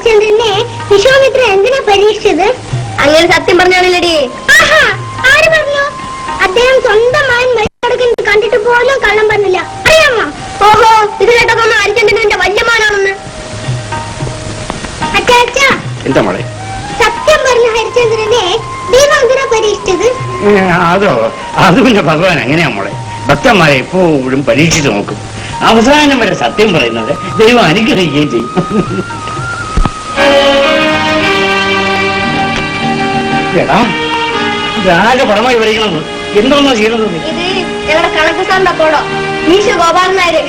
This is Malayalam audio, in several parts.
ഹരിചന്ദ്രനെ വിശ്വാമിത്ര എന്തിനാ പരീക്ഷിച്ചത്? അങ്ങനെ സത്യം പറഞ്ഞാണല്ലടി. ആര് പറഞ്ഞു? അദ്ദേഹം സ്വന്തം മകൻ മരിച്ചടക്കുന്നത് കണ്ടിട്ട് പോലും കള്ളം പറഞ്ഞില്ല, അറിയാമോ? ഓഹോ, ഇത് കേട്ടപ്പോ ഹരിചന്ദ്രൻ എന്റെ വല്യമാനാണെന്ന്. അച്ഛാ, എന്താ മോളെ? സത്യം പറഞ്ഞ ഹരിചന്ദ്രനെ ദൈവം എന്തിനാ പരീക്ഷിച്ചത്? അതോ, അത് പിന്നെ ഭഗവാൻ എങ്ങനെയാ മോളെ? ഭക്തന്മാരെ എപ്പോഴും പരീക്ഷിച്ച് നോക്കും. അവസാനം വരെ സത്യം പറയുന്നത് ദൈവം അനുഗ്രഹിക്കുകയും ചെയ്യും. എടാ, ഇതാകെ പടമായി വരയ്ക്കണത് എന്തോന്നാ ചെയ്യണത്? ഞങ്ങളുടെ കണക്ക് സാറിന്റെ അപ്പോഴോ ഗോപാലൻ നായര്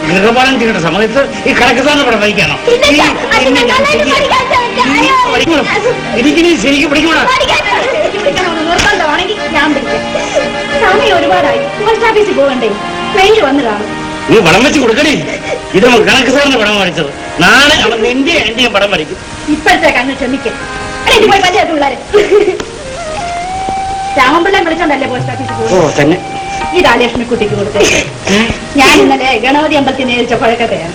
ഗൃഹപാലം ചെയ്യുന്ന സമയത്ത് ഈ കണക്ക് സാറിന്റെ പടം വരയ്ക്കാണോ? എനിക്ക് ശരിക്കും പഠിക്കണം. നിർബന്ധമാണെങ്കിൽ ഞാൻ പിടിക്കാം. സമയം ഒരുപാടായി, പോസ്റ്റ് ഓഫീസിൽ പോകണ്ടേ? ട്രെയിനിൽ വന്ന് കാണും. നീ പടം വെച്ച് കൊടുക്കണേ. ഇത് കണക്ക് സാറിന്റെ പടം വരച്ചത്. നാളെ അവൻ എന്റെയും പടം വരയ്ക്കും. ഇപ്പോഴത്തേക്ക് അങ്ങ് ക്ഷമിക്കും. പോയി പഞ്ചായത്ത് പിള്ളേരെ രാമപിള്ളെ വിളിച്ചോണ്ടല്ലേ പോസ്റ്റ് ഓഫീസിൽ പോകും. ഈ രാജലക്ഷ്മിക്കുട്ടിക്ക് കൊടുത്തേ. ഞാൻ ഇന്നലെ ഗണപതി അമ്പലത്തിൽ നേരിച്ച പഴക്കത്തെയാണ്.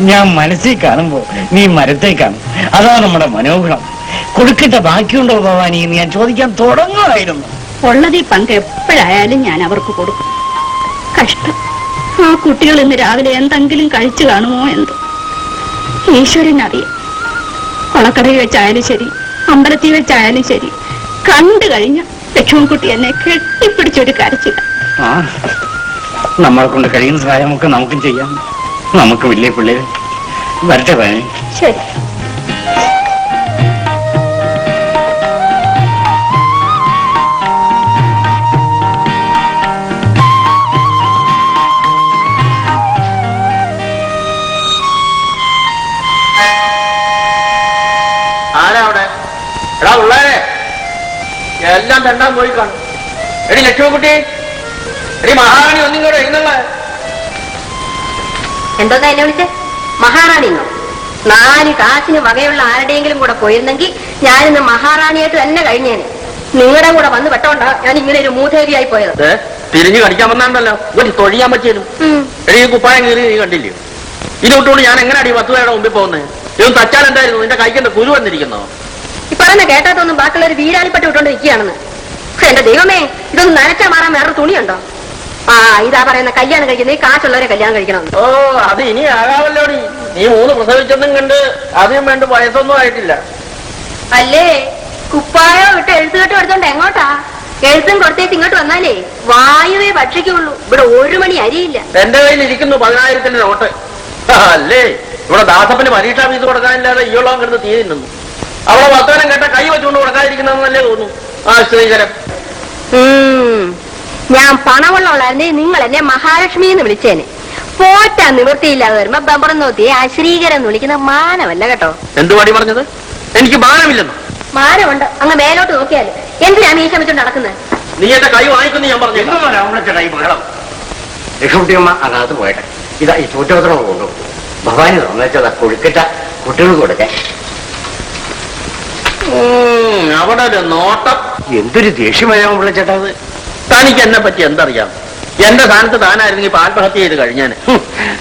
ഞാൻ മനസ്സിൽ കാണുമ്പോ നീ മരത്തെ കാണും. അതാ നമ്മുടെ മനോഹരം. കൊടുക്കിട്ട ബാക്കിയുണ്ടോ ഭവാനി എന്ന് ഞാൻ ചോദിക്കാൻ തുടങ്ങുമായിരുന്നു. ഉള്ളതിൽ പങ്ക് എപ്പോഴായാലും ഞാൻ അവർക്ക് കൊടുക്കും. കഷ്ടം, ആ കുട്ടികൾ ഇന്ന് രാവിലെ എന്തെങ്കിലും കഴിച്ചു കാണുമോ എന്തോ. ഈശ്വരനറിയാം. കൊളക്കടയിൽ വെച്ചായാലും ശരി, അമ്പലത്തിൽ വെച്ചായാലും ശരി, കണ്ടു കഴിഞ്ഞ ലക്ഷ്മൺകുട്ടി എന്നെ കെട്ടിപ്പിടിച്ചൊരു കരച്ചില്ല. നമ്മളെ കൊണ്ട് കഴിയുന്ന സഹായമൊക്കെ നമുക്കും ചെയ്യാം. നമുക്ക് വലിയ പിള്ളേര് വരട്ടെ ഭവാനി. ശരി. എല്ലാം തണ്ടാൻ പോയി കാണും. എടി ലക്ഷ്മക്കുട്ടി, എടി മഹാറാണി ഒന്നും കൂടെ എഴുന്നള്ള. എന്തോന്നാ എന്നെ വിളിച്ചേ? മഹാറാണിന്നോ? 4 കാശിന് വകയുള്ള ആരുടെയെങ്കിലും കൂടെ പോയിരുന്നെങ്കിൽ ഞാനിന്ന് മഹാറാണിയായിട്ട് തന്നെ കഴിഞ്ഞേനെ. നിങ്ങളുടെ കൂടെ വന്ന് പെട്ടോണ്ടാ ഞാൻ ഇങ്ങനെ ഒരു മൂധേവിയായി പോയത്. തിരിഞ്ഞു കടിക്കാൻ വന്നാണ്ടല്ലോ ഒരു തൊഴിയാൻ പറ്റിയതും. എടി ഈ കുപ്പായം കീറി നീ കണ്ടില്ലേ? ഇതുകൊണ്ടുകൊണ്ട് ഞാൻ എങ്ങനെ അടി 10 പേരുടെ മുമ്പിൽ പോകുന്നത്? ഇതൊന്നും തച്ചാൽ എന്തായിരുന്നു? നിന്റെ കൈക്കെന്താ കുരു വന്നിരിക്കുന്നോ? ഈ പറയുന്ന കേട്ടാത്തൊന്നും ബാക്കിയുള്ളൊരു വീരാളിപ്പെട്ട് വിട്ടോണ്ട് നിൽക്കുകയാണെന്ന്. എന്റെ ദൈവമേ, ഇതൊന്നും നനച്ചാ മാറാൻ വേറെ തുണിയുണ്ടോ? ഇതാ പറയുന്ന കല്യാണം കഴിക്കുന്നത് ഈ കാശുള്ളവരെ കല്യാണം കഴിക്കണം. ഓ, അത് ഇനി ആകാവല്ലോടി. നീ 3 പ്രസവിച്ചെന്നും കണ്ട് അതിനും വേണ്ട വയസ്സൊന്നും ആയിട്ടില്ല അല്ലേ? കുപ്പായോ വിട്ട് എഴുത്തുകെട്ട് എടുത്തോണ്ട് എങ്ങോട്ടാ? എഴുത്തും കൊടുത്തേച്ച് ഇങ്ങോട്ട് വന്നാലേ വായുവേ ഭക്ഷിക്കുള്ളൂ. ഇവിടെ 1 മണി അരിയില്ല. എന്റെ കയ്യിൽ ഇരിക്കുന്നു 10,000-ന്റെ നോട്ട്. അല്ലേ, ഇവിടെ ദാസപ്പന് പരീക്ഷാ ഫീസ് കൊടുക്കാനില്ലാതെ ഈയോളം കിടന്ന് തീരുന്നു. അവളെ വർത്തമാനം കേട്ട കൈ വെച്ചുകൊണ്ട് കൊടുക്കാതിരിക്കുന്നതെന്നല്ലേ തോന്നുന്നു. ശ്രീകരം, ഞാൻ പണമുള്ളവളായിരുന്നേ നിങ്ങൾ എന്നെ മഹാലക്ഷ്മി എന്ന് വിളിച്ചേനെ. പോറ്റാൻ നിവൃത്തിയില്ലാതെ വരുമ്പോ ബമ്പറം നോത്തി ശ്രീകരം എന്ന് വിളിക്കുന്ന മാനമല്ല കേട്ടോ. എന്ത് പാടി പറഞ്ഞത്? എനിക്ക് മാനമില്ലെന്നോ? മാനമുണ്ട്. അങ്ങ് മേലോട്ട് നോക്കിയാല് എന്തിനാ മീശ വെച്ചോണ്ട് നടക്കുന്നത്? നീ എന്റെ കൈ വാങ്ങിക്കുന്നു ഞാൻ പറഞ്ഞു. ലക്ഷ്മിയമ്മ അകത്ത് പോയട്ടെ. ഇതാ ഈ ചൂറ്റോത്രം കൊണ്ടു ഭവാനി തന്നേച്ചതാ കൊഴുക്കിട്ട കുട്ടികൾക്ക് കൊടുക്കാൻ. അവിടെ ഒരു നോട്ടം. എന്തൊരു ദേഷ്യമായാവും വിളിച്ചേട്ടാ. തനിക്ക് എന്നെ പറ്റി എന്തറിയാം? എന്റെ സ്ഥാനത്ത് താനായിരുന്നെങ്കിൽ ആത്മഹത്യ ചെയ്ത് കഴിഞ്ഞാൻ.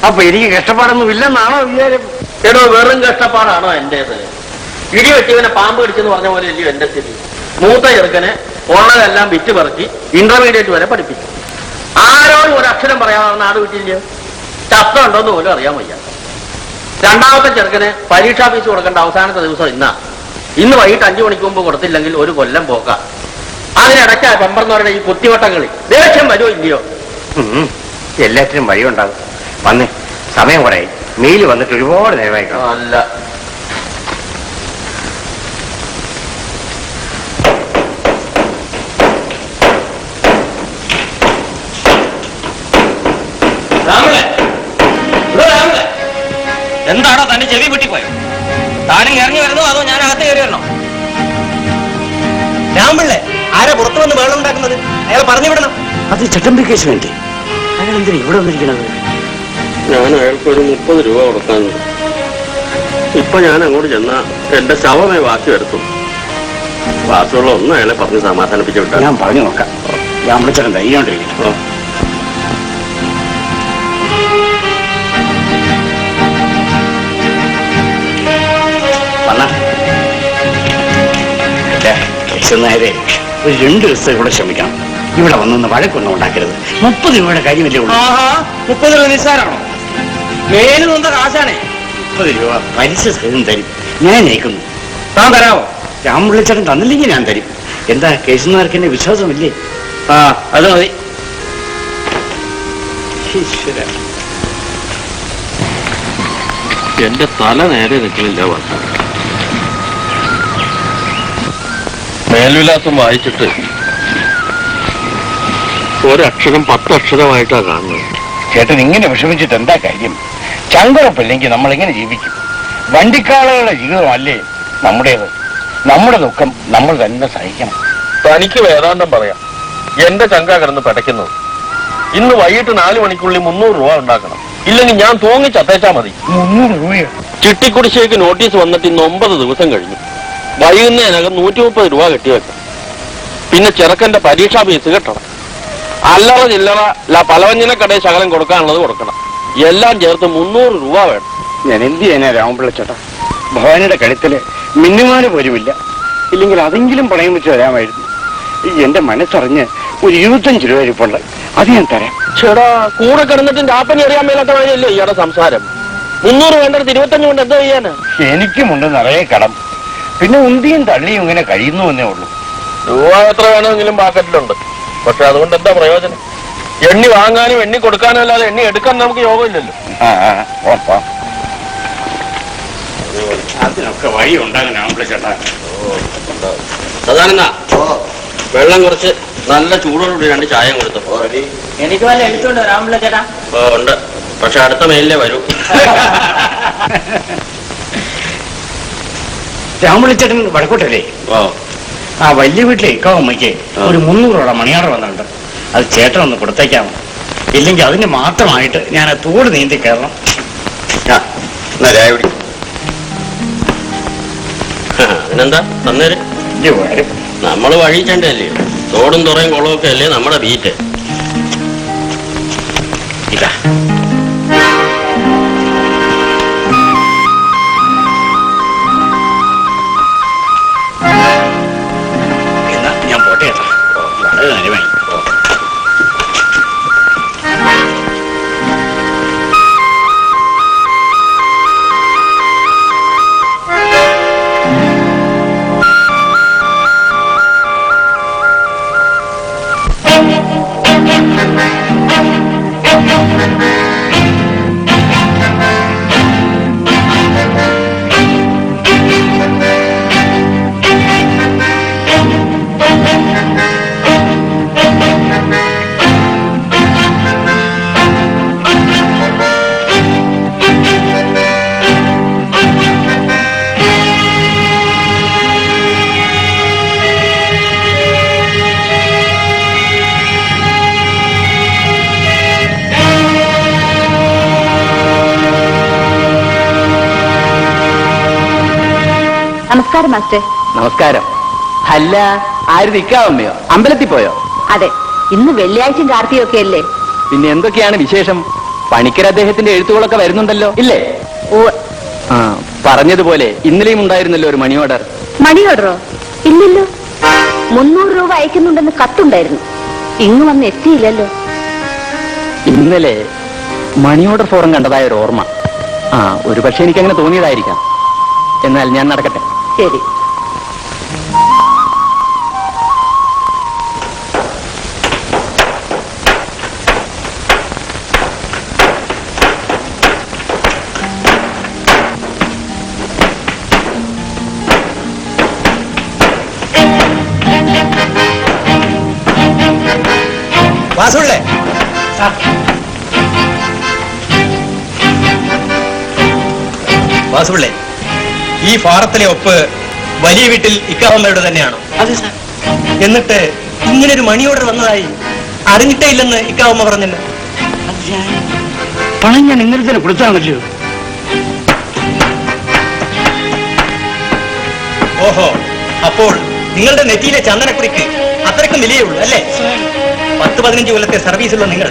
അപ്പൊ എനിക്ക് കഷ്ടപ്പാടൊന്നും ഇല്ലെന്നാണോ വിചാരം? എടോ, വെറും കഷ്ടപ്പാടാണോ എന്റേത്? ഇടി വെട്ടിവനെ പാമ്പ് കടിച്ചെന്ന് പറഞ്ഞ പോലെ ഇല്ലയോ എന്റെ സ്ഥിതി? മൂത്ത ചെറുക്കനെ ഉള്ളതെല്ലാം വിറ്റ് പറിച്ച് ഇന്റർമീഡിയറ്റ് വരെ പഠിപ്പിച്ചു. ആരോടും ഒരു അക്ഷരം പറയാതെ നാട് വിട്ടില്ലയോ? ശബ്ദം ഉണ്ടോന്ന് പോലും അറിയാൻ വയ്യ. രണ്ടാമത്തെ ചെറുക്കന് പരീക്ഷാ ഫീസ് കൊടുക്കേണ്ട അവസാനത്തെ ദിവസം ഇന്ന് വൈകിട്ട് 5 മണിക്ക് മുമ്പ് കൊടുത്തില്ലെങ്കിൽ 1 കൊല്ലം പോക്കാം. അതിനിടയ്ക്ക് പെമ്പർന്നവരുടെ ഈ കുത്തിവട്ടങ്ങളിൽ ദേഷ്യം വരുമോ ഇല്ലയോ? എല്ലാത്തിനും വഴിയുണ്ടാകും. വന്നേ, സമയം കുറേ. മെയിൽ വന്നിട്ട് ഒരുപാട് നേരമായി. അല്ല, എന്താണോ തന്റെ ചെവി പൊട്ടിപ്പോയോ? താനും ഇറങ്ങി വരുന്നോ അതോ ഞാൻ അകത്ത് കയറി വരണോ? രാമ്പിള്ളേ, ആരാ പുറത്തു വന്ന് വെള്ളം ഉണ്ടാക്കുന്നത്? അയാൾ പറഞ്ഞു വിടണം. അത് ചട്ടമ്പി കേസ് വേണ്ടേ? അയാൾ എന്തിനാ ഇവിടെ വന്നിരിക്കണത്? ഞാൻ അയാൾക്ക് ഒരു 30 രൂപ കൊടുക്കാനുണ്ട്. ഇപ്പൊ ഞാൻ അങ്ങോട്ട് ചെന്നാ എന്റെ ശവമേ ബാക്കി വരുത്തും. ബാക്കിയുള്ള ഒന്നും അയാളെ പറഞ്ഞ് സമാധാനിപ്പിച്ചു വിട്ടാ. ഞാൻ പറഞ്ഞു നോക്കാം. ഞാൻ വിളിച്ചാൽ ധൈര്യമുണ്ടിരിക്കും. കേശവനായരെ ഒരു 2 ദിവസത്തെ കൂടെ ശ്രമിക്കണം. ഇവിടെ വന്നൊന്ന് വഴക്കൊന്നും ഉണ്ടാക്കരുത്. 30 രൂപയുടെ കാര്യമല്ലേ ഉള്ളൂ. 30 രൂപ നിസ്സാരാണോ? മേല് നൊന്ത കാശാണേ. 30 രൂപ പലിശ സഹിതം തരും. ഞാൻ നയിക്കുന്നു. താൻ തരാമോ? രാമുള്ളിച്ചേട്ടൻ തന്നില്ലെങ്കിൽ ഞാൻ തരും. എന്താ കേശവനാർക്ക് എന്നെ വിശ്വാസമില്ലേ? അത് മതി. ഈശ്വര, എന്റെ തല നേരെ നിൽക്കണില്ല. വാസു മേൽവിലാസം വായിച്ചിട്ട് ഒരക്ഷരം 10 അക്ഷരമായിട്ടാ കാണുന്നത്. ചേട്ടൻ ഇങ്ങനെ വിഷമിച്ചിട്ട് എന്താ കാര്യം? ചങ്കുറപ്പില്ലെങ്കിൽ നമ്മൾ എങ്ങനെ ജീവിക്കും? വണ്ടിക്കാളുകളുടെ ജീവിതമല്ലേ നമ്മുടേത്. നമ്മുടെ ദുഃഖം നമ്മൾ തന്നെ സഹിക്കണം. തനിക്ക് വേദാന്തം പറയാം. എന്റെ ചങ്ക കിടന്ന് പടയ്ക്കുന്നത്. ഇന്ന് വൈകിട്ട് 4 മണിക്കുള്ളിൽ 300 രൂപ ഉണ്ടാക്കണം. ഇല്ലെങ്കിൽ ഞാൻ തൂങ്ങി ചത്തേച്ചാ മതി. 300 രൂപയോ? ചിട്ടിക്കുടിശ്ശേക്ക് നോട്ടീസ് വന്നിട്ട് ഇന്ന് 9 ദിവസം കഴിഞ്ഞു. വൈകുന്നതിനകം 130 രൂപ കെട്ടിവെക്കണം. പിന്നെ ചെറുക്കന്റെ പരീക്ഷാ ഫീസ് കെട്ടണം. അല്ലറ ചില്ലറ പലവഞ്ഞന കടയിൽ ശകലം കൊടുക്കാനുള്ളത് കൊടുക്കണം. എല്ലാം ചേർത്ത് 300 രൂപ വേണം. ഞാൻ എന്ത് ചെയ്യാനാ രാമപിള്ളച്ചേട്ടാ? ഭവാനിയുടെ കഴുത്തില് മിന്നുമാന് പോലുമില്ല. ഇല്ലെങ്കിൽ അതെങ്കിലും പണയം വെച്ച് തരാമായിരുന്നു. എന്റെ മനസ്സറിഞ്ഞ് ഒരു 25 രൂപ ഇരിപ്പുണ്ട്. അത് ഞാൻ തരാം. ചേടാ, കൂടെ കിടന്നിട്ട് രാപ്പനി അറിയാൻ മേലാത്ത വഴിയല്ലേ ഇയാളുടെ സംസാരം. 300 വേണ്ടത് 25 കൊണ്ട് എന്താ ചെയ്യാനാ? എനിക്കുമുണ്ട് നിറയെ കടം. പിന്നെ ഉന്തിയും തള്ളിയും ഇങ്ങനെ കഴിയുന്നു എന്നേ ഉള്ളൂ. രൂപ എത്ര വേണമെങ്കിലും പാക്കറ്റിലുണ്ട്. പക്ഷെ അതുകൊണ്ട് എന്താ പ്രയോജനം? എണ്ണി വാങ്ങാനും എണ്ണി കൊടുക്കാനും അല്ലാതെ എണ്ണി എടുക്കാൻ നമുക്ക് യോഗമില്ലല്ലോ. അതിനൊക്കെ വഴി ഉണ്ടാകും രാമപിള്ളച്ചേട്ടാ. സാധാരണ വെള്ളം കുറച്ച് നല്ല ചൂടോടുകൂടി 2 ചായ കൊടുത്തപ്പോ എനിക്ക് വല്ല എഴുത്തുണ്ടോ രാമുള്ള ചേട്ടാ? ഉണ്ട്. പക്ഷെ അടുത്ത മെയിലേ വരൂ. രാമപിള്ളച്ചേട്ടൻ വടക്കോട്ടല്ലേ? ആ വലിയ വീട്ടിലെ ഇക്കാവമ്മയ്ക്ക് ഒരു 300 രൂപ മണിയാറ് വന്നിട്ടുണ്ട്. അത് ചേട്ടൻ ഒന്ന് കൊടുത്തേക്കാമോ? ഇല്ലെങ്കിൽ അതിന് മാത്രമായിട്ട് ഞാൻ തോട് നീന്തി കയറണം. അതിനെന്താ തന്നേര്? നമ്മള് വഴിച്ചണ്ടല്ലേ. തോടും തുറയും കുളവും ഒക്കെ അല്ലേ നമ്മുടെ ബീറ്റ്. ഇതാ എന്നാ ഞാൻ പോട്ടെ ചേട്ടാ. വളരെ നേരമായി. നമസ്കാരം മാസ്റ്റർ. നമസ്കാരം. അല്ല, ആര് നിൽക്കാവമ്മയോ? അമ്പലത്തിൽ പോയോ? അതെ, ഇന്ന് വെള്ളിയാഴ്ചയും കാർത്തികയൊക്കെ അല്ലേ. പിന്നെ എന്തൊക്കെയാണ് വിശേഷം? പണിക്കർ അദ്ദേഹത്തിന്റെ എഴുത്തുകളൊക്കെ വരുന്നുണ്ടല്ലോ, ഇല്ലേ? ആ, പറഞ്ഞതുപോലെ ഇന്നലെയും ഉണ്ടായിരുന്നല്ലോ ഒരു മണി ഓർഡർ. മണി ഓർഡറോ? ഇല്ലല്ലോ. 300 രൂപ അയക്കുന്നുണ്ടെന്ന് കത്തുണ്ടായിരുന്നു. ഇങ്ങ് വന്ന് എത്തിയില്ലല്ലോ. ഇന്നലെ മണി ഓർഡർ ഫോറം കണ്ടതായ ഒരു ഓർമ്മ. ആ, ഒരു പക്ഷെ എനിക്കങ്ങനെ തോന്നിയതായിരിക്കാം. എന്നാൽ ഞാൻ നടക്കട്ടെ. ശരി. വാസുള്ളേ, വാസുള്ളേ, ഈ ഫാറത്തിലെ ഒപ്പ് വലിയ വീട്ടിൽ ഇക്കാവമ്മയുടെ തന്നെയാണോ? അതെ സാർ. എന്നിട്ട് ഇങ്ങനെ ഒരു മണി ഓർഡർ വന്നതായി അറിഞ്ഞിട്ടേ ഇല്ലെന്ന് ഇക്കാവമ്മ പറഞ്ഞല്ലോ. പണം ഞാൻ ഇന്നലെ തന്നെ കൊടുത്താണല്ലോ. ഓഹോ, അപ്പോൾ നിങ്ങളുടെ നെറ്റിയിലെ ചന്ദനക്കുറിക്ക് അത്രയ്ക്കും വിലയേ ഉള്ളൂ അല്ലേ? 10-15 കൊല്ലത്തെ സർവീസുള്ള നിങ്ങൾ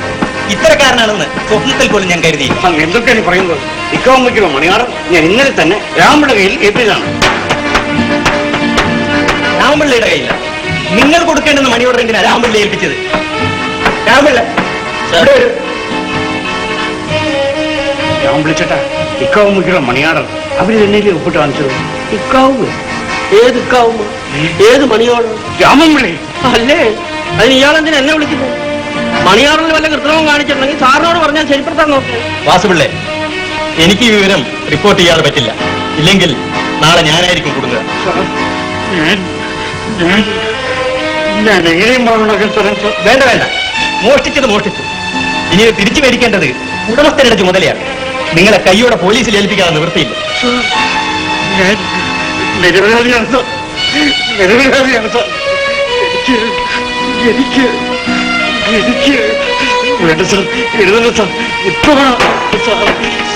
ഇത്തരക്കാരനാണെന്ന് സ്വപ്നത്തിൽ പോലും ഞാൻ കരുതി. എന്തൊക്കെയാണ് പറയുന്നത്? ഇക്കാവുമ്പയ്ക്കുള്ള മണിയാറ് ഞാൻ ഇന്നലെ തന്നെ രാമയുടെ കയ്യിൽ ഏൽപ്പിച്ചതാണ്. രാമപിള്ളയുടെ കയ്യിലാണ്. നിങ്ങൾ കൊടുക്കേണ്ടുന്ന മണി ഓർഡർ എന്തിനാ രാമപിള്ള ഏൽപ്പിച്ചത്? രാമപിള്ള രാമപിള്ളച്ചേട്ടാ, ഇക്കാവും മുഖ്യമുള്ള മണിയാടർ അവര് തന്നെയല്ലേ ഒപ്പിട്ട് കാണിച്ചത്? ഇക്കാവുമോ? ഏത് ഇക്കാവുമോ? ഏത് മണിയോടർ? രാമപിള്ളേ അല്ലേ? അതിന് ഇയാളെന്തിനാ എന്നെ വിളിക്കുന്നത്? മണിയാറിൽ വല്ല കൃത്രിമം കാണിച്ചിട്ടുണ്ടെങ്കിൽ സാറിനോട് പറഞ്ഞാൽ ശരിപ്പെടുത്താൻ നോക്കുക. വാസുപിള്ളേ, എനിക്ക് ഈ വിവരം റിപ്പോർട്ട് ചെയ്യാതെ പറ്റില്ല. ഇല്ലെങ്കിൽ നാളെ ഞാനായിരിക്കും കൊടുക്കുക. ഞാൻ എങ്ങനെയും വേണ്ട വേണ്ട, മോഷ്ടിച്ചത് മോഷ്ടിച്ചു. ഇനി ഇത് തിരിച്ചു മേടിക്കേണ്ടത് ഉടമസ്ഥരുടെ ചുമതലയാണ്. നിങ്ങളെ കൈയോടെ പോലീസിൽ ഏൽപ്പിക്കാതെ നിവൃത്തിയില്ല. ഞാൻ നിരപരാധിയാണ് സാർ, നിരപരാധിയാണ് സാർ. എനിക്ക് എനിക്ക് വേണ്ട സാർ, എഴുതണ്ട സാർ, ഇപ്പൊ സാർ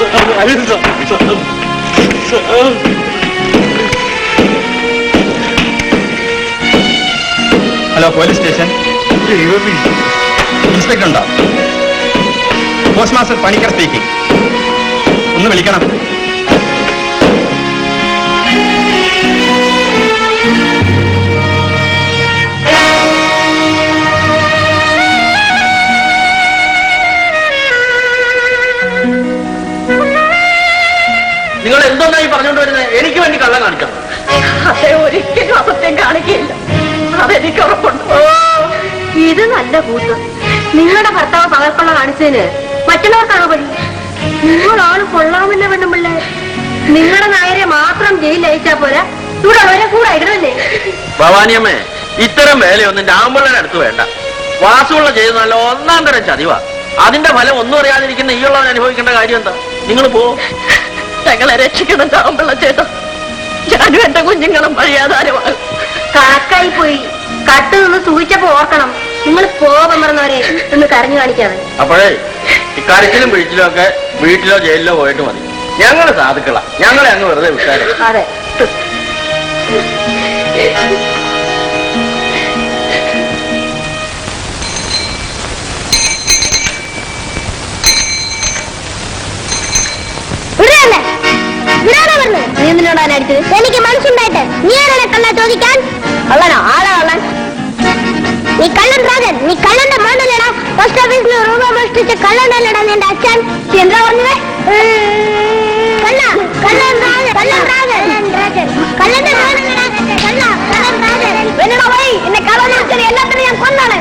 സാർ അരുത് sir sir sir. Hello, police station. Inspector ഉണ്ടോ? Postmaster Panicker speaking. ഒന്ന് വിളിക്കണം. നിങ്ങൾ എന്തൊന്നായി പറഞ്ഞുകൊണ്ട് വരുന്നത്? എനിക്ക് വേണ്ടി കള്ളം കാണിക്കണം. അതെ, ഒരിക്കലും അസത്യം കാണിക്കില്ല, അതെനിക്ക് ഉറപ്പുണ്ട്. ഇത് നല്ല കൂട്ട്. നിങ്ങളുടെ ഭർത്താവ് പകർക്കൊള്ള കാണിച്ചതിന് മറ്റുള്ളവർക്കാണോ പണി? നിങ്ങളാണ് കൊള്ളാമല്ല പെണ്ണുമ്പിള്ളേ. നിങ്ങളുടെ നായരെ മാത്രം ജയിലിൽ അയച്ചാ പോരാ, ഇവിടെ അവരെ കൂടെ ഇടണല്ലേ? ഭവാനിയമ്മേ, ഇത്തരം വേലയൊന്നും രാമപിള്ളയുടെ അടുത്ത് വേണ്ട. വാസുള്ള ചെയ്ത് നല്ല ഒന്നാം തരം ചതിവാ. അതിന്റെ ഫലം ഒന്നും അറിയാതിരിക്കുന്ന ഈയുള്ളവൻ അനുഭവിക്കേണ്ട കാര്യം എന്താ? നിങ്ങൾ പോ. ഞങ്ങളെ രക്ഷിക്കണം രാമപിള്ള ചേട്ടാ. ഞാനും എന്റെ കുഞ്ഞുങ്ങളും വഴിയാധാരമാണ്. കാക്കായി പോയി കട്ട് നിന്ന് സൂചിച്ചപ്പോ ഓർക്കണം. നിങ്ങൾ പോകാൻ മറന്നവരെ ഒന്ന് കരഞ്ഞു കാണിക്കാതെ. അപ്പോഴേ ഇക്കാര്യത്തിലും പിഴിച്ചിലും ഒക്കെ വീട്ടിലോ ജയിലിലോ പോയിട്ട് മതി. ഞങ്ങള് സാധുക്കളാ, ഞങ്ങളെ അങ്ങ് വെറുതെ വിട്ടാരെ. അതെ. നീ എന്തിനോടാ അടിച്ചത്? എനിക്ക് മനസ്സുണ്ടായിട്ട് നീ ആരാണ് കള്ള ചോദിക്കാൻ? കള്ളനോ? ആളാ കള്ളൻ? നീ കള്ളൻ രാജൻ, നീ കള്ളന്റെ മോനല്ലേടാ. പോസ്റ്റ് ഓഫീസിൽ രൂപ മോഷ്ടിച്ച കള്ളനല്ലേടാ നിന്റെ അച്ഛൻ. എന്താ പറഞ്ഞത്? കള്ളൻ രാജൻ, കള്ളൻ രാജൻ, കള്ളന്റെ മോനല്ലേടാ കള്ളൻ രാജൻ. എന്നോടാ പോയി എന്നെ കള്ളനാച്ചത് എല്ലാത്തിനും ഞാൻ കൊന്നാണ്.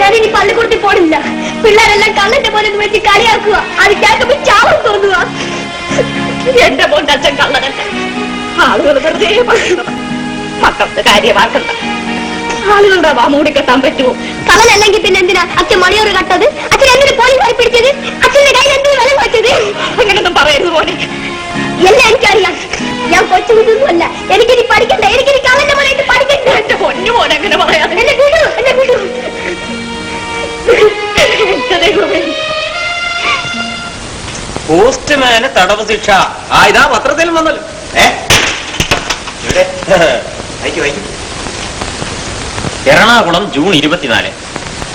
ഞാനിനി പള്ളിക്കൂടത്തിൽ പോണില്ല. പിള്ളേരെല്ലാം കള്ളന്റെ പോലെ വെച്ച് കളിയാക്കുക. അത് കേൾക്കുമ്പോ ചാവം തോന്നുക. എന്റെ മോന്റെ അച്ഛൻ കള്ളനല്ല. ആളുകൾ വെറുതെ പറയുന്നത് മക്കൾക്ക് കാര്യമാക്കണ്ട. ആളുകളുടെ വാ മൂടിക്കെട്ടാൻ പറ്റുമോ? കള്ളനല്ലെങ്കിൽ പിന്നെ എന്തിനാ അച്ഛൻ മണിയോറ് കട്ടത്? അച്ഛൻ എന്തിനു പോലീസായി പിടിച്ചത്? അച്ഛന്റെ കയ്യിൽ എന്തിനു വില വെച്ചത്? അങ്ങനൊന്നും പറയരുത് പോലെ. എല്ലാം എനിക്കറിയാം. ഞാൻ കൊച്ചു കുഞ്ഞൊന്നുമല്ല. എനിക്കിനി പഠിക്കണ്ട. എനിക്കിനി കള്ളന്റെ പോലെ പഠിക്കണ്ട. എന്റെ പൊന്നു പോലെ അങ്ങനെ പറയാതെ. എന്നെ വിടൂ, എന്നെ വിടൂ. പോസ്റ്റ്മാന് തടവ് ശിക്ഷ. ഇതാ പത്രത്തിൽ വന്നല്ലോ. എറണാകുളം ജൂൺ 24.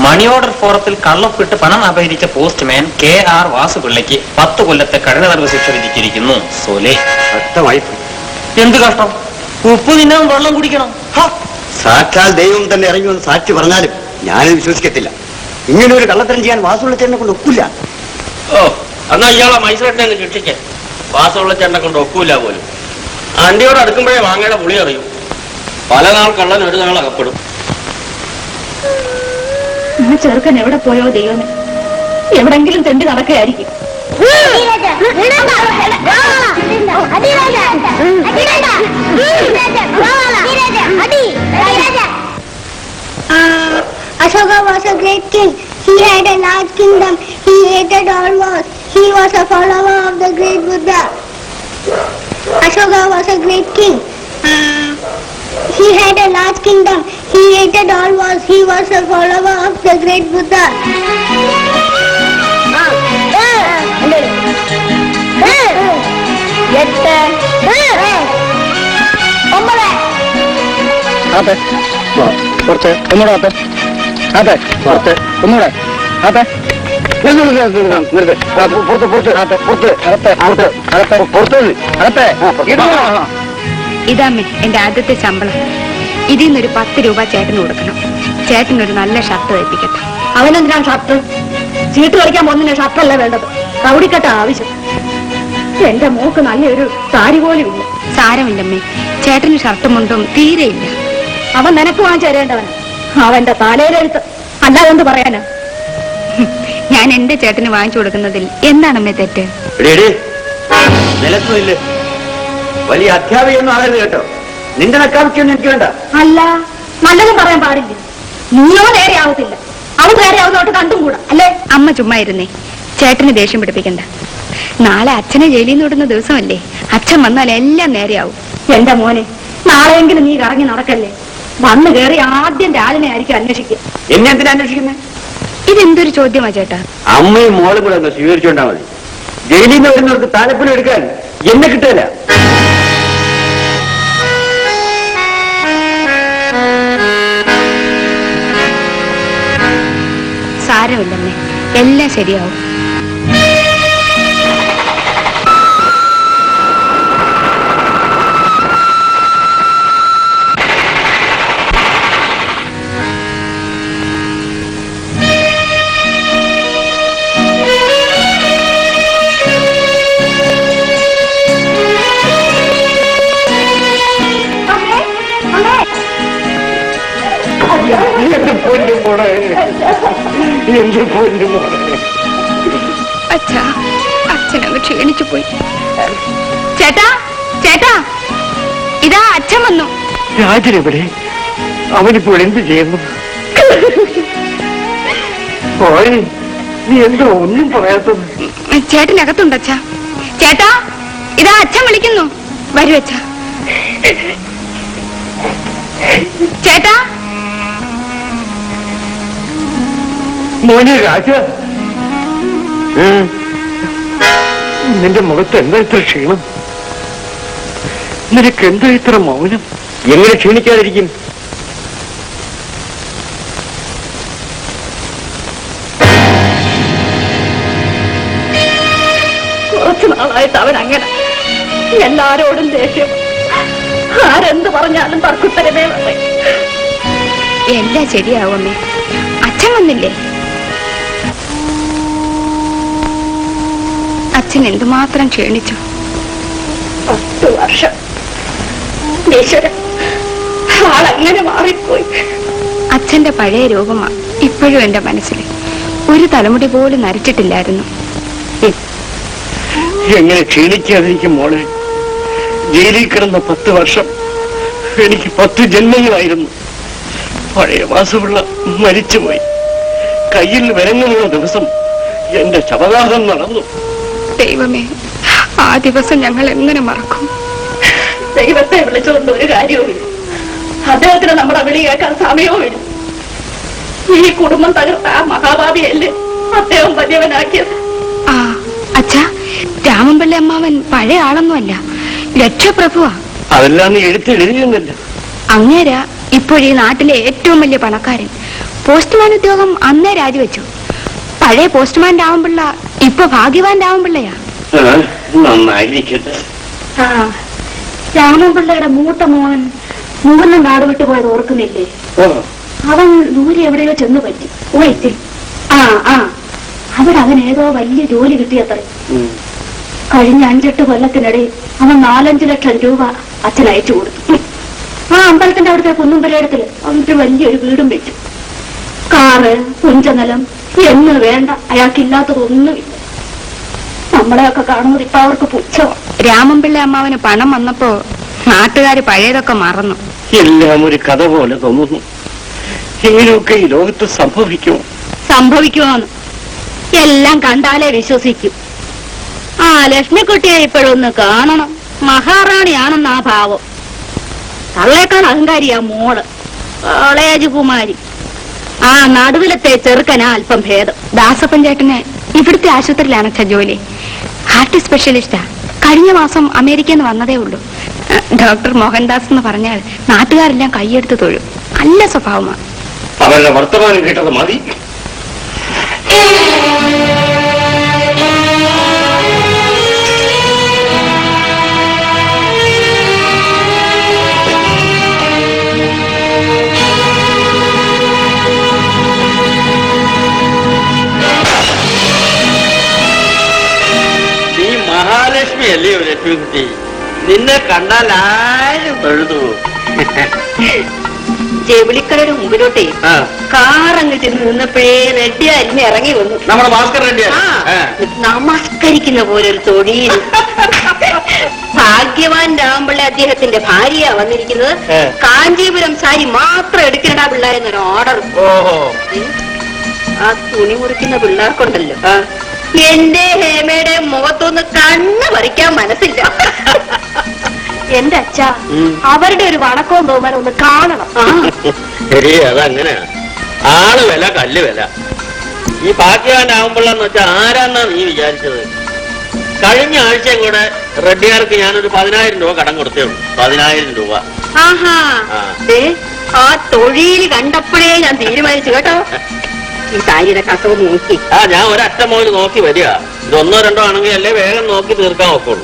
മണി ഓർഡർ ഫോറത്തിൽ കള്ളൊപ്പിട്ട് പണം അപഹരിച്ച പോസ്റ്റ്മാൻ KR വാസുപിള്ളയ്ക്ക് 10 കൊല്ലത്തെ കഠിന തടവ് ശിക്ഷ വിധിച്ചിരിക്കുന്നു. സോലെ, വ്യക്തമായി എന്ത് കഷ്ടം! ഉപ്പ് തിന്നാൻ വെള്ളം കുടിക്കണം. സാക്ഷാൽ ദൈവം തന്നെ ഇറങ്ങി വന്ന് സാക്ഷി പറഞ്ഞാലും ഞാനിത് വിശ്വസിക്കത്തില്ല. ഇങ്ങനെ ഒരു കള്ളത്തരം ചെയ്യാൻ വാസുള്ള ചേട്ടനെ കൊണ്ട് ഒക്കില്ല. ഓ, എന്നാ ഇയാളെ മൈസൂരിനെ ഒന്ന് ശിക്ഷിക്കേ. വാസമുള്ള ചേട്ടനെ കൊണ്ട് ഒക്കൂല പോലും. അണ്ടിയോട് അടുക്കുമ്പോഴേ വാങ്ങയുടെ പുളി അറിയും. പല നാൾ കള്ളൻ ഒരു നാൾ അകപ്പെടും. ആ ചെറുക്കൻ എവിടെ പോയോ ദൈവമേ? എവിടെങ്കിലും തെണ്ടി നടക്കുകയായിരിക്കും. Ashoka was a great king. He had a large kingdom. He hated all wars. He was a follower of the great Buddha. Ashoka was a great king. He had a large kingdom. He hated all wars. He was a follower of the great Buddha. അതെ, കുറച്ച് ഒന്നുകൂടെ അതെ, അതെ, കുറച്ച് ഒന്നുകൂടെ അതെ. ഇതാമ്മേ എന്റെ ആദ്യത്തെ ശമ്പളം. ഇതിൽ നിന്നൊരു 10 രൂപ ചേട്ടന് കൊടുക്കണം. ചേട്ടനൊരു നല്ല ഷർട്ട് തയ്പ്പിക്കട്ടെ. അവനെന്തിനാ ഷർട്ട്? ചീട്ട് കളിക്കാൻ പോകുന്ന ഷർട്ടല്ല വേണ്ടത്, കൗടിക്കട്ട ആവശ്യം. എന്റെ മോക്ക് നല്ലൊരു സാരി പോലും ഇല്ല. സാരമില്ലമ്മേ, ചേട്ടന് ഷർട്ടും മുണ്ടും തീരെയില്ല. അവൻ നിനക്ക് വാങ്ങിച്ചു തരേണ്ടവൻ. അവന്റെ തലയിലെഴുത്ത് അല്ലാതെ എന്ത് പറയാനാ? ഞാൻ എന്റെ ചേട്ടന് വാങ്ങിച്ചു കൊടുക്കുന്നതിൽ എന്താണമ്മേ തെറ്റ്? നിലത്തുമില്ല, വലിയ അധ്യാപികയൊന്നും ആകരുത് കേട്ടോ. നിന്റെ നക്കാമിക്കൊന്നും എനിക്ക് വേണ്ട. അല്ല, നല്ലതും പറയാൻ പാടില്ല. നീയോ നേരെ ആവത്തില്ല, അവൻ നേരെ ആവുന്നോട്ട് കണ്ടും കൂടാ അല്ലേ? അമ്മ ചുമ്മാ ഇരുന്നേ, ചേട്ടന് ദേഷ്യം പിടിപ്പിക്കണ്ട. നാളെ അച്ഛനെ ജയിലിൽ നിന്ന് വിടുന്ന ദിവസമല്ലേ? അച്ഛൻ വന്നാൽ എല്ലാം നേരെയാവും. എന്റെ മോനെ, നാളെയെങ്കിലും നീ കറങ്ങി നടക്കല്ലേ. വന്നു കയറി ആദ്യം രാജിനെ ആയിരിക്കും അന്വേഷിക്കുക. എന്നെ എന്തിനാ അന്വേഷിക്കുന്നേ? ഇതെന്തൊരു ചോദ്യമാ ചേട്ടാ? അമ്മയും മോളും കൂടെ ഒന്ന് സ്വീകരിച്ചോണ്ടാ മതി. ജയിലിൽ നിന്ന് വരുന്നവർക്ക് താലപ്പൊലി എടുക്കാൻ എന്നെ കിട്ടില്ല. സാരമില്ലമ്മേ, എല്ലാം ശരിയാവും. അച്ഛാ, അച്ഛനങ്ങ് ക്ഷീണിച്ചു പോയി. ചേട്ടാ, ചേട്ടാ, ഇതാ അച്ഛൻ വന്നു. രാജനെവിടെ? അവനിപ്പോൾ എന്ത് ചെയ്യുന്നു? പോയി, നീ എന്തോ ഒന്നും പറയാത്തത്? ചേട്ടനകത്തുണ്ട് അച്ഛാ. ചേട്ടാ, ഇതാ അച്ഛൻ വിളിക്കുന്നു. വരൂ അച്ഛാ. ചേട്ടാ, മോനെ രാജ, നിന്റെ മുഖത്ത് എന്താ ഇത്ര ക്ഷീണം? നിനക്ക് എന്താ ഇത്ര മൗനം? എങ്ങനെ ക്ഷീണിക്കാതിരിക്കും? കുറച്ചു നാളായിട്ട് അവൻ അങ്ങനെ എല്ലാരോടും ദേഷ്യം. ആരെന്ത് പറഞ്ഞാലും തർക്കുത്തരമേ വേണ്ടേ. എല്ലാം ശരിയാവുമേ. അച്ഛൻ വന്നില്ലേ? അച്ഛൻ എന്തുമാത്രം ക്ഷീണിച്ചു. 10 വർഷം ഈശ്വരൻ, ആളെങ്ങനെ മാറിപ്പോയി. അച്ഛന്റെ പഴയ രൂപമാ ഇപ്പോഴും എന്റെ മനസ്സിൽ. ഒരു തലമുടി പോലും നരച്ചിട്ടില്ലായിരുന്നു. എങ്ങനെ ക്ഷീണിക്കാതിരിക്കും മോളെ? ജയിലിൽ കിടന്ന 10 വർഷം എനിക്ക് 10 ജന്മങ്ങളായിരുന്നു. പഴയ വാസുപിള്ള മരിച്ചുപോയി. കയ്യിൽ വിലങ്ങുള്ള ദിവസം എന്റെ ശവദാഹം നടന്നു. ദൈവമേ, ആ ദിവസം ഞങ്ങൾ എങ്ങനെ മറക്കും? ദൈവത്തെ വിളിച്ചുകൊണ്ട് ഒരു കാര്യവുമില്ല. അദ്ദേഹത്തിന് നമ്മുടെ വിളി കേൾക്കാൻ സമയവുമില്ല. ഈ കുടുംബം തകർത്ത ആ മഹാഭാവിയല്ലേ അദ്ദേഹം വലിയവനാക്കിയത്. ആ അച്ഛാ, രാമൻപിള്ളി അമ്മാവൻ പഴയ ആളൊന്നുമല്ല, ലക്ഷപ്രഭുവാ. അതെല്ലാം നീ എഴുതിയെന്നില്ല. അങ്ങേരാ ഇപ്പോഴീ നാട്ടിലെ ഏറ്റവും വലിയ പണക്കാരൻ. പോസ്റ്റ്മാൻ ഉദ്യോഗം അന്നേ രാജിവെച്ചു. പഴയ പോസ്റ്റ്മാൻ രാമൻപിള്ള ഇപ്പൊ ഭാഗ്യവാൻ രാമൻപിള്ളയാ. നന്നായിരിക്കട്ടെ. ആ, രാമൻപിള്ളയുടെ മൂത്ത മോൻ മൂന്നും നാട് വിട്ടു പോയത് ഓർക്കുന്നില്ലേ? അവൻ ദൂരെ എവിടെയോ ചെന്ന് പറ്റി പോയിത്തി. അവിടെ അവൻ ഏതോ വലിയ ജോലി കിട്ടിയത്രേ. കഴിഞ്ഞ 5-8 കൊല്ലത്തിനിടയിൽ അവൻ 4-5 ലക്ഷം രൂപ അച്ഛൻ അയച്ചു കൊടുത്തു. ആ അമ്പലത്തിന്റെ അവിടുത്തെ കുന്നുംപുരയിടത്തില് അവർക്ക് വലിയൊരു വീടും വെച്ചു. കാറ്, പുഞ്ചനിലം എന്ന് വേണ്ട, അയാൾക്കില്ലാത്തതൊന്നുമില്ല. നമ്മളെയൊക്കെ കാണുന്നത് ഇപ്പൊ അവർക്ക് പുച്ഛമാണ്. രാമൻപിള്ള അമ്മാവന് പണം വന്നപ്പോ നാട്ടുകാര് പഴയതൊക്കെ മറന്നു. എല്ലാം ഒരു കഥ പോലെ തോന്നുന്നു. ഇങ്ങനെയൊക്കെ ഈ ലോകത്ത് സംഭവിക്കുമോ? സംഭവിക്കുമോന്ന് എല്ലാം കണ്ടാലേ വിശ്വസിക്കും. ആ ലക്ഷ്മിക്കുട്ടിയെ ഇപ്പോഴൊന്ന് കാണണം. മഹാറാണിയാണെന്നാ ഭാവം. തള്ളേക്കാൾ അഹങ്കാരിയാ മോള്, കോളേജ് കുമാരി. ആ നടുവിലത്തെ ചെറുക്കനാ അല്പം ഭേദം. ദാസപ്പൻ ചേട്ടന് ഇവിടുത്തെ ആശുപത്രിയിലാണ് അച്ഛാ ജോലി. ഹാർട്ട് സ്പെഷ്യലിസ്റ്റാ. കഴിഞ്ഞ മാസം അമേരിക്കയിൽ നിന്ന് വന്നതേ ഉള്ളൂ. ഡോക്ടർ മോഹൻദാസ് എന്ന് പറഞ്ഞാൽ നാട്ടുകാരെല്ലാം കൈയെടുത്ത് തൊഴും. നല്ല സ്വഭാവമാണ്. അവരുടെ വർത്തമാനം കേട്ടത് മതി. അങ്ങനെയല്ലേ ലക്ഷ്മിക്കുട്ടി, നിന്നെ കണ്ടാൽ ആരും തൊഴുതു. ജെവിളിക്കടയുടെ മുമ്പിലോട്ടേ ആ, കാറങ്ങ് ചെന്ന് നിന്നപ്പോഴേ റെഡ്ഡി അരിഞ്ഞ് ഇറങ്ങി വന്നു. നമ്മുടെ ഭാസ്കർ റെഡ്ഡിയാ. നമസ്കരിക്കുന്ന പോലെ ഒരു തൊഴിൽ. ഭാഗ്യവാൻ രാമപിള്ള അദ്ദേഹത്തിന്റെ ഭാര്യയാ വന്നിരിക്കുന്നത്. കാഞ്ചീപുരം സാരി മാത്രം എടുക്കണടാ പിള്ളേരെന്നൊരു ഓർഡർ. ഓഹോ, ആ തുണി മുറിക്കുന്ന പിള്ളേർക്കുണ്ടല്ലോ, എന്റെ ഹേമയുടെ മുഖത്തൊന്ന് കണ്ണ് പറിക്കാൻ മനസ്സില്ല. എന്റെ അച്ഛ, അവരുടെ ഒരു വണക്കവും ബഹുമാനം ഒന്ന് കാണണം. ശരി, അതങ്ങനെ ആള് വില കല്ല് വില. ഈ ഭാഗ്യവാനാവുമ്പോഴെന്ന് വെച്ചാൽ ആരാന്നാ നീ വിചാരിച്ചത്? കഴിഞ്ഞ ആഴ്ചയും കൂടെ റെഡ്ഡിയാർക്ക് ഞാനൊരു 10,000 രൂപ കടം കൊടുത്തേ ഉള്ളൂ. 10,000 രൂപ. ആഹാ, ആ തൊഴിൽ കണ്ടപ്പോഴേ ഞാൻ തീരുമാനിച്ചു കേട്ടോ. ഈ സാരിയുടെ കസവ് നോക്കി. ഞാൻ ഒരറ്റം മുതൽ നോക്കി വരിക. ഇത് 1 2 ആണെങ്കിൽ അല്ലേ വേഗം നോക്കി തീർക്കാൻ നോക്കുള്ളൂ.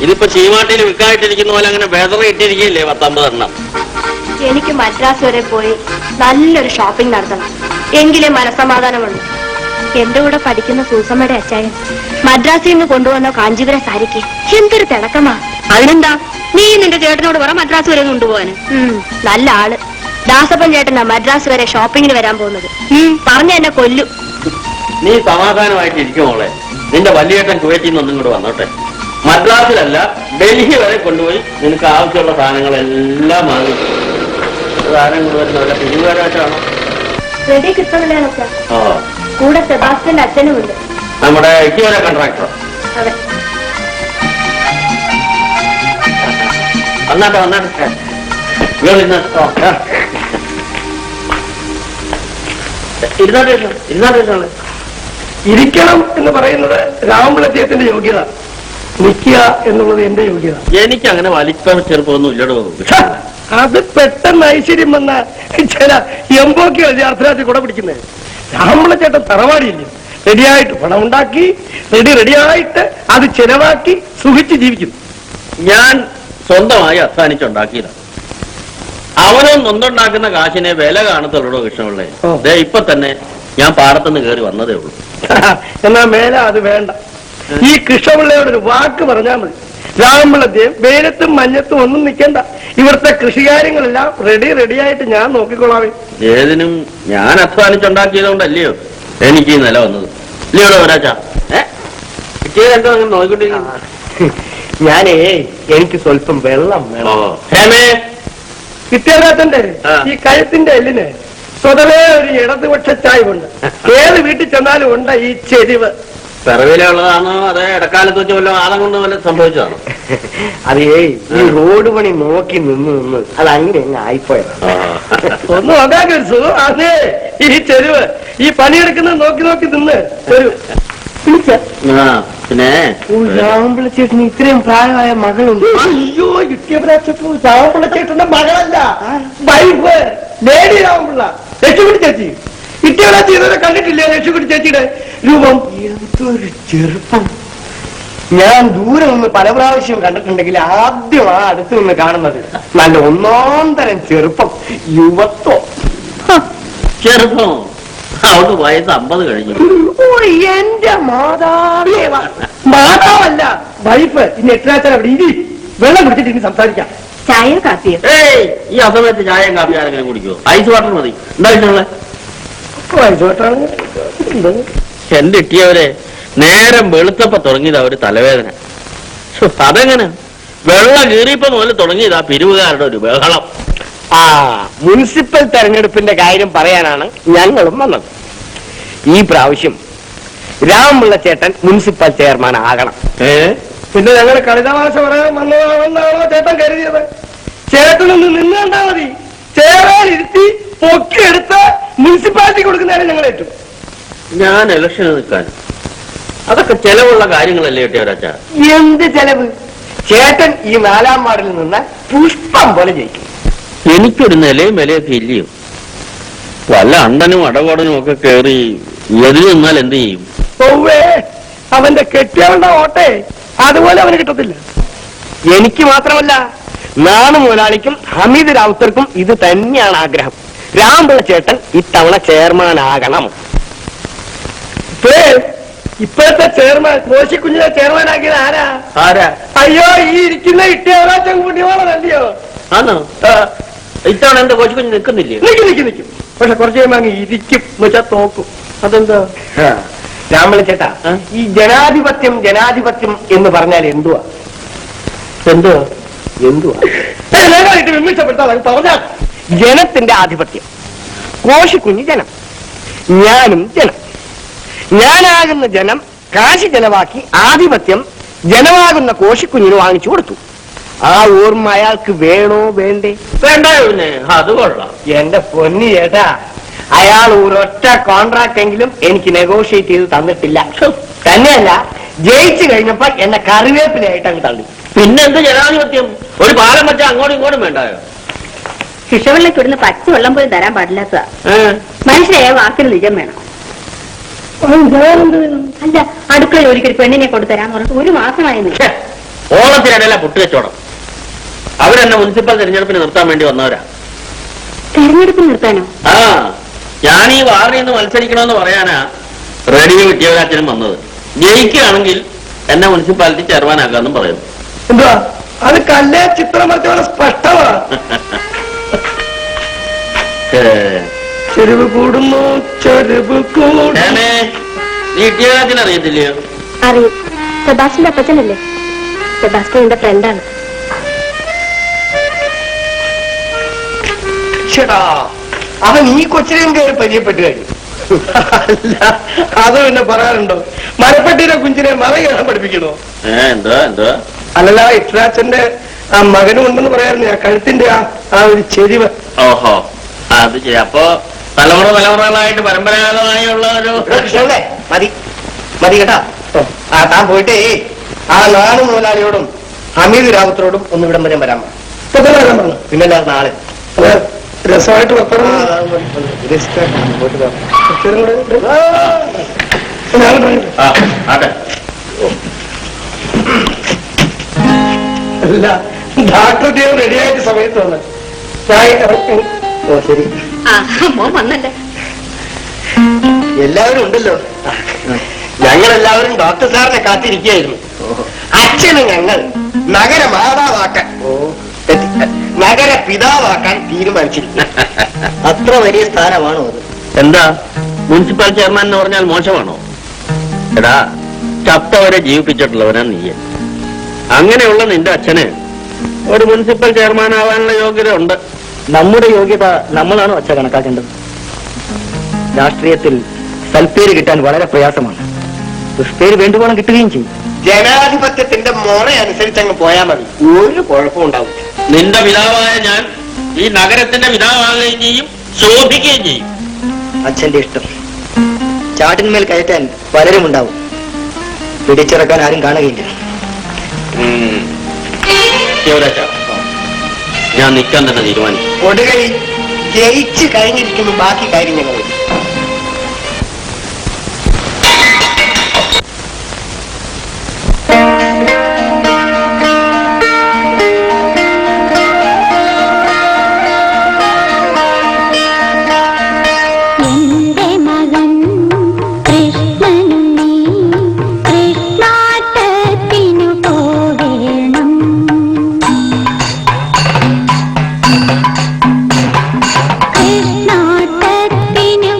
ഇതിപ്പോ ചീമാട്ടിയിൽ വിൽക്കായിട്ടിരിക്കുന്ന പോലെ അങ്ങനെ ബേദറ ഇട്ടിരിക്കുകയില്ലേ 10-50 എണ്ണം. എനിക്ക് മദ്രാസ് വരെ പോയി നല്ലൊരു ഷോപ്പിംഗ് നടത്തണം, എങ്കിലേ മനസ്സമാധാനമുള്ളൂ. എന്റെ കൂടെ പഠിക്കുന്ന സൂസമ്മയുടെ അച്ചായൻ മദ്രാസിൽ നിന്ന് കൊണ്ടുവന്ന കാഞ്ചീപുരം സാരിക്ക് എന്തൊരു തിളക്കമാ. അതിനെന്താ, നീ നിന്റെ ചേട്ടനോട് പറ മദ്രാസ് വരെ കൊണ്ടുപോകാന്. നല്ല ആള് ദാസപ്പൻ ചേട്ടനാ മദ്രാസ് വരെ ഷോപ്പിങ്ങിന് വരാൻ പോകുന്നത്. പറഞ്ഞ എന്നെ കൊല്ലും. നീ സമാധാനമായിട്ട് ഇരിക്കുമോളെ. നിന്റെ വലിയേട്ടൻ കുവൈറ്റിൽ നിന്ന് ഒന്നും കൂടെ വന്നോട്ടെ. മദ്രാസിലല്ല, ഡൽഹി വരെ കൊണ്ടുപോയി നിനക്ക് ആവശ്യമുള്ള സാധനങ്ങളെല്ലാം വാങ്ങി. സാധനം കൊണ്ടുവരുന്ന വല്ല പിരിവുകാരായിട്ടാണോ? റെഡി കിട്ടുന്നില്ല. കൂടെ സെബാസ്റ്റ്യന്റെ അച്ഛനുമുണ്ട്, നമ്മുടെ ഇക്കിയോല കോൺട്രാക്ടർ. അതെ. വന്നാട്ടെ വന്നാട്ടെ. ഇരുന്നാട്ടെ. ഇരിക്കണം എന്ന് പറയുന്നത് രാമപിള്ളത്തിന്റെ യോഗ്യത, നിൽക്കുക എന്നുള്ളത് എന്റെ യോഗ്യത. എനിക്ക് അങ്ങനെ വലിപ്പം ചെറുപ്പമൊന്നും ഇല്ലടോ. അത് പെട്ടെന്ന് ഐശ്വര്യം വന്ന ചില എംബോക്കികൾ അർദ്ധരാത്രി കൂടെ പിടിക്കുന്നത്. രാമപിള്ളച്ചേട്ടൻ തറവാടിയില്ലേ, റെഡിയായിട്ട് പണം ഉണ്ടാക്കി റെഡിയായിട്ട് അത് ചെലവാക്കി സുഖിച്ച് ജീവിക്കുന്നു. ഞാൻ സ്വന്തമായി അധ്വാനിച്ചുണ്ടാക്കിയതാണ്. അവനും നൊന്നുണ്ടാക്കുന്ന കാശിനെ വില കാണത്തുള്ളൂ കൃഷ്ണപിള്ളേ. ദേ ഇപ്പൊ തന്നെ ഞാൻ പാടത്തുനിന്ന് കയറി വന്നതേ ഉള്ളൂ. എന്നാ മേലെ അത് വേണ്ട. ഈ കൃഷ്ണപിള്ളയോടൊരു വാക്ക് പറഞ്ഞാൽ മതി. രാമപിള്ളദ്ദേഹം വെയിലത്തും മഞ്ഞത്തും ഒന്നും നിൽക്കണ്ട. ഇവിടുത്തെ കൃഷികാര്യങ്ങളെല്ലാം റെഡിയായിട്ട് ഞാൻ നോക്കിക്കൊള്ളാമേ. ഏതിനും ഞാൻ അധ്വാനിച്ചുണ്ടാക്കിയത് കൊണ്ടല്ലയോ എനിക്ക് ഈ നില വന്നത്. ഇല്ലയോടോ ഒരാച്ചാ കിട്ടിയതെന്തോ അങ്ങനെ നോക്കിക്കൊണ്ടിരിക്കുന്നു. ഞാനേ എനിക്ക് സ്വല്പം വെള്ളം വേണം. ഹേമേ, വിദ്യാഭ്യാസന്റെ ഈ കഴുത്തിന്റെ എല്ലിന് സ്വതവേ ഒരു ഇടതുപക്ഷ ചായ്വുണ്ട്. ഏത് വീട്ടിൽ ചെന്നാലും ഉണ്ട് ഈ ചെരിവ്. പിറവിലുള്ളതാണോ അതേ ഇടക്കാലത്ത് വെച്ച് വല്ല ആദം കൊണ്ട് വല്ല സംഭവിച്ചതാണോ? അതേ ഈ റോഡ് പണി നോക്കി നിന്ന് അത് അങ്ങനെ അങ്ങ് ആയിപ്പോയതാണ്. ഒന്നും നോക്കാൻ ഒരു സുഖം. അതേ ഈ ചെരുവ് ഈ പണിയെടുക്കുന്നത് നോക്കി നിന്ന് ഒരു പിന്നെ രാമപിള്ളച്ചേട്ടന് ഇത്രയും പ്രായമായ മകളുണ്ട്. അയ്യോ ഇട്ടിയപ്പോ രാമപിള്ളച്ചേട്ടന്റെ മകളല്ല, വൈഫ് ലേഡി രാമപിള്ള, ലക്ഷ്മിക്കുട്ടി ചേച്ചി. ഇട്ടിയവരാച്ചി ഇതുവരെ കണ്ടിട്ടില്ലേ ലക്ഷ്മിക്കുട്ടി ചേച്ചിയുടെ രൂപം? എന്തൊരു ചെറുപ്പം. ഞാൻ ദൂരെ നിന്ന് പല പ്രാവശ്യം കണ്ടിട്ടുണ്ടെങ്കിൽ ആദ്യം ആ അടുത്ത് നിന്ന് കാണുന്നത് നല്ല 1 തരം ചെറുപ്പം, യുവത്വം. ചെറുപ്പം അവൾക്ക് വയസ്സ് 50 കഴിഞ്ഞു. എന്റെ മാതാവല്ല വൈഫ്. ഇനി എട്ടാച്ചാൽ അവിടെ ഇരി, വെള്ളം കുടിച്ചിട്ട് ഇനി സംസാരിക്കാം. ചായ കാപ്പിയോ? ഏയ്, ഈ അസമയത്ത് ചായയും കാപ്പി ആരെങ്കിലും കുടിക്കുമോ? ഐസ് വാട്ടർ മതി. എന്താ വെച്ചുള്ള എന്റെ ഇട്ടിയവരെ നേരം വെളുത്തപ്പോ തുടങ്ങിയതാ ഒരു തലവേദന. അതെങ്ങനെ വെള്ളം കീറിയപ്പോ മുതൽ തുടങ്ങിയതാ പിരിവുകാരുടെ ഒരു ബഹളം. മുനിസിപ്പൽ തെരഞ്ഞെടുപ്പിന്റെ കാര്യം പറയാനാണ് ഞങ്ങളും വന്നത്. ഈ പ്രാവശ്യം രാമപിള്ളച്ചേട്ടൻ മുനിസിപ്പൽ ചെയർമാൻ ആകണം. പിന്നെ ഞങ്ങൾ കളിതമാശ പറയാൻ വന്നതാണെന്നാണോ ചേട്ടൻ കരുതിയത്? ചേട്ടനൊന്ന് നിന്ന് കണ്ടാ മതി. ചേരാനിരുത്തി പൊക്കിയെടുത്ത് മുനിസിപ്പാലിറ്റി കൊടുക്കുന്നതിന് ഞങ്ങൾ ഏറ്റു. ഞാൻ ഇലക്ഷന് നിൽക്കാൻ അതൊക്കെ ചെലവുള്ള കാര്യങ്ങളല്ലേ കേട്ടിയവരാച്ചാ? എന്ത് ചെലവ്? ചേട്ടൻ ഈ 4-ാം വാർഡിൽ നിന്ന് പുഷ്പം പോലെ ജയിക്കും. എനിക്കൊരു നിലയും വിലയൊക്കെ ഇല്ലയോ? വല്ല അണ്ടനും അടകോടനും ഒക്കെ കയറി എതിൽ നിന്നാൽ എന്ത് ചെയ്യും? അവന്റെ കെട്ടിയവന്റെ ഓട്ടെ അതുപോലെ അവന് കിട്ടത്തില്ല. എനിക്ക് മാത്രമല്ല, നാണു മുതലാളിക്കും ഹമീദ് റാവുത്തർക്കും ഇത് തന്നെയാണ് ആഗ്രഹം. രാമപിള്ള ചേട്ടൻ ഇത്തവണ ചെയർമാൻ ആകണം. ഇപ്പോഴത്തെ ചെയർമാൻ കോശിക്കുഞ്ഞിനെ ചെയർമാനാക്കിയത് ആരാ? ആരാ? അയ്യോ, ഈ ഇരിക്കുന്ന ഇട്ടിയാവരാച്ചൻ കുട്ടിയോളല്ലയോ? ആണോ? ഇത്തവണ എന്താ കോശിക്കുഞ്ഞ് നിൽക്കുന്നില്ലേ? നിൽക്കും. പക്ഷെ കുറച്ച് കഴിയുമ്പോ അങ്ങ് ഇരിക്കും വെച്ചാ തോക്കും. അതെന്താ രാമല ചേട്ടാ? ഈ ജനാധിപത്യം എന്ന് പറഞ്ഞാൽ എന്തുവാ? പറഞ്ഞാൽ ജനത്തിന്റെ ആധിപത്യം. കോശിക്കുഞ്ഞ് ജനം, ഞാനും ജനം. ഞാനാകുന്ന ജനം കാശി ചെലവാക്കി ആധിപത്യം ജനമാകുന്ന കോശിക്കുഞ്ഞിന് വാങ്ങിച്ചു കൊടുത്തു. ആ ഓർമ്മ അയാൾക്ക് വേണോ വേണ്ടേ? വേണ്ടായോ? പിന്നെ അത് കൊള്ളാം. എന്റെ പൊന്നി ചേട്ടാ, അയാൾ ഒരൊറ്റ കോൺട്രാക്ട് എങ്കിലും എനിക്ക് നെഗോഷിയേറ്റ് ചെയ്ത് തന്നിട്ടില്ല. തന്നെയല്ല, ജയിച്ചു കഴിഞ്ഞപ്പോ എന്നെ കറിവേപ്പിലായിട്ട് അങ്ങ് തള്ളി. പിന്നെന്ത് ജനാധിപത്യം? ഒരു പാലം വെച്ചാൽ അങ്ങോട്ടും ഇങ്ങോട്ടും വേണ്ടായോ? ശിക്ഷവെള്ളക്ക് ഇവിടുന്ന് പച്ചവെള്ളം പോലും തരാൻ പാടില്ലാത്ത മനുഷ്യരെ വാക്കിന് നിജം വേണം. അല്ല, അടുക്കള ജോലിക്ക് ഒരു പെണ്ണിനെ കൊടുത്തരാന്ന് പറഞ്ഞിട്ട് 1 മാസമായിരുന്നു. ഓണത്തിനിടയില പുട്ടുകച്ചവടം. അവരെന്നെ മുനിസിപ്പൽ തെരഞ്ഞെടുപ്പിന് നിർത്താൻ വേണ്ടി വന്നവരാ. തെരഞ്ഞെടുപ്പ് നിർത്താനോ? ആ, ഞാൻ ഈ വാർഡിൽ നിന്ന് മത്സരിക്കണമെന്ന് പറയാനാ റേഡിയോ വിദ്യാഭ്യാസത്തിനും വന്നത്. ജയിക്കുകയാണെങ്കിൽ എന്നെ മുനിസിപ്പാലിറ്റി ചെയർമാനാക്കാന്നും പറയുന്നു. എന്താ അത് കല്ലേ ചിത്രം വരച്ച സ്പഷ്ടമാ. ചെരുവ് കൂടുന്നു, ചെരുവ് കൂടുന്നു. നീ വിദ്യാഭ്യാസത്തിന് അറിയത്തില്ലയോ? അറിയും. സെബാസ്റ്റിന്റെ അപ്പച്ചനല്ലേ? സെബാസ്റ്റ്യൻ എന്റെ ഫ്രണ്ടാണ്. ചേട്ടാ, അവൻ ഈ കൊച്ചിനെയും കയറി പരിചയപ്പെട്ടു കഴിഞ്ഞു. അല്ല, അത് പിന്നെ പറയാറുണ്ടോ? മരപ്പെട്ടിയുടെ കുഞ്ചിനെ മറകേറാൻ പഠിപ്പിക്കണോ? എന്താ അല്ലല്ല, ഇഷ്ടാച്ചന്റെ ആ മകനും ഉണ്ടെന്ന് പറയാറുണ്ട്. ആ കഴുത്തിന്റെ ആ ഒരു ചെരിവ്. ഓഹോ, അത് ശരി. അപ്പൊ തലമുറകളായിട്ട് പരമ്പരാഗതമായുള്ള ഒരു കൃഷ്ണല്ലേ? മതി കേട്ടാ. ആ താൻ പോയിട്ടേ ആ നാണു മുതലാളിയോടും ഹമീദ് രാവത്തിനോടും ഒന്ന് ഇവിടം വരെ വരാൻ പറഞ്ഞു. പിന്നല്ല നാളെ രസമായിട്ട് അല്ല, ഡാക്ടർ ദേവ് റെഡിയായിട്ട് സമയത്ത് വന്ന്. ഓ ശരി, വന്നല്ലേ? എല്ലാവരും ഉണ്ടല്ലോ. ഞങ്ങളെല്ലാവരും ഡോക്ടർ സാറിനെ കാത്തിരിക്കുകയായിരുന്നു. അച്ഛന് ഞങ്ങൾ നഗര മാതാവാക്കാൻ നഗര പിതാവാക്കാൻ തീരുമാനിച്ചിരിക്കുന്നു. അത്ര വലിയ സ്ഥാനമാണോ അത്? എന്താ മുനിസിപ്പൽ ചെയർമാൻ എന്ന് പറഞ്ഞാൽ മോശമാണോ? എടാ, ചത്തവരെ ജീവിപ്പിച്ചിട്ടുള്ളവനാ നീ. അങ്ങനെയുള്ള നിന്റെ അച്ഛന് ഒരു മുനിസിപ്പൽ ചെയർമാൻ ആവാനുള്ള യോഗ്യത ഉണ്ട്. നമ്മുടെ യോഗ്യത നമ്മളാണോ അച്ഛ കണക്കാക്കേണ്ടത്? രാഷ്ട്രീയത്തിൽ സൽപ്പേര് കിട്ടാൻ വളരെ പ്രയാസമാണ്. ദുഷ്പേര് വേണ്ടുവോളം കിട്ടുകയും ചെയ്യും. ജനാധിപത്യത്തിന്റെ മുറ അനുസരിച്ച് അങ്ങ് പോയാൽ മതി, ഒരു കുഴപ്പവും ഉണ്ടാവില്ല. നിന്റെ പിതാവായ ഞാൻ ഈ നഗരത്തിന്റെ പിതാവാകുകയും ചെയ്യും, ശോഭിക്കുകയും ചെയ്യും. അച്ഛന്റെ ഇഷ്ടം. ചാട്ടിന്മേൽ കയറ്റാൻ പലരും ഉണ്ടാവും, പിടിച്ചിറക്കാൻ ആരും കാണുകയില്ല. ഞാൻ നിൽക്കാൻ തന്നെ തീരുമാനിച്ചു. ഒടുകൈ ജയിച്ചു കഴിഞ്ഞിരിക്കുന്നു, ബാക്കി കാര്യം ഞങ്ങൾ. കൃഷ്ണാട്ടത്തിനു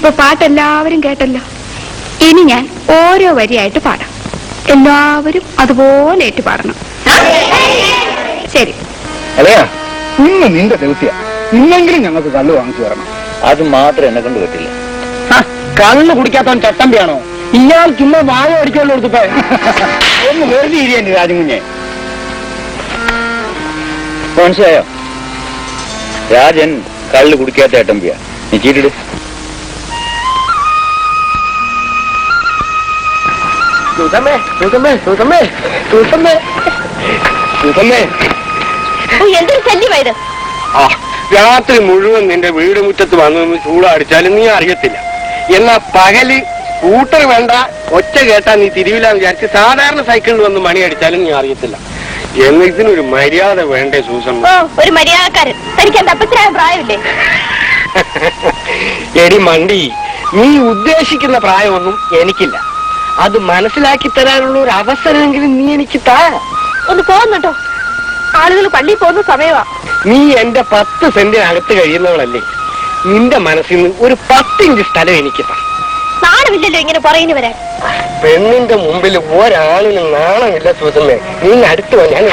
ഇപ്പൊ പാട്ടെല്ലാവരും കേട്ടല്ലോ. ഇനി ഞാൻ ഓരോ വരിയായിട്ട് പാടാം. എല്ലാവരും അതുപോലെ ഏറ്റു പാടണം. ശരി. അല്ലയാ, ഇന്ന് നിന്റെ ദിവസിയ, ഇന്നെങ്കിലും ഞങ്ങൾക്ക് കള്ളു വാങ്ങിച്ചു തരണം. അത് മാത്രം എന്നെ കൊണ്ട് പറ്റില്ല. കള്ളു കുടിക്കാത്തവൻ ചട്ടമ്പിയാണോ? ഇയാൾ ചുമ്മാ വാഴ അടിച്ചോണ്ട് കൊടുത്തപ്പോ ഒന്ന് വെറുതെ ഇരിയന്റെ രാജകുഞ്ഞെ. മനസ്സിലായോ? രാജൻ കള്ളു കുടിക്കാത്ത ഏട്ടമ്പിയ. നീ ചീട്ടിട്. എന്തൊരു ശല്യമായത്! രാത്രി മുഴുവൻ നിന്റെ വീട് മുറ്റത്ത് വന്നു ചൂടടിച്ചാലും നീ അറിയത്തില്ല. എന്നാ പകല് സ്കൂട്ടർ വേണ്ട, ഒച്ച കേട്ടാ നീ തിരിവില്ല വിചാരിച്ച് സാധാരണ സൈക്കിളിൽ വന്ന് മണി അടിച്ചാലും നീ അറിയത്തില്ല. എന്നതിനൊരു മര്യാദ വേണ്ടേ സൂസൻ? ഒരു മര്യാദക്കാരൻ. തനിക്ക് എന്താ അപ്പച്ചനായ പ്രായമില്ലേ? എടി മണ്ടി, നീ ഉദ്ദേശിക്കുന്ന പ്രായമൊന്നും എനിക്കില്ല. അത് മനസ്സിലാക്കി തരാനുള്ള ഒരു അവസരമെങ്കിലും നീ എനിക്ക് താ. ഒന്ന് പോകുന്നുട്ടോ, ആളുകൾ പള്ളിയിൽ പോകുന്ന സമയമാ. നീ എന്റെ 10 സെന്റിനകത്ത് കഴിയുന്നവളല്ലേ. നിന്റെ മനസ്സിൽ നിന്ന് ഒരു 10 ഇഞ്ച് സ്ഥലം എനിക്ക് താ. നാണമില്ലല്ലോ ഇങ്ങനെ പറയുന്നു വരാൻ. പെണ്ണിന്റെ മുമ്പിൽ ഒരാളിനും നാണമില്ല സൂസമ്മേ. നീ അടുത്ത് വന്ന് ഞാൻ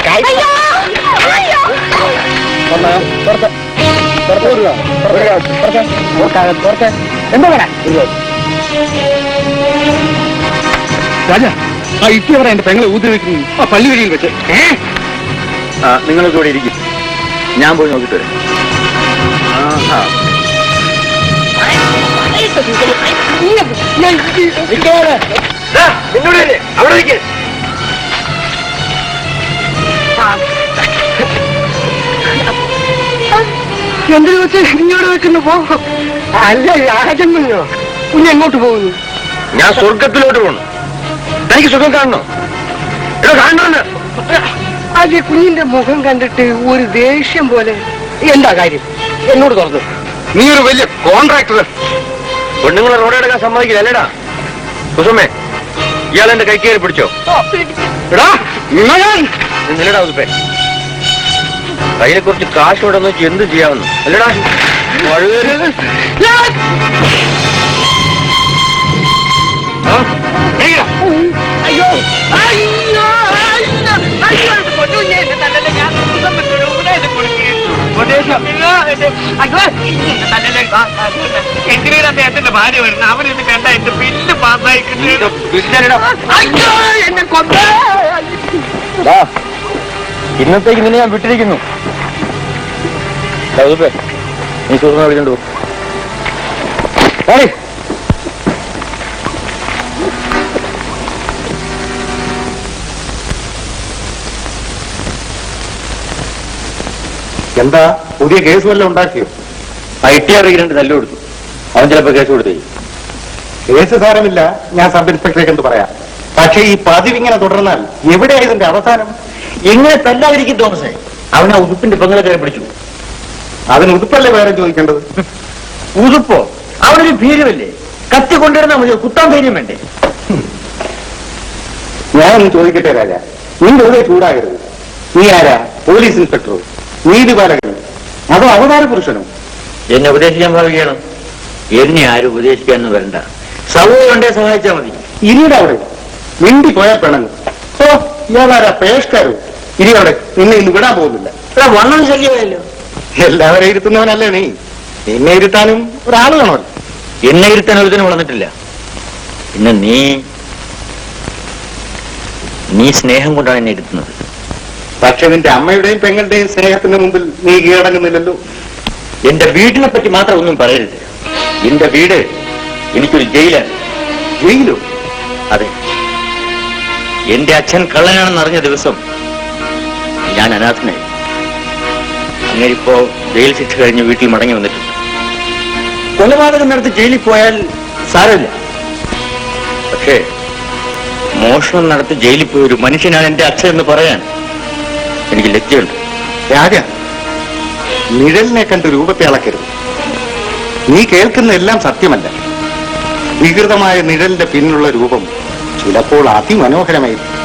രാജാ, ആ ഇത്തിയവരെ എന്റെ പെങ്ങളെ ഊതി വെക്കുന്നു ആ പള്ളി വഴിയിൽ വെച്ച്. നിങ്ങൾക്ക് ഇവിടെ ഇരിക്കും, ഞാൻ പോയി നോക്കിട്ട് വരാം. എന്തിനു വെച്ച് ഇങ്ങോട്ട് വെക്കുന്നു? പോ. അല്ല രാജൻ കുഞ്ഞോ, കുഞ്ഞ് എങ്ങോട്ട് പോകുന്നു? ഞാൻ സ്വർഗത്തിലോട്ട് പോകണം. തനിക്ക് സുഖം കാണണോ? കാണണമെന്ന്. അത് കുഞ്ഞിന്റെ മുഖം കണ്ടിട്ട് ഒരു ദേഷ്യം പോലെ. എന്താ കാര്യം? എന്നോട് തുറന്നു. നീ ഒരു വലിയ കോൺട്രാക്ടർ. പെണ്ണുങ്ങളെ റോഡെടുക്കാൻ സമ്മതിക്കില്ല അല്ലേടാ? സുഷമേ, ഇയാൾ എന്റെ കൈക്കേറി പിടിച്ചോ? നില്ലടാ ഉതുപ്പേ. കയ്യിലെ കുറച്ച് കാശ് ഇവിടെ നോക്കി എന്ത് ചെയ്യാമെന്ന് അല്ലടാ? എന്തിനാ അദ്ദേഹത്തിന്റെ ഭാര്യ വരുന്നത്? അവരിന്ന് കണ്ട എന്റെ ബില്ല് പാസ്സായി ഇന്നത്തേക്ക് നിന്നെ ഞാൻ വിട്ടിരിക്കുന്നു. നീ സുഹൃത്തിനെ വിളിച്ചോണ്ടു. എന്താ പുതിയ കേസ് വല്ലതും ഉണ്ടാക്കിയോ? ITR 2 തല്ലു കൊടുത്തു. അവൻ ചിലപ്പോ കേസ് കൊടുത്തേ. കേസ് സാരമില്ല, ഞാൻ സബ് ഇൻസ്പെക്ടറേക്ക് എന്ത് പറയാം. പക്ഷേ ഈ പതിവിങ്ങനെ തുടർന്നാൽ എവിടെയാ ഇതിന്റെ അവസാനം? എങ്ങനെ തല്ലാതിരിക്കും തോമസേ? അവൻ ആ ഉതുപ്പിന്റെ പെങ്ങളെ കയറി പിടിച്ചു. അതിന് ഉതുപ്പല്ലേ വേറെ ചോദിക്കേണ്ടത്? ഉതുപ്പോ? അവനൊരു ഭീരുവല്ലേ? കത്തി കൊണ്ടുവരുന്ന മതി, കുത്താൻ ധൈര്യം വേണ്ടേ? ഞാനൊന്ന് ചോദിക്കട്ടെ രാജ, നീ വെറുതെ ചൂടാകരുത്. നീ ആരാ? പോലീസ് ഇൻസ്പെക്ടറോ, നീതിപാലകനോ, അതോ അവതാര പുരുഷനോ? എന്നെ ഉപദേശിക്കാൻ ഭാവിക്കണം. എന്നെ ആരും ഉപദേശിക്കാന്ന് വരണ്ട. സൗകര്യം ഉണ്ടേ സഹായിച്ചാൽ മതി. ഇരിയുടെ അവിടെ മിണ്ടി പോയാൽ പിണങ്ങും. ഓ, ഇയാളാരാ? പേഷ്കാരോ? ഇരി അവിടെ, നിന്നെ ഇന്ന് വിടാൻ പോകുന്നില്ല. വണ്ണം ശല്യമല്ലോ. എല്ലാവരെയും ഇരുത്തുന്നവനല്ലേ നീ? നിന്നെ ഇരുത്താനും ഒരാൾ കാണുമല്ലോ. എന്നെ ഇരുത്താൻ ഒരുത്തിനും വളർന്നിട്ടില്ല. പിന്നെ നീ സ്നേഹം കൊണ്ടാണ് എന്നെ ഇരുത്തുന്നത്. പക്ഷെ നിന്റെ അമ്മയുടെയും പെങ്ങളുടെയും സ്നേഹത്തിന് മുമ്പിൽ നീ കീഴടങ്ങുന്നില്ലല്ലോ. എന്റെ വീടിനെ പറ്റി മാത്രം ഒന്നും പറയരുത്. എന്റെ വീട് എനിക്കൊരു ജയിലാണ്. ജയിലോ? അതെ, എന്റെ അച്ഛൻ കള്ളനാണെന്ന് അറിഞ്ഞ ദിവസം ഞാൻ അനാഥനായി. അങ്ങനെ ഇപ്പോ ജയിൽ ശിക്ഷ കഴിഞ്ഞ് വീട്ടിൽ മടങ്ങി വന്നിട്ടുണ്ട്. കൊലപാതകം നടത്തി ജയിലിൽ പോയാൽ സാരമില്ല. പക്ഷേ മോഷണം നടത്തി ജയിലിൽ പോയ ഒരു മനുഷ്യനാണ് എന്റെ അച്ഛൻ എന്ന് പറയാൻ എനിക്ക് ലജ്ജയുണ്ട്. രാജ, നിഴലിനെ കണ്ട് രൂപത്തെ അളക്കരുത്. നീ കേൾക്കുന്ന എല്ലാം സത്യമല്ല. വികൃതമായ നിഴലിന്റെ പിന്നിലുള്ള രൂപം ചിലപ്പോൾ അതിമനോഹരമായിരിക്കും.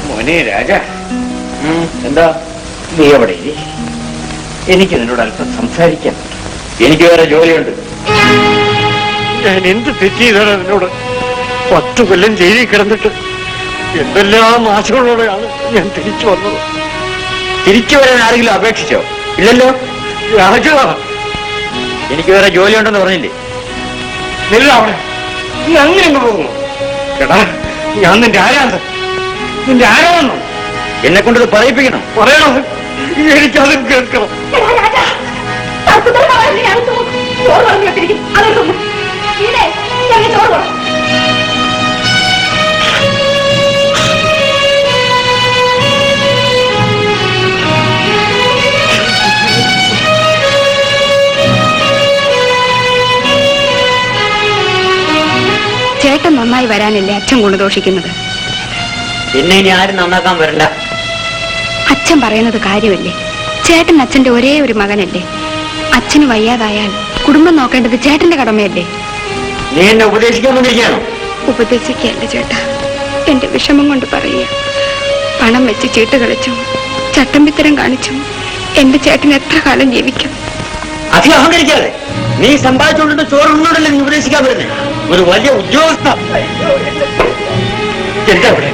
മോനെ രാജ, എന്താ നീ എവിടെ? എനിക്ക് നിന്നോട് അല്പം സംസാരിക്കാൻ. എനിക്ക് വേറെ ജോലിയുണ്ട്. ഞാൻ എന്ത് തെറ്റ് ചെയ്താണ് നിന്നോട്? 10 കൊല്ലം ജയിലിൽ കിടന്നിട്ട് എന്തെല്ലാം ആശകളോടെയാണ് ഞാൻ തിരിച്ചു വന്നത്. തിരിച്ചു വരാൻ ആരെങ്കിലും അപേക്ഷിച്ചോ? ഇല്ലല്ലോ. രാജ, എനിക്ക് വേറെ ജോലിയുണ്ടെന്ന് പറഞ്ഞില്ലേ? അവിടെ നീ അങ്ങനെ അങ്ങ് പോകുന്നു. എടാ, ഞാൻ നിന്റെ ആരാണ്? നിന്റെ ആരാണെന്നോ? എന്നെ കൊണ്ടത് പറയിപ്പിക്കണം. പറയണോ? എനിക്കത് കേൾക്കണം. ചേട്ടൻ നന്നായി വരാനല്ലേ അച്ഛൻ ഗുണദോഷിക്കുന്നത്? എന്നെ ഇനി ആരും നന്നാക്കാൻ വരണ്ട. അച്ഛൻ പറയുന്നത് കാര്യമല്ലേ? ചേട്ടൻ അച്ഛന്റെ ഒരേ ഒരു മകനല്ലേ? അച്ഛന് വയ്യാതായാൽ കുടുംബം നോക്കേണ്ടത് ചേട്ടന്റെ കടമയല്ലേ? നീ എന്നെ ഉപദേശിക്കാൻ വന്നിരിക്കുകയാണോ? ഉപദേശിക്കല്ലേ ചേട്ടാ, എന്റെ വിഷമം കൊണ്ട് പറയുക. പണം വെച്ച് ചീട്ട് കളിച്ചും ചട്ടമ്പിത്തരം കാണിച്ചും എന്റെ ചേട്ടൻ എത്ര കാലം ജീവിക്കും? അധികം അഹങ്കരിക്കാതെ. നീ സമ്പാദിച്ചുകൊണ്ടിട്ട് ചോറുണ്ടല്ലേ നീ ഉപദേശിക്കാൻ വരുന്നേ? ഒരു വലിയ ഉദ്യോഗസ്ഥ. എന്താ ഇവിടെ?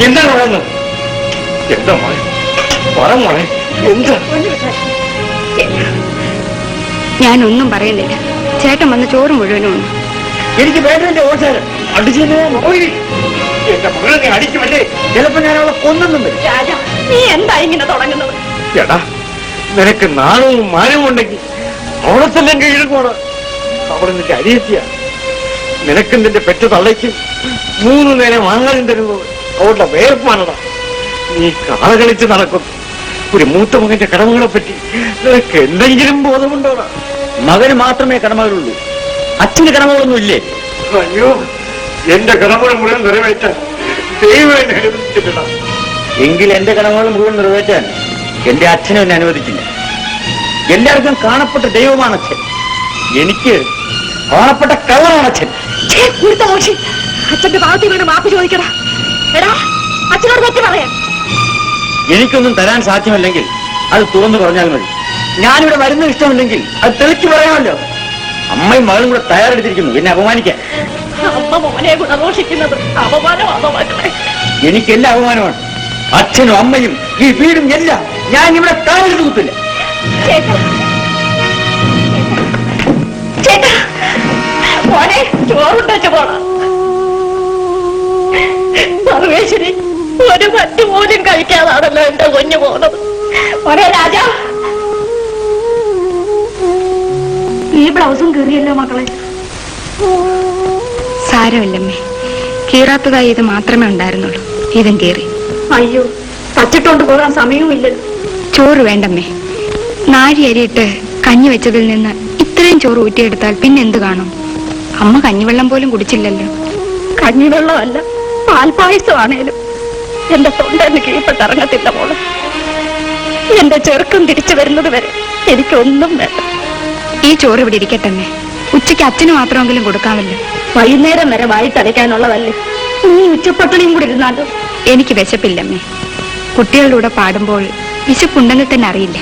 എന്താ പറയുന്നത്? എന്താ മോളെ? പറ മോളെ, എന്താ? ഞാനൊന്നും പറയുന്നില്ല. ചേട്ടൻ വന്ന് ചോറ് മുഴുവനും ഉണ്ട്. എനിക്ക് വേണ്ടതിന്റെ ഓച്ചാരം അടിച്ചു. എന്റെ മകളെ നീ അടിക്കുമല്ലേ? ചിലപ്പോ ഞാൻ അവളെ കൊന്നൊന്നും വരും. നീ എന്താ ഇങ്ങനെ തുടങ്ങുന്നത്? എടാ, നിനക്ക് നാണവും മാനവും ഉണ്ടെങ്കിൽ ഓണത്തെല്ലാം കീഴക്കോട്. അവിടെ നിന്റെ അരിയെത്തിയ നിനക്കും നിന്റെ പെറ്റ തള്ളയ്ക്കും 3 നേരം ആഹാരം തരുന്നത് അവളുടെ വേർപ്പാണടാ. നീ കാള കളിച്ച് നടക്കുന്നു. ഒരു മൂത്ത മകന്റെ കടമകളെ പറ്റി നിനക്ക് എന്തെങ്കിലും ബോധമുണ്ടോടാ? മകന് മാത്രമേ കടമകളുള്ളൂ. അച്ഛന് കടമകളൊന്നും ഇല്ലേ? അയ്യോ, എന്റെ കടമകൾ മുഴുവൻ നിറവേറ്റാൻ ദൈവം എന്നെ അനുവദിച്ചിട്ടില്ല. എങ്കിൽ എന്റെ കടമകൾ മുഴുവൻ നിറവേറ്റാൻ എന്റെ അച്ഛനും എന്നെ അനുവദിച്ചില്ല. എല്ലാവർക്കും കാണപ്പെട്ട ദൈവമാണ് അച്ഛൻ. എനിക്ക് കാണപ്പെട്ട കള്ളമാണ് അച്ഛൻ. അച്ഛന്റെ ഭാഗത്തിൽ വീണ് മാപ്പ് ചോദിക്കടാ. എടാ, അച്ഛനോട് പറ്റി പറയാൻ. എനിക്കൊന്നും തരാൻ സാധ്യമല്ലെങ്കിൽ അത് തുറന്നു പറഞ്ഞാൽ മതി. ഞാനിവിടെ വരുന്നത് ഇഷ്ടമില്ലെങ്കിൽ അത് തെളിച്ചു പറയാമല്ലോ. അമ്മയും മകളും കൂടെ തയ്യാറെടുത്തിരിക്കുന്നു എന്നെ അപമാനിക്കാൻ. അമ്മ മോനെ ഗുണദോഷിക്കുന്നത് അപമാനം. എനിക്ക് എല്ലാ അപമാനമാണ്. അച്ഛനും അമ്മയും ഈ വീടും എല്ലാം ഞാൻ ഇവിടെ കാലിൽ കുത്തില്ല. ചേട്ടാ, മോനെ ചോറുണ്ടച്ച പോണ സർവേശ്വരി, ഒരു പറ്റ് പോലും കഴിക്കാതാണല്ലോ എന്റെ കുഞ്ഞു പോകുന്നത്. ഒരേ രാജാ, ഈ ബ്ലൗസും കീറിയല്ലോ മക്കളെ. സാരമില്ലമ്മേ, കീറാത്തതായി ഇത് മാത്രമേ ഉണ്ടായിരുന്നുള്ളൂ. ഇതും കീറി. അയ്യോ, പച്ചിട്ടോണ്ട് പോകാൻ സമയവുമില്ലല്ലോ. ചോറ് വേണ്ടമ്മേ. നാഴി അരിയിട്ട് കഞ്ഞി വെച്ചതിൽ നിന്ന് ഇത്രയും ചോറ് ഊറ്റിയെടുത്താൽ പിന്നെ എന്ത് കാണും? അമ്മ കഞ്ഞിവെള്ളം പോലും കുടിച്ചില്ലല്ലോ. കഞ്ഞിവെള്ളമല്ല, പാൽപ്പായസമാണേലും എന്റെ തൊണ്ടെന്ന് കീഴ്പ്പെട്ടിറങ്ങത്തില്ല മോള്. എന്റെ ചെറുക്കം തിരിച്ചു വരുന്നത് വരെ എനിക്കൊന്നും വേണ്ട. ഈ ചോറ് ഇവിടെ ഇരിക്കട്ടെ. ഉച്ചയ്ക്ക് അച്ഛന് മാത്രമെങ്കിലും കൊടുക്കാമല്ലോ. വൈകുന്നേരം വരെ വായിട്ടടയ്ക്കാനുള്ളതല്ലേ. നീ ഉച്ചപ്പട്ടണിയും കൂടി ഇരുന്നാലോ? എനിക്ക് വിശപ്പില്ലമ്മേ. കുട്ടികളുടെ കൂടെ പാടുമ്പോൾ വിശപ്പുണ്ടെന്ന് തന്നെ അറിയില്ല.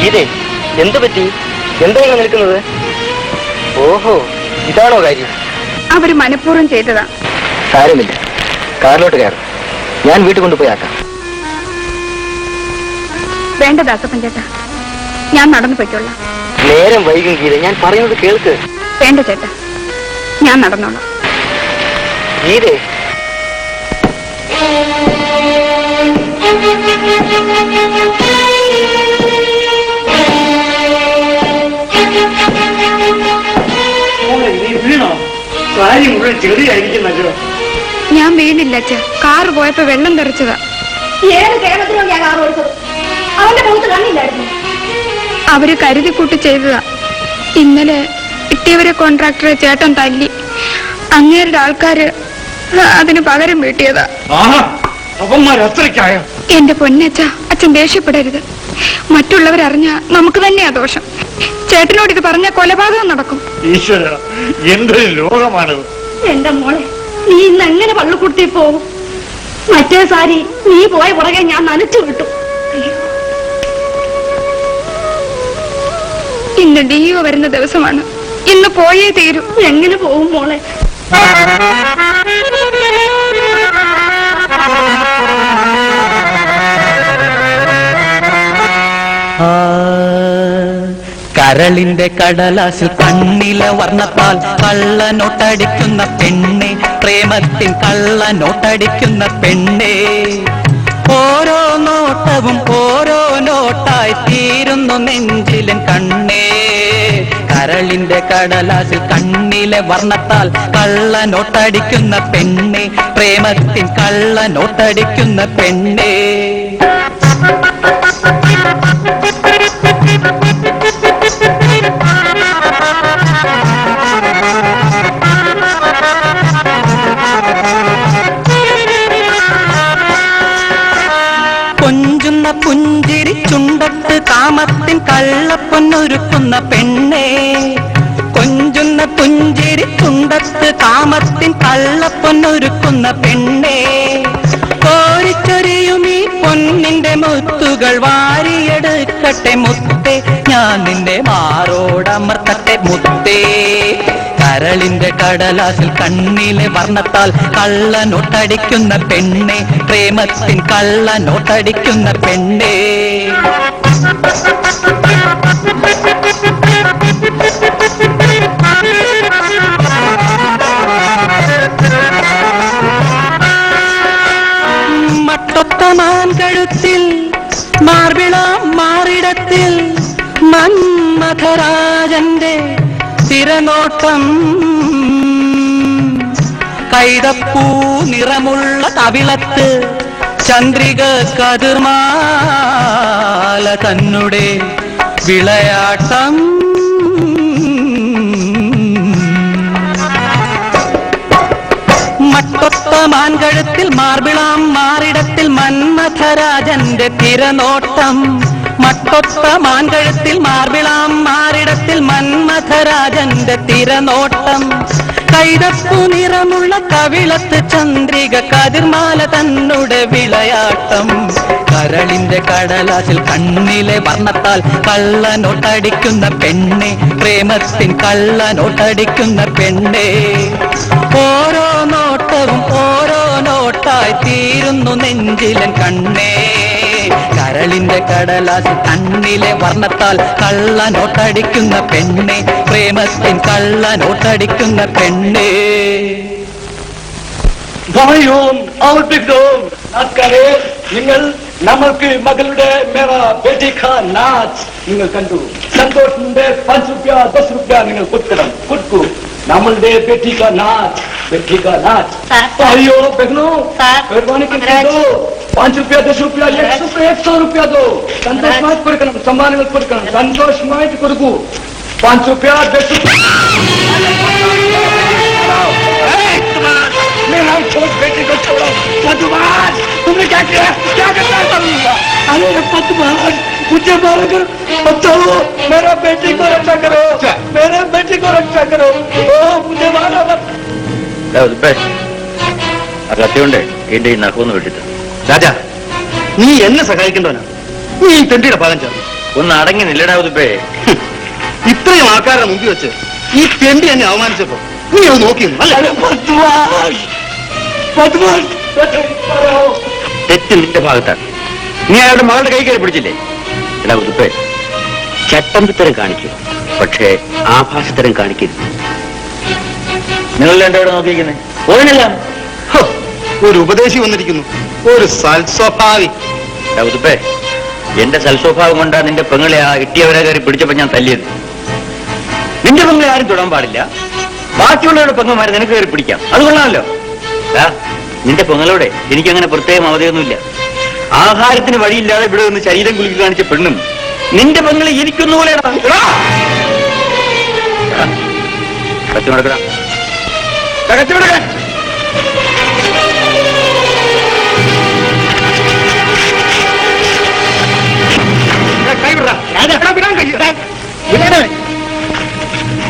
ഇതേ എന്ത് പറ്റി? എന്താണ് നിൽക്കുന്നത്? ഓഹോ, ഇതാണോ കാര്യം? അവര് മനഃപൂർവ്വം ചെയ്തതാ. സാരമില്ല, കാറിലോട്ട് കയറും. ഞാൻ വീട്ടിൽ കൊണ്ടുപോയി ആക്കാം. വേണ്ട ദാസപ്പൻ ചേട്ടാ, ഞാൻ നടന്നു പോയിക്കൊള്ളാം. നേരം വൈകും ഗീത, ഞാൻ പറയുന്നത് കേൾക്ക്. വേണ്ട ചേട്ടാ, ഞാൻ നടന്നോളാം. ഗീതേ, വീണോ? കാര്യം മുഴുവൻ ചെറിയായിരിക്കുന്നല്ലോ. ഞാൻ വീണില്ല അച്ഛ. കാറ് പോയപ്പോ വെള്ളം തെറിച്ചതാ. ഏത് കേരളത്തിലോ ഞാൻ കാർ ഓടിച്ചത്? അവന്റെ മുഖത്ത് കണ്ണില്ലായിരുന്നു. അവര് കരുതി കൂട്ടി ചെയ്തതാ. ഇന്നലെ കിട്ടിയവരെ കോൺട്രാക്ടറെ ചേട്ടൻ തല്ലി. അങ്ങേരുടെ ആൾക്കാര് അതിന് പകരം വീട്ടിയതാ. എന്റെ പൊന്നച്ച, അച്ഛൻ ദേഷ്യപ്പെടരുത്. മറ്റുള്ളവരറിഞ്ഞ നമുക്ക് തന്നെയാ ദോഷം. ചേട്ടനോട് ഇത് പറഞ്ഞ കൊലപാതകം നടക്കും. ഈശ്വര, എന്തൊരു ലോകമാണത്. എന്റെ മോളെ, നീ ഇന്ന് എങ്ങനെ പള്ളിക്കുട്ടി പോകും? മറ്റേ സാരി നീ പോയ പുറകെ ഞാൻ നനച്ചു വിട്ടു. ഇന്ന് ഡിഒ വരുന്ന ദിവസമാണ്. ഇന്ന് പോയേ തീരൂ. എങ്ങനെ പോകും മോളെ? കരളിന്റെ കടലാസിൽ കണ്ണിലെ വർണ്ണത്താൽ കള്ളനോട്ടടിക്കുന്ന പെണ്ണെ, പ്രേമത്തിൻ കള്ളനോട്ടടിക്കുന്ന പെണ്ണെ. ഓരോ നോട്ടവും ഓരോ നോട്ടായി തീരുന്നു നെഞ്ചിലൻ കണ്ണേ. കരളിന്റെ കടലാസിൽ കണ്ണിലെ വർണ്ണത്താൽ കള്ളനോട്ടടിക്കുന്ന പെണ്ണെ, പ്രേമത്തിൻ കള്ളനോട്ടടിക്കുന്ന പെണ്ണെ. കൊഞ്ചുന്ന പുഞ്ചിരി ചുണ്ടത്ത് കാമത്തിൻ കള്ളപ്പൊന്നൊരുക്കുന്ന പെണ്ണെ. കൊഞ്ചുന്ന പുഞ്ചിരി ചുണ്ടത്ത് കാമത്തിൻ കള്ളപ്പൊന്നൊരുക്കുന്ന പെണ്ണെ. കോരിച്ചൊരിയുമീ പൊന്നിന്റെ മുത്തുകൾ വാരിയെടുക്കട്ടെ മുത്തേ, ഞാൻ നിന്റെ മാറോടമർത്തട്ടെ മുത്തേ. കരളിന്റെ കടലാസിൽ കണ്ണിലെ വർണ്ണത്താൽ കള്ളനോട്ടടിക്കുന്ന പെണ്ണെ, പ്രേമത്തിൻ കള്ളനോട്ടടിക്കുന്ന പെണ്ണെ. മട്ടൊത്ത മാൻകഴുത്തിൽ മാർവിളാം മാറിടത്തിൽ മന്മഥരാജന്റെ തിരനോട്ടം. കൈതപ്പൂ നിറമുള്ള കവിളത്ത് ചന്ദ്രിക കതിർമാല തന്നുടെ വിളയാട്ടം. മട്ടൊത്ത മാൻകഴുത്തിൽ മാർവിളാം മാറിടത്തിൽ മന്മഥരാജന്റെ തിരനോട്ടം. മട്ടൊത്ത മാൻകഴുത്തിൽ മാർവിളാം മാറിടത്തിൽ മന്മഥരാജന്റെ തിരനോട്ടം. കൈതപ്പൂ നിറമുള്ള കവിളത്ത് ചന്ദ്രിക കതിർമാല തന്നുടെ വിളയാട്ടം. കരളിന്റെ കടലാസിൽ കണ്ണിലെ വർണ്ണത്താൽ കള്ളനോട്ടടിക്കുന്ന പെണ്ണെ, പ്രേമത്തിൻ കള്ളനോട്ടടിക്കുന്ന പെണ്ണെ. ഓരോ നോട്ടവും ഓരോ നോട്ടായി തീരുന്നു നെഞ്ചിലൻ കണ്ണേ. കരളിന്റെ കടലാസിൽ കണ്ണിലെ വർണ്ണത്താൽ കള്ളനോട്ടടിക്കുന്ന പെണ്ണെ, പ്രേമത്തിൻ കള്ളനോട്ടടിക്കുന്ന പെണ്ണെ. നിങ്ങൾ നമ്മൾക്ക് മകളുടെ മേറ ബേട്ടി കാ നാച്ച് നിങ്ങൾ കണ്ടു. സന്തോഷിന്റെ 5 രൂപ 10 രൂപ നിങ്ങൾ കൊടുക്കണം, കൊടുക്കൂ. നമ്മളുടെ ബേട്ടി കാ നാച്ച്, ബേട്ടി കാ നാച്ച്. അയ്യോ ബഹനോ, मेहरबानी करके दो. 5 രൂപ 10 രൂപ 100 രൂപ दो. സന്തോഷമായിട്ട് കൊടുക്കണം, സമ്മാനങ്ങൾ കൊടുക്കണം, സന്തോഷമായിട്ട് കൊടുക്കൂ. 5 രൂപ 10 രൂപ. मेरा बेटे को छोड़ो पद्मान, तुमने क्या किया? क्या करना है करूंगा? अरे पद्मान, मुझे मारकर बचाओ, मेरा बेटे को रक्षा करो, मेरे बेटे को रक्षा करो. ओ मुझे मारा मत. കത്തിയുണ്ട് എന്റെ ഈ നഖമൊന്ന് വിട്ടിട്ട്. രാജാ, നീ എന്നെ സഹായിക്കേണ്ടവനാ. നീ ഈ തെണ്ടിയുടെ പാലം ചേർന്നു. ഒന്ന് അടങ്ങി നില്ലടാ ഉതുപ്പേ. ഇത്രയും ആൾക്കാരുടെ മുമ്പിൽ വെച്ച് ഈ തെണ്ടി എന്നെ അവമാനിച്ചപ്പോ നീ അത് നോക്കിയിരുന്നു അല്ലേ? തെറ്റ് നിന്റെ ഭാഗത്താണ്. നീ അയാളുടെ മകളുടെ കൈ കയറി പിടിച്ചില്ലേ? എടാ ഉതുപ്പേ, ചട്ടമ്പിത്തരം കാണിക്കും, പക്ഷേ ആഭാസത്തരം കാണിക്കരുത്. നിങ്ങൾ രണ്ടോടെ നോക്കിയിരിക്കുന്നേ ഓനല്ല. ഒരു ഉപദേശി വന്നിരിക്കുന്നു, ഒരു സൽസ്വഭാവി. എടാ ഉതുപ്പേ, എന്റെ സൽസ്വഭാവം കൊണ്ടാ നിന്റെ പെങ്ങളെ ആ കിട്ടിയവരെ കയറി പിടിച്ചപ്പോ ഞാൻ തല്ലിയത്. നിന്റെ പെങ്ങളെ ആരും തൊടാൻ പാടില്ല, ബാക്കിയുള്ളവരുടെ പെങ്ങന്മാരെ നിനക്ക് കയറി പിടിക്കാം, അത് കൊള്ളാമല്ലോ. നിന്റെ പെങ്ങളോടെ എനിക്കങ്ങനെ പ്രത്യേകം അവധിയൊന്നുമില്ല. ആഹാരത്തിന് വഴിയില്ലാതെ ഇവിടെ നിന്ന് ശരീരം കുലുക്കി കാണിച്ച പെണ്ണും നിന്റെ പെങ്ങളെ ഇരിക്കുന്ന പോലെയാണ്. കച്ചവടക്കാ കച്ചവടക്കാൻ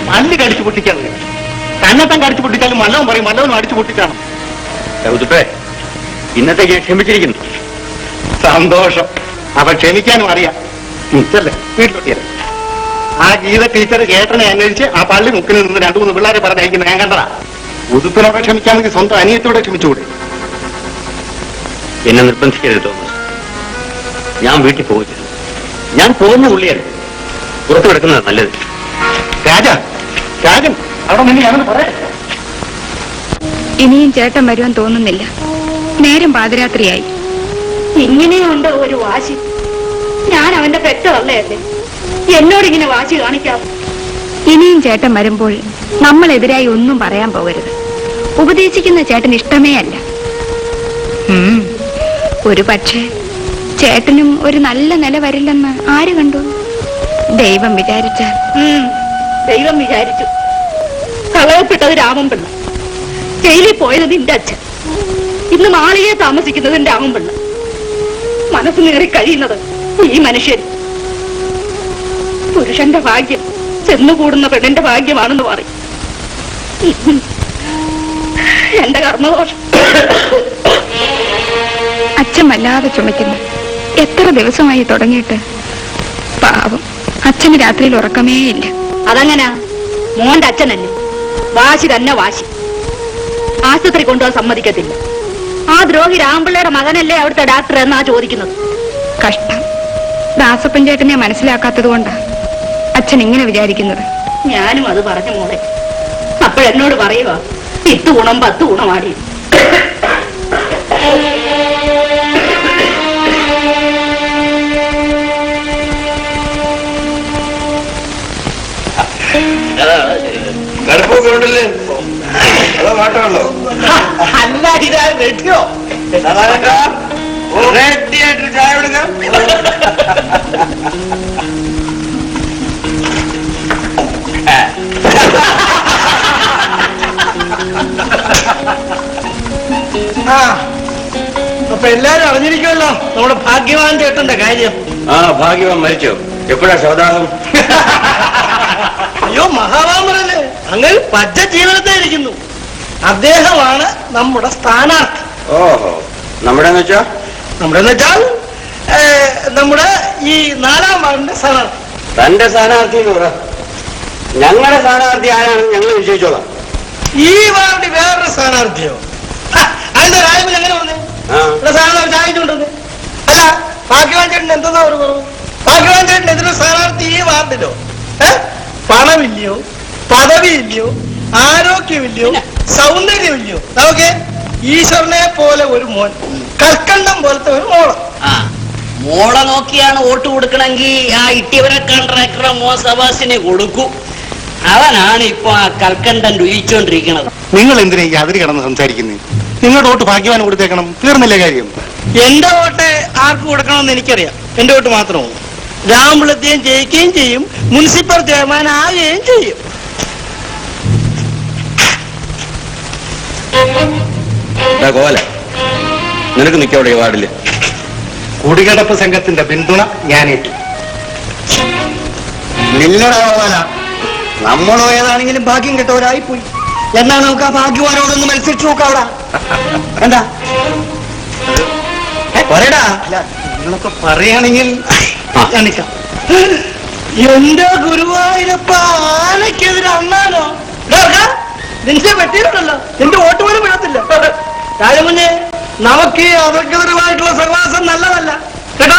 പല്ല് കടിച്ചു പൊട്ടിക്കാൻ തന്നെത്താൻ കടിച്ചു പൊട്ടിച്ചാലും മല്ലവും പറയും മല്ലവനും അടിച്ചു പൊട്ടിച്ചാണ്. ഉതുപ്പേ ഇന്നത്തേക്ക് ക്ഷമിച്ചിരിക്കുന്നു. സന്തോഷം. അപ്പൊ ക്ഷമിക്കാനും അറിയാം. ടീച്ചറല്ലേ വീട്ടിലൊട്ടിയത് ആ ഗീത ടീച്ചർ കേട്ടനെ അന്വേഷിച്ച് ആ പള്ളി മുക്കിൽ നിന്ന് 2-3 പിള്ളേരെ പറഞ്ഞയക്കുന്നത് ഞാൻ കണ്ടതാ. ഉതുപ്പിനോടെ ക്ഷമിക്കാമെങ്കിൽ സ്വന്തം അനിയത്തോടെ ക്ഷമിച്ചുകൂടെ? എന്നെ നിർബന്ധിക്കരുത് തോമസ്. ഞാൻ വീട്ടിൽ പോകില്ല. ഞാൻ പോകുന്ന പുള്ളിയാണ്. പുറത്തു കിടക്കുന്നത് നല്ലത്. രാജൻ അവിടെ നിന്നെയാണെന്ന് പറയാം. ഇനിയും ചേട്ടൻ വരുവാൻ തോന്നുന്നില്ല. നേരം പാതിരാത്രിയായി. ഇങ്ങനെയുണ്ട് ഒരു വാശി. ഞാൻ അവന്റെ പെറ്റതള്ളയല്ലേ, എന്നോടിങ്ങനെ വാശി കാണിക്കാം. ഇനിയും ചേട്ടൻ വരുമ്പോൾ നമ്മളെതിരായി ഒന്നും പറയാൻ പോകരുത്. ഉപദേശിക്കുന്ന ചേട്ടൻ ഇഷ്ടമേ അല്ല. ഒരു പക്ഷേ ചേട്ടനും ഒരു നല്ല നില വരില്ലെന്ന് ആര് കണ്ടു? ദൈവം വിചാരിച്ചാൽ. ദൈവം വിചാരിച്ചു. കളയപ്പെട്ടത് രാമൻപിള്ള, ജയിലിൽ പോയത് നിന്റെ അച്ഛൻ, ഇന്ന് മാളികയെ താമസിക്കുന്നത് രാമൻപിള്ള, മനസ്സ് നേറി കഴിയുന്നത് ഈ മനുഷ്യൻ. പുരുഷന്റെ ഭാഗ്യം ചെന്നുകൂടുന്ന പെണ്ണിന്റെ ഭാഗ്യമാണെന്ന് പറയും. എന്റെ കർമ്മദോഷം. അച്ഛൻ വല്ലാതെ ചുമക്കുന്നു. എത്ര ദിവസമായി തുടങ്ങിയിട്ട്. പാവം, അച്ഛന് രാത്രിയിൽ ഉറക്കമേ ഇല്ല. അതെങ്ങനാ? മോന്റെ അച്ഛനല്ലേ, വാശി തന്നെ വാശി. ആശുപത്രി കൊണ്ടുപോകാൻ സമ്മതിക്കത്തില്ല. ആ ദ്രോഹി രാമപിള്ളയുടെ മകനല്ലേ അവിടുത്തെ ഡാക്ടർ എന്നാ ചോദിക്കുന്നത്. കഷ്ടം. ദാസപ്പൻ ചേട്ടനെ മനസ്സിലാക്കാത്തത് കൊണ്ടാണ് അച്ഛൻ ഇങ്ങനെ വിചാരിക്കുന്നത്. ഞാനും അത് പറഞ്ഞു മോളെ. അപ്പോഴെന്നോട് പറയുക 10 ഗുണം 10 ഗുണമാടി. കടുപ്പൊക്കെ ഉണ്ടല്ലേ? അതോ മാറ്റമുള്ളോ? അല്ല ഇതാ റെഡിയോ? റെഡിയായിട്ട് ചായ കൊടുക്കാം. അപ്പൊ എല്ലാരും അറിഞ്ഞിരിക്കുമല്ലോ നമ്മുടെ ഭാഗ്യവാൻ ചേട്ടന്റെ കാര്യം. ആ ഭാഗ്യവാൻ മരിച്ചോ? എപ്പോഴാ ശവദാഹം? അയ്യോ മഹാവാമറല്ലേ, അങ്ങനെ പച്ച ജീവിതത്തെ ഇരിക്കുന്നു. അദ്ദേഹമാണ് നമ്മുടെ സ്ഥാനാർത്ഥി. ഓഹോ, നമ്മുടെ വെച്ചാൽ നമ്മുടെ ഈ 4-ാം വാർഡിന്റെ സ്ഥാനാർത്ഥി. തന്റെ സ്ഥാനാർത്ഥി എന്ന് പറ. ഞങ്ങളുടെ സ്ഥാനാർത്ഥി ആരാണെന്ന് ഞങ്ങൾ നിശ്ചയിച്ചോളാം. ഈ വാർഡിൽ വേറൊരു സ്ഥാനാർത്ഥിയോ? അതിന്റെ രാജ്യം എങ്ങനെ പറഞ്ഞു സ്ഥാനാർത്ഥി ചായച്ചുകൊണ്ടത്? അല്ല, ഭാഗ്യവാൻ ചേട്ടൻ എന്തെന്നാ ഒരു കുറവ്? ഭാഗ്യവാൻ ചേട്ടൻ എതിരെ സ്ഥാനാർത്ഥി ഈ വാർഡിലോ? പണമില്ലയോ, പദവിയില്ലയോ, ആരോഗ്യമില്ലയോ, സൗന്ദര്യമില്ലയോ? നമുക്ക് ഈശ്വരനെ പോലെ ഒരു മോൻ, കൽക്കണ്ടം പോലത്തെ ഒരു മോള്. മോളെ നോക്കിയാണ് വോട്ട് കൊടുക്കണമെങ്കിൽ ആ ഇട്ടിയവരെ കോൺട്രാക്ടറെ മോസവാസിനെ കൊടുക്കൂ. അവനാണ് ഇപ്പൊ ആ കൽക്കണ്ടം രുചിച്ചോണ്ടിരിക്കുന്നത്. നിങ്ങൾ എന്തിനാ ഈ അതിര് കിടന്ന് സംസാരിക്കുന്നത്? നിങ്ങളുടെ വോട്ട് ഭാഗ്യവാൻ കൊടുത്തേക്കണം. തീർന്നില്ലേ കാര്യം? എന്റെ വോട്ട് ആർക്ക് കൊടുക്കണമെന്ന് എനിക്കറിയാം. എന്റെ വോട്ട് മാത്രമോ? രാമപിള്ളത്തെയും ജയിക്കുകയും ചെയ്യും, മുനിസിപ്പൽ ചെയർമാൻ ആകുകയും ചെയ്യും. കോല നിനക്ക് നിൽക്കവിടെ ഈ വാർഡില്. കുടികിടപ്പ് സംഘത്തിന്റെ പിന്തുണ ഞാൻ ഏറ്റു. നിന്നോടാ കോല, നമ്മളോ ഏതാണെങ്കിലും ഭാഗ്യം കെട്ടവരായിപ്പോയി. എന്നാ നമുക്ക് ആ ഭാഗ്യവാനോടൊന്ന് മത്സരിച്ചു നോക്കാം. അവിടെ എന്താ പറയടാ. നിങ്ങളൊക്കെ പറയുകയാണെങ്കിൽ കാണിക്കാം. എന്റെ ഗുരുവായൂരപ്പ, ആനയ്ക്കെതിരെ അണ്ണാനോ? നിന്റെ പറ്റിയിട്ടുണ്ടല്ലോ, എന്റെ വോട്ട് പോലും വിടത്തില്ല. രാജമുന്നേ, നമുക്ക് ഈ അവർക്കെതിരുമായിട്ടുള്ള സഹവാസം നല്ലതല്ല കേട്ടോ.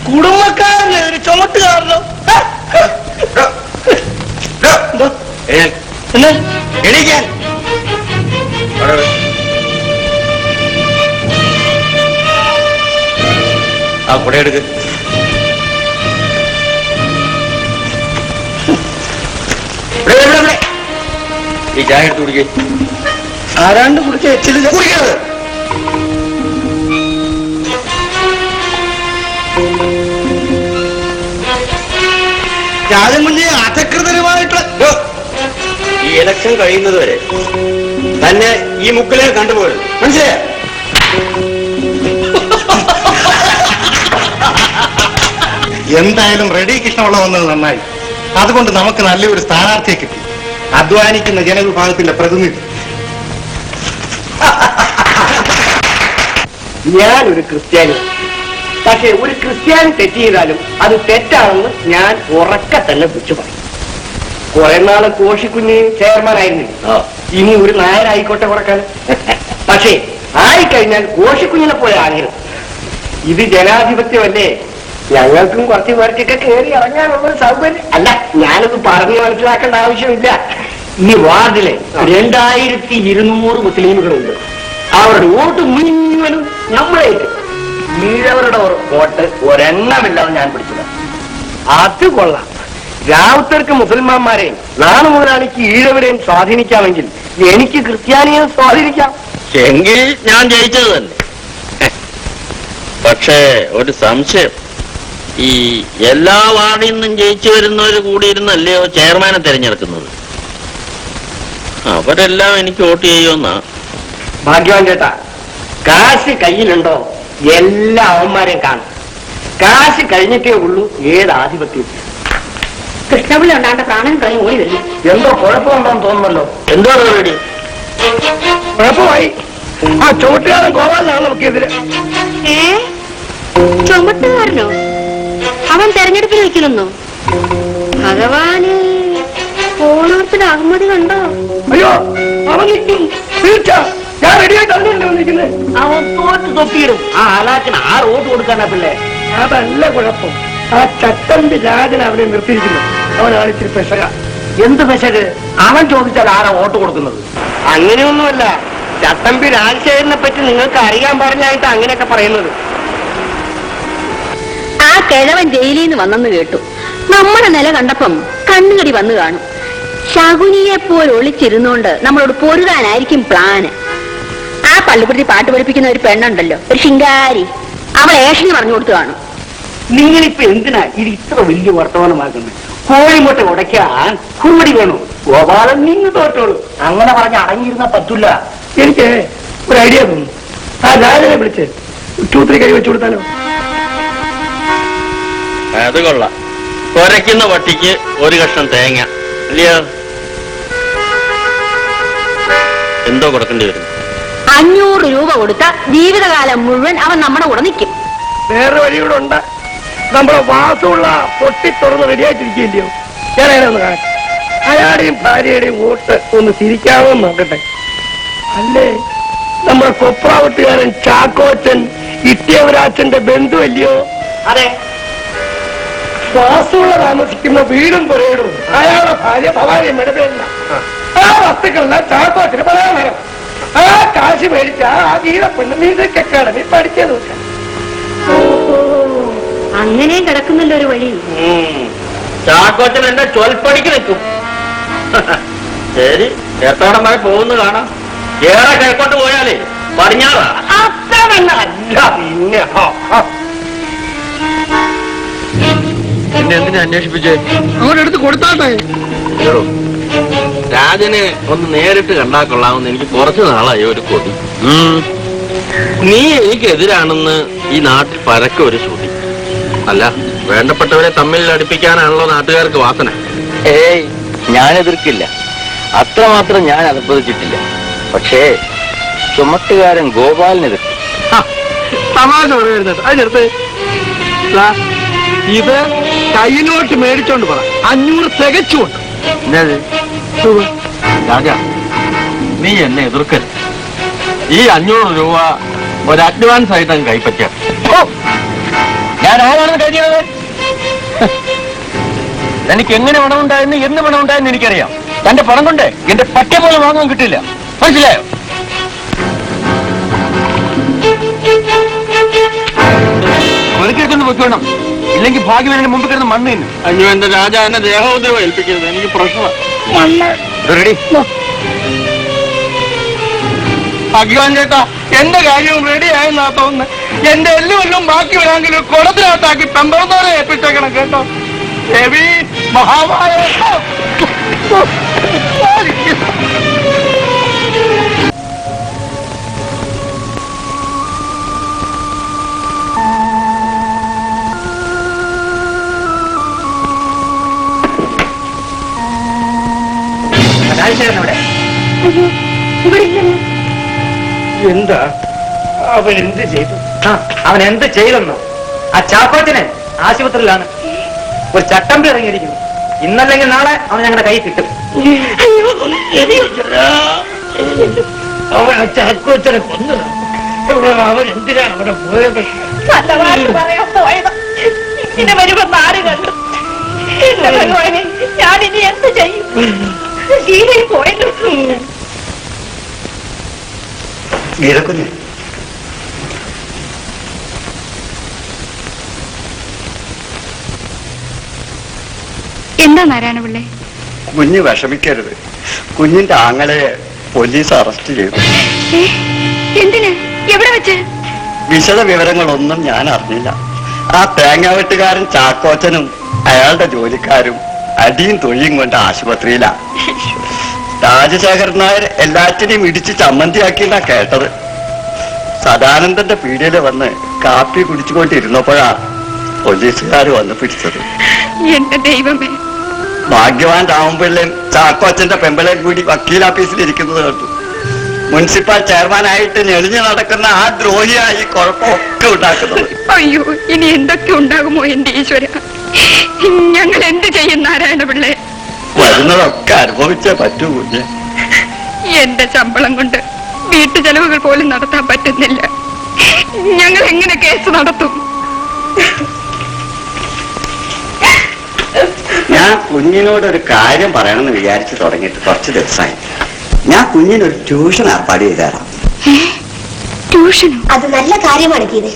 കുടുംബക്കാരന് ഒരു ചുമട്ടുകാരനോ എന്നെ എണീക്കാൻ ആ കുടയെടുക്ക്. ഈ ചായ എടുത്ത് കുടിക്കേ. ആരാണ്ട് കുടിച്ച് എച്ചിൽ കുടിക്കരുത്. രാജൻ കുഞ്ഞ് അധികൃതരുമായിട്ടുള്ള ഈ ഇലക്ഷൻ കഴിയുന്നത് വരെ തന്നെ ഈ മുക്കിലെ കണ്ടുപോകരുത്, മനസ്സിലായോ? എന്തായാലും റെഡി കൃഷ്ണപിള്ള വന്നത് നന്നായി. അതുകൊണ്ട് നമുക്ക് നല്ലൊരു സ്ഥാനാർത്ഥിയെ കിട്ടി, അധ്വാനിക്കുന്ന ജനവിഭാഗത്തിന്റെ പ്രതിനിധി. ഞാനൊരു ക്രിസ്ത്യാനി, പക്ഷെ ഒരു ക്രിസ്ത്യാനി തെറ്റ് ചെയ്താലും അത് തെറ്റാണെന്ന് ഞാൻ ഉറക്കെ തന്നെ പിടിച്ചു പറയും. കുറെ നാള് കോഷിക്കുഞ്ഞ് ചെയർമാനായിരുന്നു, ഇനി ഒരു നായരായിക്കോട്ടെ കുറക്കാൻ. പക്ഷേ ആയിക്കഴിഞ്ഞാൽ കോഷിക്കുഞ്ഞിനെ പോലെ ആകരുത്. ഇത് ജനാധിപത്യമല്ലേ, ഞങ്ങൾക്കും കുറച്ച് പേർക്കൊക്കെ കയറി ഇറങ്ങാനുള്ള സൗകര്യം. അല്ല, ഞാനത് പറഞ്ഞു മനസ്സിലാക്കേണ്ട ആവശ്യമില്ല. ഈ വാർഡിലെ 2200 മുസ്ലിമുകളുണ്ട്. അവരുടെ വോട്ട് മുഴുവനും നമ്മളേക്ക്. ഈഴവരുടെ വോട്ട് ഒരെണ്ണമില്ലാതെ ഞാൻ പിടിച്ചത്. അത് കൊള്ളാം. രാവുത്തർക്ക് മുസൽമാന്മാരെയും നാളെ മുതലാളിക്ക് ഈഴവരെയും സ്വാധീനിക്കാമെങ്കിൽ എനിക്ക് ക്രിസ്ത്യാനിയെ സ്വാധീനിക്കാം. എങ്കിൽ ഞാൻ ജയിച്ചത് തന്നെ. പക്ഷേ ഒരു സംശയം, ഈ എല്ലാ വാർഡിൽ നിന്നും ജയിച്ചു വരുന്നവര് കൂടിയിരുന്നല്ലയോ ചെയർമാനെ തിരഞ്ഞെടുക്കുന്നത്? അവരെല്ലാം എനിക്ക് വോട്ട് ചെയ്യുമെന്നാ. ഭാഗ്യവാൻ ചേട്ടാ, കാശ് കയ്യിലുണ്ടോ എല്ലാ അവന്മാരെയും കാണും. കാശ് കഴിഞ്ഞിട്ടേ ഉള്ളൂ ഏത് ആധിപത്യം. കൃഷ്ണപിള്ള ഉണ്ടാണ്ട പ്രാണൻ കഴിഞ്ഞ് ഓടി വരുന്നു. എന്തോ കുഴപ്പമുണ്ടോന്ന് തോന്നുന്നല്ലോ. എന്തോ പരിപാടി? കുഴപ്പമായി. ആ ചുവട്ടുകാരൻ ഗോപാലനാണ് നമുക്കെതിരെ. ചുമട്ടുകാരനോ? അവൻ തെരഞ്ഞെടുപ്പിൽ വെക്കണമെന്നോ? ഭഗവാന്, ഓണത്തിന് അഹമ്മദ് കണ്ടോ? അയ്യോ, അവൻ നിൽക്കും. തീർച്ച ഞാൻ റെഡിയായിട്ട് അറിഞ്ഞല്ലോ നിൽക്കുന്നത്. അവൻ തോറ്റ് തൊപ്പിയിടും. ആ ആലാക്കിന് 6 വോട്ട് കൊടുക്കാനാ പിള്ളേ. അതല്ല കുഴപ്പം, ആ ചട്ടമ്പി രാജൻ അവനെ നിർത്തിയിരിക്കുന്നു. അവനാണ് ഇച്ചിരി പെശക. എന്ത് പെശക്? അവൻ ചോദിച്ചാൽ ആരാ വോട്ട് കൊടുക്കുന്നത്? അങ്ങനെയൊന്നുമല്ല, ചട്ടമ്പി രാജശേഖരനെ പറ്റി നിങ്ങൾക്ക് അറിയാൻ പറഞ്ഞായിട്ട് അങ്ങനെയൊക്കെ പറയുന്നത്. ആ കിഴവൻ ജയിലിൽ നിന്ന് വന്നെന്ന് കേട്ടു. നമ്മുടെ നില കണ്ടപ്പം കണ്ണുകടി വന്നു കാണും. ശകുനിയെ പോലെ ഒളിച്ചിരുന്നോണ്ട് നമ്മളോട് പൊരുകാനായിരിക്കും പ്ലാന്. ആ പള്ളിപ്പുറത്തി പാട്ട് പഠിപ്പിക്കുന്ന ഒരു പെണ്ണുണ്ടല്ലോ, ഒരു ശിങ്കാരി, അവൾ ഏഷന് പറഞ്ഞു കൊടുത്തു കാണും. നിങ്ങളിപ്പോ എന്തിനാ ഇത് ഇത്ര വലിയ വർത്തമാനമാക്കുന്നത്? കോഴിമുട്ട ഉടയ്ക്കാൻ കുറുമടി വേണു. ഗോപാലൻ നിങ്ങൾ തോറ്റോളൂ. അങ്ങനെ പറഞ്ഞ് അടങ്ങിയിരുന്ന പറ്റില്ല. എനിക്ക് ഒരു ഐഡിയ തോന്നുന്നു. ആ രാജനെ വിളിച്ച് ചൂത്തിരി കൈ വെച്ചു കൊടുത്താലോ? അത് കൊള്ളാം. കുരയ്ക്കുന്ന പട്ടിക്ക് ഒരു കഷ്ണം തേങ്ങ ഇല്ലയോ? എന്തോ കൊടുക്കേണ്ടി വരും? 500 രൂപ കൊടുത്ത ജീവിതകാലം മുഴുവൻ അവൻ നമ്മുടെ കൂടെ നിൽക്കും. വേറെ വഴി കൂടെ ഉണ്ട്. നമ്മുടെ വാസമുള്ള പൊട്ടി തുറന്ന് റെഡിയായിട്ടിരിക്കുകയില്ലയോ? ഞാൻ അതിനെ ഒന്ന് കാണട്ടെ. അയാളുടെയും ഭാര്യയുടെയും വോട്ട് ഒന്ന് തിരിക്കാമോ നോക്കട്ടെ. അല്ലേ, നമ്മുടെ കൊപ്രാവട്ടുകാരൻ ചാക്കോച്ചൻ ഇട്ടിയവരാച്ചന്റെ ബന്ധുവല്ലയോ? അതെ, വാസമുള്ള താമസിക്കുന്ന വീടും പുരയിടും അയാളുടെ ഭാര്യ ഭവാനി മെടപേരില്ല. ആ വസ്തുക്കളെല്ലാം ചാക്കോച്ചന് പറയാൻ. ആ കാശ് മേടിച്ച ആ ഗീതപ്പെണ്ണ് മ്യൂസിക് അക്കാഡമി പഠിച്ചത്. അങ്ങനെയും കിടക്കുന്നല്ലോ ഒരു വഴി. ചാക്കോച്ചൻ എന്റെ ചൊൽപ്പടിക്ക് നിൽക്കും. ശരി, എത്രയിടം വരെ പോകുന്നു കാണാം. ഏറെ കിഴക്കോട്ട് പോയാലേ പടിഞ്ഞാറാ. പിന്നെ എന്തിനാ അന്വേഷിപ്പിച്ചേ? അവനെടുത്ത് കൊടുത്താട്ടെ. രാജനെ ഒന്ന് നേരിട്ട് കണ്ടാ കൊള്ളാമെന്ന് എനിക്ക് കുറച്ചു നാളായി ഒരു കൊതി. നീ എനിക്കെതിരാണെന്ന് ഈ നാട്ടിൽ പരക്കെ ഒരു ശ്രുതി. അല്ല, വേണ്ടപ്പെട്ടവരെ തമ്മിൽ അടുപ്പിക്കാനാണല്ലോ നാട്ടുകാർക്ക് വാസന. ഏയ്, ഞാൻ എതിർക്കില്ല, അത്രമാത്രം ഞാൻ അനുഭവിച്ചിട്ടില്ല. പക്ഷേ ചുമട്ടുകാരൻ ഗോപാലിനെതിർക്കും. തമാശ പറയുന്നത് അതിനടുത്ത് ഇത് കയ്യിലോട്ട് മേടിച്ചോണ്ട് പറ. 500 തികച്ചുകൊണ്ട്. രാജ, നീ എന്നെ എതിർക്കരുത്. ഈ 500 രൂപ ഒരു അഡ്വാൻസ് ആയിട്ട് അങ്ങ് കൈപ്പറ്റാം. ഞാൻ ആരാണെന്ന് കരുതിയത്? എനിക്ക് എങ്ങനെ പണമുണ്ടായെന്ന് എന്ന് പണമുണ്ടായെന്ന് എനിക്കറിയാം. തന്റെ പണം കൊണ്ട് എന്റെ പട്ടിയ പോലെ വാങ്ങാൻ കിട്ടില്ല, മനസ്സിലായോ? ഒരിക്കലും വെക്കണം, ഇല്ലെങ്കിൽ ഭാഗ്യം എന്റെ മുമ്പിൽ കിടന്ന് മണ്ണ് തിന്നും. അയ്യോ, എന്റെ രാജ എന്നെ ദേഹോദ്രവം ഏൽപ്പിക്കരുത്, എനിക്ക് പ്രശ്നമാണ്. റെഡി? ഭഗവാൻ ചേട്ടാ, എന്റെ കാര്യവും റെഡി ആയെന്നാ തോന്നുന്നത്. എന്റെ എല്ലും ബാക്കി വരാമെങ്കിലും കുളത്തിനകത്താക്കി പെമ്പറന്നോരെ ഏൽപ്പിച്ചേക്കണം കേട്ടോ. ദേവി മഹാമായ എന്താ അവൻ എന്ത് ചെയ്തു? അവൻ എന്ത് ചെയ്തെന്നോ? ആ ചാക്കോച്ചനെ ആശുപത്രിയിലാണ്. ഒരു ചട്ടമ്പി ഇറങ്ങിയിരിക്കുന്നു. ഇന്നല്ലെങ്കിൽ നാളെ അവൻ ഞങ്ങളുടെ കൈ കിട്ടും. അവൻ ആ ചാക്കോച്ചനെ കൊന്നതാ. അവൻ എന്തിനാ അവിടെ പോയത്? നല്ല വാക്ക് പറയാൻ പോയത് ഇങ്ങനെ വരുമെന്ന് ആര് കണ്ടു? എന്റെ ഭഗവാനെ, ഞാനിനി എന്ത് ചെയ്യും? ശീലയിൽ പോയല്ലോ. ഗീതക്കുഞ്ഞ്, എന്താ നാരായണപിള്ളേ? കുഞ്ഞ് വിഷമിക്കരുത്. കുഞ്ഞിന്റെ ആങ്ങളെ പോലീസ് അറസ്റ്റ് ചെയ്തു. എന്തിന്? എവിടെ വെച്ച്? വിശദ വിവരങ്ങളൊന്നും ഞാൻ അറിഞ്ഞില്ല. ആ തേങ്ങാവെട്ടുകാരൻ ചാക്കോച്ചനും അയാളുടെ ജോലിക്കാരും അടിയും തൊഴിയും കൊണ്ട് ആശുപത്രിയിലാ. രാജശേഖരൻ നായർ എല്ലാറ്റിനെയും ഇടിച്ച് ചമ്മന്തിയാക്കിയെന്നാ കേട്ടത്. സദാനന്ദന്റെ പീടികയില് വന്ന് കാപ്പി കുടിച്ചുകൊണ്ടിരുന്നപ്പോഴാ പോലീസുകാർ വന്ന് പിടിച്ചത്. എന്റെ ദൈവമേ! ഭാഗ്യവാൻ രാമപിള്ളയും ചാക്കോച്ചന്റെ പെമ്പളയും കൂടി വക്കീലാഫീസിൽ ഇരിക്കുന്നത് കണ്ടു. മുനിസിപ്പൽ ചെയർമാനായിട്ട് ഞെളിഞ്ഞു നടക്കുന്ന ആ ദ്രോഹിയായി കുഴപ്പമൊക്കെ ഉണ്ടാക്കുന്നത്. അയ്യോ, ഇനി എന്തൊക്കെ ഉണ്ടാകുമോ എന്റെ ഈശ്വര! ഞങ്ങൾ എന്ത് ചെയ്യും നാരായണപിള്ളേ? വരുന്നതൊക്കെ അനുഭവിച്ചേ പറ്റൂ കുഞ്ഞ്. എന്റെ ശമ്പളം കൊണ്ട് വീട്ടു ചെലവുകൾ പോലും നടത്താൻ പറ്റുന്നില്ല. ഞങ്ങൾ എങ്ങനെ കേസ് നടത്തും? ഞാൻ കുഞ്ഞിനോടൊരു കാര്യം പറയണമെന്ന് വിചാരിച്ചു തുടങ്ങിയിട്ട് കുറച്ച് ദിവസമായി. ഞാൻ കുഞ്ഞിനൊരു ട്യൂഷൻ ഏർപ്പാട് ചെയ്തുതരാം. ട്യൂഷനോ? അത് നല്ല കാര്യമാണ് ഗീത.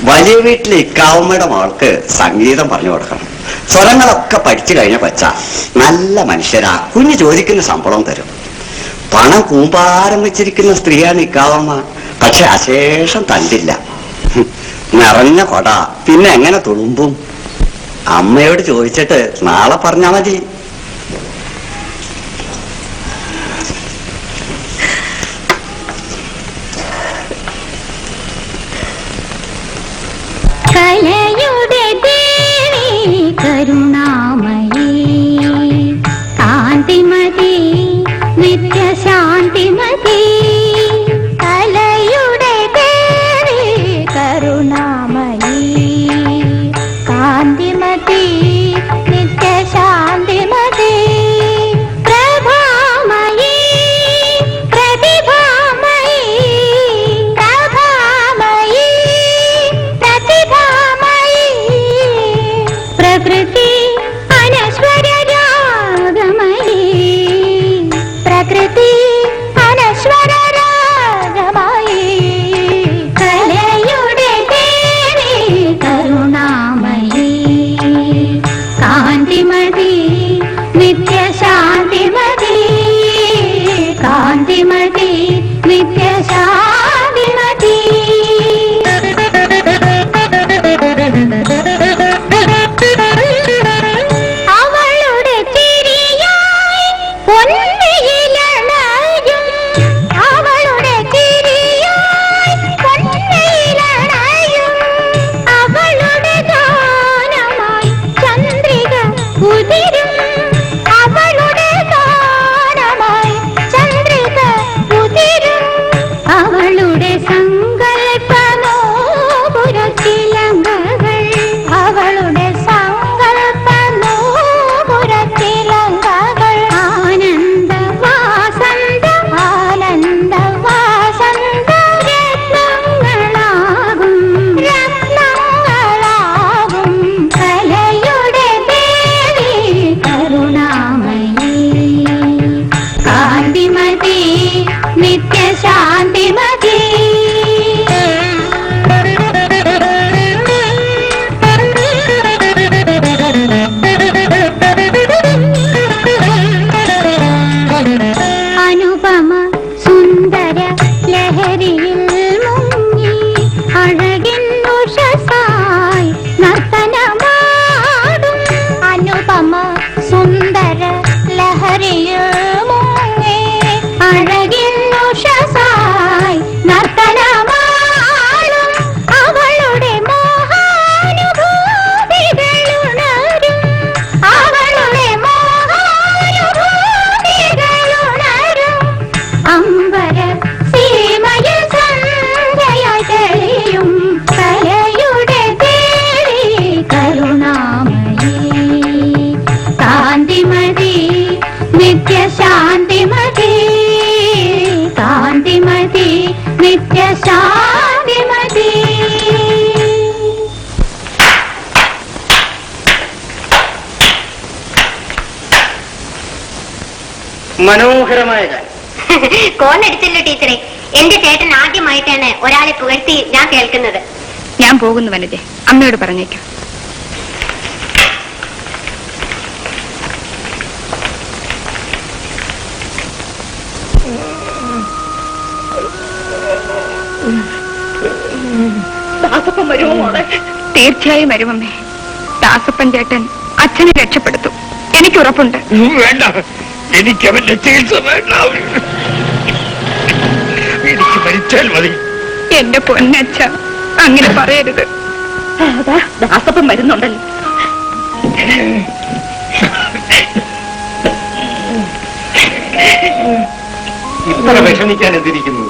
വലിയ വീട്ടിലെ ഇക്കാവുമ്മയുടെ മോൾക്ക് സംഗീതം പറഞ്ഞു കൊടുക്കണം. സ്വരങ്ങളൊക്കെ പഠിച്ചു കഴിഞ്ഞ കൊച്ച നല്ല മനുഷ്യരാ. കുഞ്ഞ് ചോദിക്കുന്ന ശമ്പളം തരും. പണം കൂമ്പാരം വെച്ചിരിക്കുന്ന സ്ത്രീയാണ് ഇക്കാവമ്മ. പക്ഷെ അശേഷം തണ്ടില്ല. നിറഞ്ഞ കൊട, പിന്നെ എങ്ങനെ തുളുമ്പും? അമ്മയോട് ചോദിച്ചിട്ട് നാളെ പറഞ്ഞാ മതി. കലയുടെ ദേവി കരുണാമയീ കാന്തിമതി നിത്യശാന്തിമതി. കലയുടെ ദേവി കരുണാമയീ കാന്തിമതി നിത്യശാന്തിമതി. മനോഹരമായ ഗാനം. കോലടിച്ചല്ലോ ടീച്ചറെ. എന്റെ ചേട്ടൻ ആദ്യമായിട്ടാണ് ഒരാളെ പുകഴ്ത്തി ഞാൻ കേൾക്കുന്നത്. ഞാൻ പോകുന്നു വനജെ, അമ്മയോട് പറഞ്ഞേക്കാം. ദാസപ്പൻ വരുമോ മോളെ? തീർച്ചയായും വരുമമ്മേ. ദാസപ്പൻ ചേട്ടൻ അച്ഛനെ രക്ഷപ്പെടുത്തും, എനിക്ക് ഉറപ്പുണ്ട്. വേണ്ട, എനിക്ക് അവന്റെ ചികിത്സ വേണ്ട. എനിക്ക് മരിച്ചാൽ മതി. എന്റെ പൊന്നച്ഛ, അങ്ങനെ പറയരുത്. അതാ ദാസപ്പൻ വരുന്നുണ്ടല്ലോ. ഇത്ര വിഷമിക്കാൻ എന്തിരിക്കുന്നു?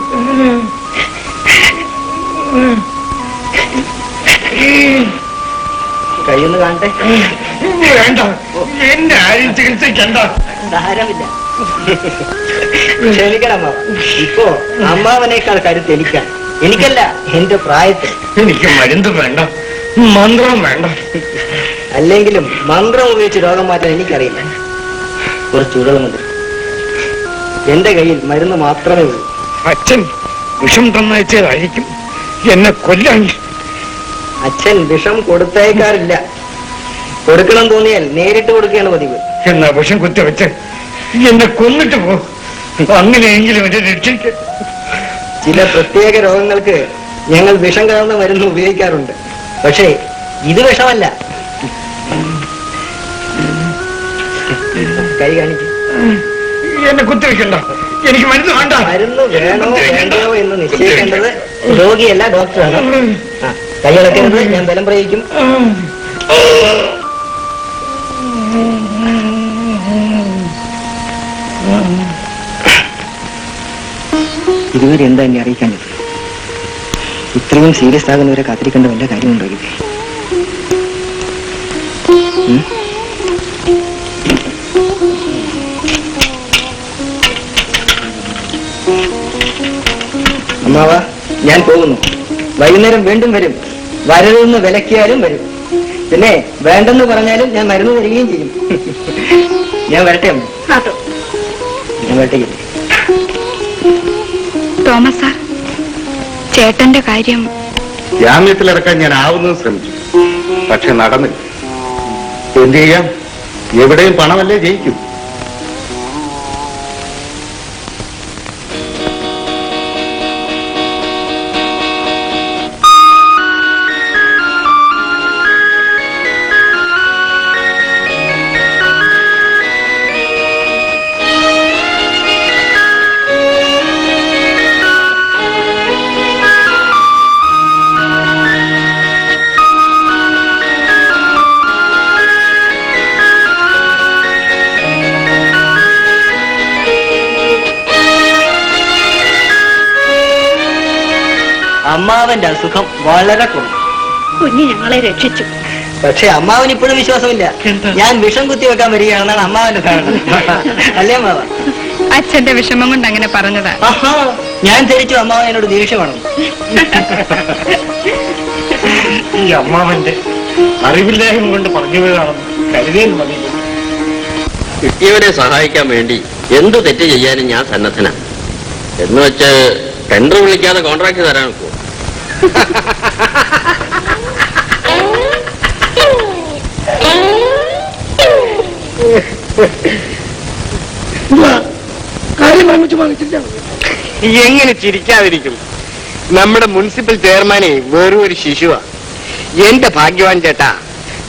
കൈയൊന്ന് കാണട്ടെ. വേണ്ട, എന്നെ ആരും ചികിത്സിക്കണ്ട. സാരമില്ല, ക്ഷമിക്കണം അമ്മാവ. ഇപ്പോ അമ്മാവനേക്കാൾ കരുത്ത് എനിക്കാണ്. എനിക്കല്ല, എന്റെ പ്രായത്തിൽ. എനിക്ക് മരുന്ന് വേണ്ട, മന്ത്രം വേണ്ട. അല്ലെങ്കിലും മന്ത്രം ഉപയോഗിച്ച് രോഗം മാറ്റാൻ എനിക്കറിയില്ല. കുറച്ച് ഉടലുമുണ്ട്. എന്റെ കയ്യിൽ മരുന്ന് മാത്രമേ ഉള്ളൂ. അച്ഛൻ വിഷം തന്നയച്ചതായിരിക്കും എന്നെ കൊല്ലാൻ. അച്ഛൻ വിഷം കൊടുത്തയക്കാറില്ല. കൊടുക്കണം തോന്നിയാൽ നേരിട്ട് കൊടുക്കുകയാണ് പതിവ്. എന്നാ വിഷം കുത്തിവെച്ച് എന്നെ കൊന്നിട്ട് പോ. അങ്ങനെയെങ്കിലും എന്നെ രക്ഷിക്ക. ചില പ്രത്യേക രോഗങ്ങൾക്ക് ഞങ്ങൾ വിഷം കലർന്ന മരുന്ന് ഉപയോഗിക്കാറുണ്ട്. പക്ഷേ ഇത് വിഷമല്ല. കൈ കാണിക്കും. എന്നെ കുത്തിവെക്കണ്ട, എനിക്ക് മരുന്ന് വേണ്ട. മരുന്ന് വേണോ വേണ്ടയോ എന്ന് നിശ്ചയിക്കേണ്ടത് രോഗിയല്ല, ഡോക്ടറാണ്. കൈ ഇളക്കരുത്, ഞാൻ ബലം പ്രയോഗിക്കും. ഇതുവരെ എന്താ എന്നെ അറിയിക്കാഞ്ഞത്? ഇത്രയും സീരിയസ് ആകുന്നവരെ കാത്തിരിക്കേണ്ട വല്ല കാര്യമുണ്ടോ ഇത്? അമ്മാവ, ഞാൻ പോകുന്നു. വൈകുന്നേരം വീണ്ടും വരും. വരരുതെന്ന് വിലക്കിയാലും വരും. പിന്നെ വേണ്ടെന്ന് പറഞ്ഞാലും ഞാൻ മരുന്ന് തരികയും ചെയ്യും. ഞാൻ വരട്ടെ അമ്മ. ഞാൻ വരട്ടെ. തോമസ് സാർ, ചേട്ടന്റെ കാര്യം ജാമ്യത്തിലിറക്കാൻ ഞാൻ ആവുന്നത് ശ്രമിച്ചു, പക്ഷെ നടന്നില്ല. എന്ത് ചെയ്യാം? എവിടെയും പണമല്ലേ ജയിക്കും. അമ്മാവന്റെ അസുഖം വളരെ കുറഞ്ഞു. കുഞ്ഞ് ഞങ്ങളെ രക്ഷിച്ചു. പക്ഷെ അമ്മാവന് ഇപ്പോഴും വിശ്വാസമില്ല. ഞാൻ വിഷം കുത്തി വെക്കാൻ വരികയാണെന്നാണ് അമ്മാവന്റെ ധാരണ. അല്ലേ അമ്മാവ? അച്ഛന്റെ വിഷമം കൊണ്ട് അങ്ങനെ പറഞ്ഞതാ. ഞാൻ ധരിച്ചു അമ്മാവൻ എന്നോട് ദേഷ്യമാണോ? ഈ അമ്മാവന്റെ അറിവില്ലായ്മ കൊണ്ട് പറഞ്ഞതാണെന്ന് കരുതിയാൽ മതി. കിട്ടിയവരെ സഹായിക്കാൻ വേണ്ടി എന്ത് തെറ്റ് ചെയ്യാനും ഞാൻ സന്നദ്ധനാണ്. എന്ന് വെച്ച് ടെൻഡർ വിളിക്കാതെ കോൺട്രാക്ട് തരാൻ നോക്കൂ. എങ്ങനെ ചിരിക്കാതിരിക്കും? നമ്മുടെ മുനിസിപ്പൽ ചെയർമാനെ വെറും ഒരു ശിശുവാ. എന്റെ ഭാഗ്യവാൻ ചേട്ടാ,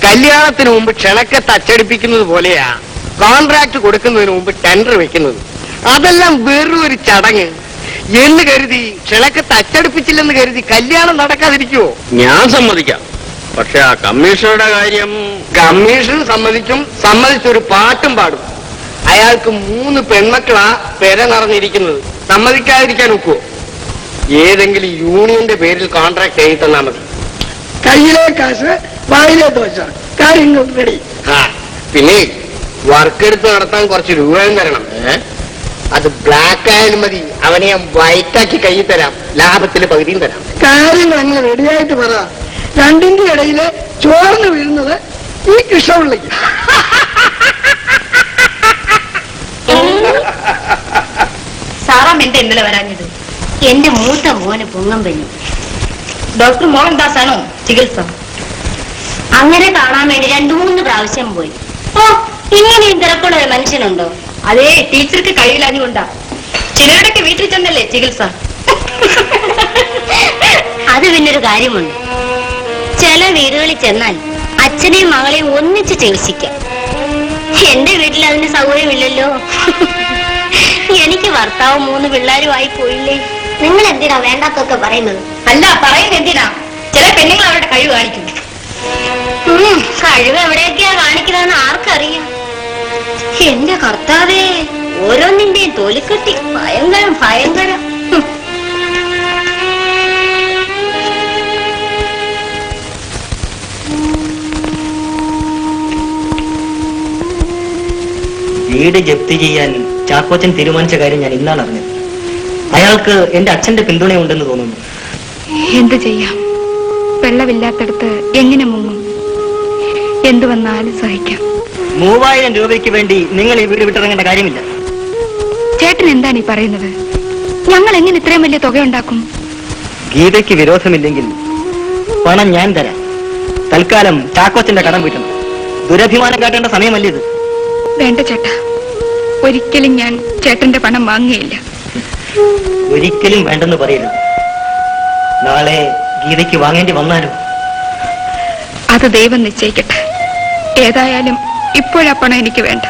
കല്യാണത്തിന് മുമ്പ് ക്ഷണക്കത്ത് അച്ചടിപ്പിക്കുന്നത് പോലെയാ കോൺട്രാക്ട് കൊടുക്കുന്നതിന് മുമ്പ് ടെൻഡർ വെക്കുന്നത്. അതെല്ലാം വെറും ഒരു ചടങ്ങ് എന്ന് കരുതി ക്ഷണക്കത്ത് അച്ചടിപ്പിച്ചില്ലെന്ന് കരുതി കല്യാണം നടക്കാതിരിക്കുവോ? ഞാൻ സമ്മതിക്കാം. പക്ഷെ ആ കമ്മീഷണറുടെ കാര്യം... കമ്മീഷൻ സമ്മതിച്ചൊരു പാട്ടും പാടും. അയാൾക്ക് 3 പെൺമക്കളാ പെര നിറഞ്ഞിരിക്കുന്നത്. സമ്മതിക്കാതിരിക്കാൻ ഒക്കുവോ? ഏതെങ്കിലും യൂണിയന്റെ പേരിൽ കോൺട്രാക്ട് എഴുതി തന്നാ മതി. കയ്യിലെ കാശ് വായിലെ ദോശ, കാര്യങ്ങൾ റെഡി. പിന്നെ വർക്ക് എടുത്ത് നടത്താൻ കുറച്ച് രൂപയും തരണം. അത് ബ്ലാക്ക് ആയാലും മതി, അവനെ ഞാൻ വൈറ്റാക്കി കയ്യിൽ തരാം. ലാഭത്തിന് പകുതിയും തരാം. കാര്യങ്ങൾ അങ്ങനെ റെഡിയായിട്ട് പറ. രണ്ടിന്റെ ഇടയില് ചോർന്ന് വീഴുന്നത് ഈ കൃഷ്ണപിള്ളിക്ക്. മാം എന്താ ഇന്നലെ വരാഞ്ഞത്? എന്റെ മൂത്ത മോന് പൊങ്ങം പനി. ഡോക്ടർ മോഹൻദാസ് ആണോ ചികിത്സ? അങ്ങനെ കാണാൻ വേണ്ടി 2-3 പ്രാവശ്യം പോയി. ഓ, ഇങ്ങനെയും തിരക്കുള്ള ഒരു മനുഷ്യനുണ്ടോ? അതേ, ടീച്ചർക്ക് കഴിയില്ലാഞ്ഞുകൊണ്ടാ. ചിലരുടെയൊക്കെ വീട്ടിൽ ചെന്നല്ലേ ചികിത്സ. അത് പിന്നൊരു കാര്യമുണ്ട്. ചില വീടുകളിൽ ചെന്നാൽ അച്ഛനെയും മകളെയും ഒന്നിച്ച് ചികിത്സിക്കാം. എന്റെ വീട്ടിൽ അതിന് സൗകര്യമില്ലല്ലോ. എനിക്ക് ഭർത്താവ് 3 പിള്ളേരും ആയി പോയില്ലേ. നിങ്ങൾ എന്തിനാ വേണ്ടാത്തൊക്കെ പറയുന്നത്? അല്ല, പറയുന്നത് എന്തിനാ? ചില പെണ്ണുങ്ങൾ അവരുടെ കഴിവ് കാണിക്കും. കഴിവ് എവിടെയൊക്കെയാ കാണിക്കുന്നതെന്ന് ആർക്കറിയാം. എന്റെ കർത്താവേ, ഓരോന്നിന്റെയും തൊലിക്കെട്ടി ഭയങ്കരം ഭയങ്കരം. വീട് ജപ്തി ചെയ്യാൻ ചാക്കോച്ചൻ തീരുമാനിച്ച കാര്യം ഞാൻ ഇന്നാണ് അറിഞ്ഞത്. അയാൾക്ക് എന്റെ അച്ഛന്റെ പിന്തുണയുണ്ടെന്ന് തോന്നുന്നു. എന്ത് ചെയ്യാം? വെള്ളമില്ലാത്തടത്ത് എങ്ങനെ മുങ്ങും? എന്തു വന്നാലും സഹിക്കാം. 3000 രൂപയ്ക്ക് വേണ്ടി നിങ്ങൾ ഈ വീട് വിട്ടിറങ്ങേണ്ട കാര്യമില്ല. ചേട്ടൻ എന്താണ് ഈ പറയുന്നത്? ഞങ്ങൾ എങ്ങനെ ഇത്രയും വലിയ തുക ഉണ്ടാക്കും? ഗീതയ്ക്ക് വിരോധമില്ലെങ്കിൽ പണം ഞാൻ തരാം. തൽക്കാലം ചാക്കോച്ചന്റെ കടം വീട്ടണം. ദുരഭിമാനം കാട്ടേണ്ട സമയമല്ലേ ഇത്? വേണ്ട ചേട്ടാ, ഒരിക്കലും ഞാൻ ചേട്ടന്റെ പണം വാങ്ങുകയില്ല. ഒരിക്കലും വേണ്ടെന്ന് പറയരുത്. നാളെ ഗീതയ്ക്ക് വാങ്ങേണ്ടി വന്നാലോ? അത് ദൈവം നിശ്ചയിക്കട്ടെ. ഏതായാലും ഇപ്പോഴാ പണം എനിക്ക് വേണ്ട.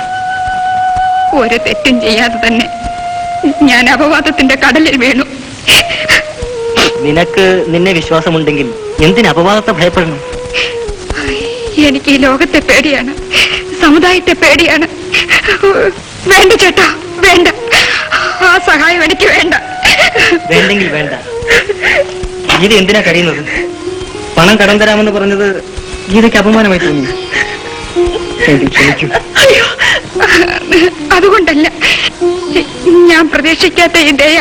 ഒരു തെറ്റും ചെയ്യാതെ തന്നെ ഞാൻ അപവാദത്തിന്റെ കടലിൽ വീണു. നിനക്ക് നിന്നെ വിശ്വാസമുണ്ടെങ്കിൽ എന്തിന് അപവാദത്തെ ഭയപ്പെടണം? എനിക്ക് ഈ ലോകത്തെ പേടിയാണ്, സമുദായത്തെ പേടിയാണ്. വേണ്ട ചേട്ടാ, വേണ്ട. ആ സഹായം എനിക്ക് വേണ്ട. വേണ്ടെങ്കിൽ വേണ്ട. ഗീത എന്തിനാ കഴിയുന്നത്? പണം കടം തരാമെന്ന് പറഞ്ഞത് ഗീതയ്ക്ക് അപമാനമായി തോന്നി. ക്ഷമിക്കൂ. അതുകൊണ്ടല്ല, ഞാൻ പ്രതീക്ഷിക്കാത്ത ഈ ദയ,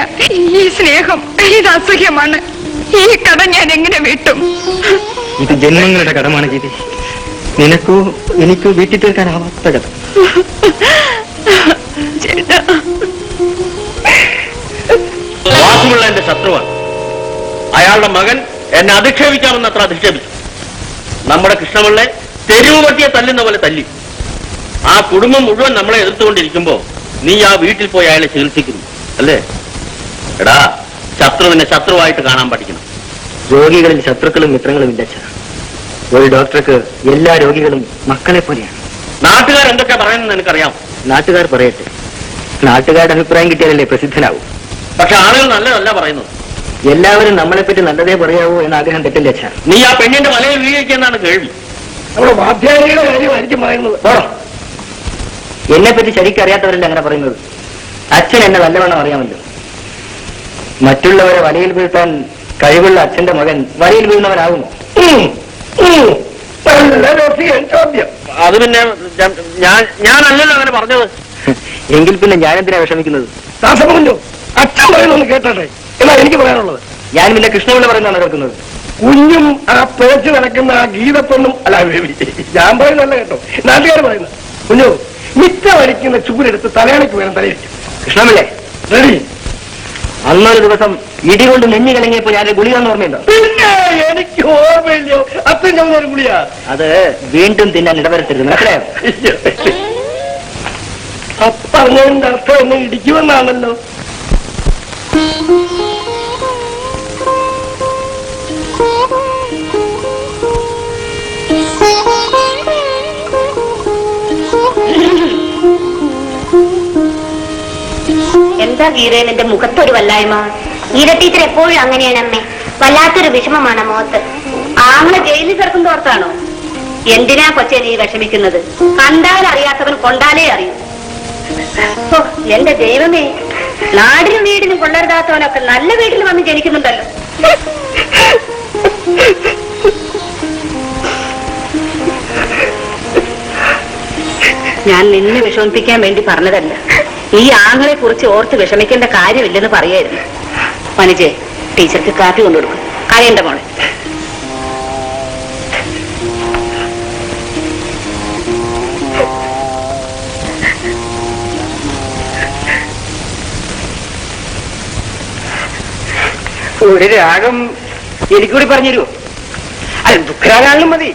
ഈ സ്നേഹം, ഇത് അസഹ്യമാണ്. ഈ കടം ഞാൻ എങ്ങനെ വീട്ടും? ഇത് ജന്മങ്ങളുടെ കടമാണ് ഗീത. നിനക്കോ എനിക്കോ വീട്ടിൽ തീർക്കാനാവാത്ത കടം. ചേട്ടാ, വാസുമുള്ള എന്റെ ശത്രുവാണ്. അയാളുടെ മകൻ എന്നെ അധിക്ഷേപിക്കാമെന്നത്ര അധിക്ഷേപിച്ചു. നമ്മുടെ കൃഷ്ണപിള്ളെ തെരുവ് പട്ടിയെ തല്ലുന്ന പോലെ തല്ലി. ആ കുടുംബം മുഴുവൻ നമ്മളെ എതിർത്തുകൊണ്ടിരിക്കുമ്പോ നീ ആ വീട്ടിൽ പോയി അയാളെ ചികിത്സിക്കുന്നു അല്ലേ? എടാ, ശത്രുവിനെ ശത്രുവായിട്ട് കാണാൻ പഠിക്കണം. രോഗികളിൽ ശത്രുക്കളും മിത്രങ്ങളും ഇല്ല. ഒരു ഡോക്ടർക്ക് എല്ലാ രോഗികളും മക്കളെ പോലെയാണ്. നാട്ടുകാർ എന്തൊക്കെ പറയുന്നത് എനിക്കറിയാം. നാട്ടുകാർ പറയട്ടെ. നാട്ടുകാരുടെ അഭിപ്രായം കിട്ടിയാലല്ലേ പ്രസിദ്ധനാവും. പക്ഷെ ആളുകൾ നല്ലതല്ല പറയുന്നത്. എല്ലാവരും നമ്മളെപ്പറ്റി നല്ലതേ പറയാവൂ എന്ന ആഗ്രഹം തെറ്റില്ല അച്ഛാ. നീ ആ പെണ്ണിന്റെ വലയിൽ വീഴിക്കുന്നാണ് കേൾവി. നമ്മുടെ വാദ്യാരിയുടെ കാര്യമായിരിക്കും പറയുന്നത്. എന്നെ പറ്റി ശരിക്കും അറിയാത്തവരല്ല അങ്ങനെ പറയുന്നത്. അച്ഛൻ എന്നെ നല്ലവണ്ണം അറിയാമല്ലോ. മറ്റുള്ളവരെ വലയിൽ വീഴ്ത്താൻ കഴിവുള്ള അച്ഛന്റെ മകൻ വലയിൽ വീഴുന്നവനാകുമോ? ചോദ്യം. അത് പിന്നെ ഞാനല്ലല്ലോ അങ്ങനെ പറഞ്ഞത്. എങ്കിൽ പിന്നെ ഞാനെന്തിനാ വിഷമിക്കുന്നത്? ദാസമല്ലോ, അച്ഛൻ പറയുന്നൊന്ന് കേട്ടെ. എന്നാ എനിക്ക് പറയാനുള്ളത്. ഞാൻ പിന്നെ കൃഷ്ണപിള്ള പറയുന്നതാണ് കേൾക്കുന്നത്. കുഞ്ഞും ആ പിഴച്ചു നടക്കുന്ന ആ ഗീതത്തൊന്നും അല്ല, ഞാൻ പറയുന്നല്ല കേട്ടോ, നാട്ടുകാർ പറയുന്നത്. കുഞ്ഞു മിച്ചം അടിക്കുന്ന ചൂരെടുത്ത് തലയാണിക്ക് വേണം തലയിരിക്കും. കൃഷ്ണപിള്ളേ റെഡി? അന്നൊരു ദിവസം ഇടികൊണ്ട് നെഞ്ഞു കലങ്ങിയപ്പോ ഞാൻ ഗുളിക എന്ന് ഓർമ്മയുണ്ടോ? പിന്നെ എനിക്ക് ഓർമ്മയില്ലോ, അച്ഛൻ ചുമന്നൊരു ഗുളിയാ. അത് വീണ്ടും തിന്നാൻ ഇടവരത്തരുത്, മനസ്സിലായോ? അപ്പറഞ്ഞതിന്റെ അർത്ഥം എന്നെ ഇടിക്കുമെന്നാണല്ലോ. എന്താ ഗീതയിൽ എന്റെ മുഖത്തൊരു വല്ലായ്മ? ഗീത ടീച്ചർ എപ്പോഴും അങ്ങനെയാണ് അമ്മേ. വല്ലാത്തൊരു വിഷമമാണ് മുഖത്ത്. ആങ്ങളെ ജയിലിൽ കിടക്കുന്ന ഓർത്താണോ? എന്തിനാ കൊച്ചെ നീ വിഷമിക്കുന്നത്? കണ്ടാൽ അറിയാത്തവൻ കൊണ്ടാലേ അറിയൂ. ഓ, എന്റെ ദൈവമേ, നാടിനും വീടിനും കൊള്ളരുതാത്തവനൊക്കെ നല്ല വീട്ടിൽ വന്ന് ജനിക്കുന്നുണ്ടല്ലോ. ഞാൻ നിന്നെ വിഷമിപ്പിക്കാൻ വേണ്ടി പറഞ്ഞതല്ല. ഈ ആങ്ങളെ കുറിച്ച് ഓർത്ത് വിഷമിക്കേണ്ട കാര്യമില്ലെന്ന് പറയായിരുന്നു. മനുജെ, ടീച്ചർക്ക് കാപ്പി കൊണ്ടുകൊടുക്കും. കരയണ്ട മോളെ. ഒരു രാഗം എനിക്കൂടി പറഞ്ഞുതരുമോ? അല്ല, ദുഃഖരാഗാണെങ്കിലും മതി.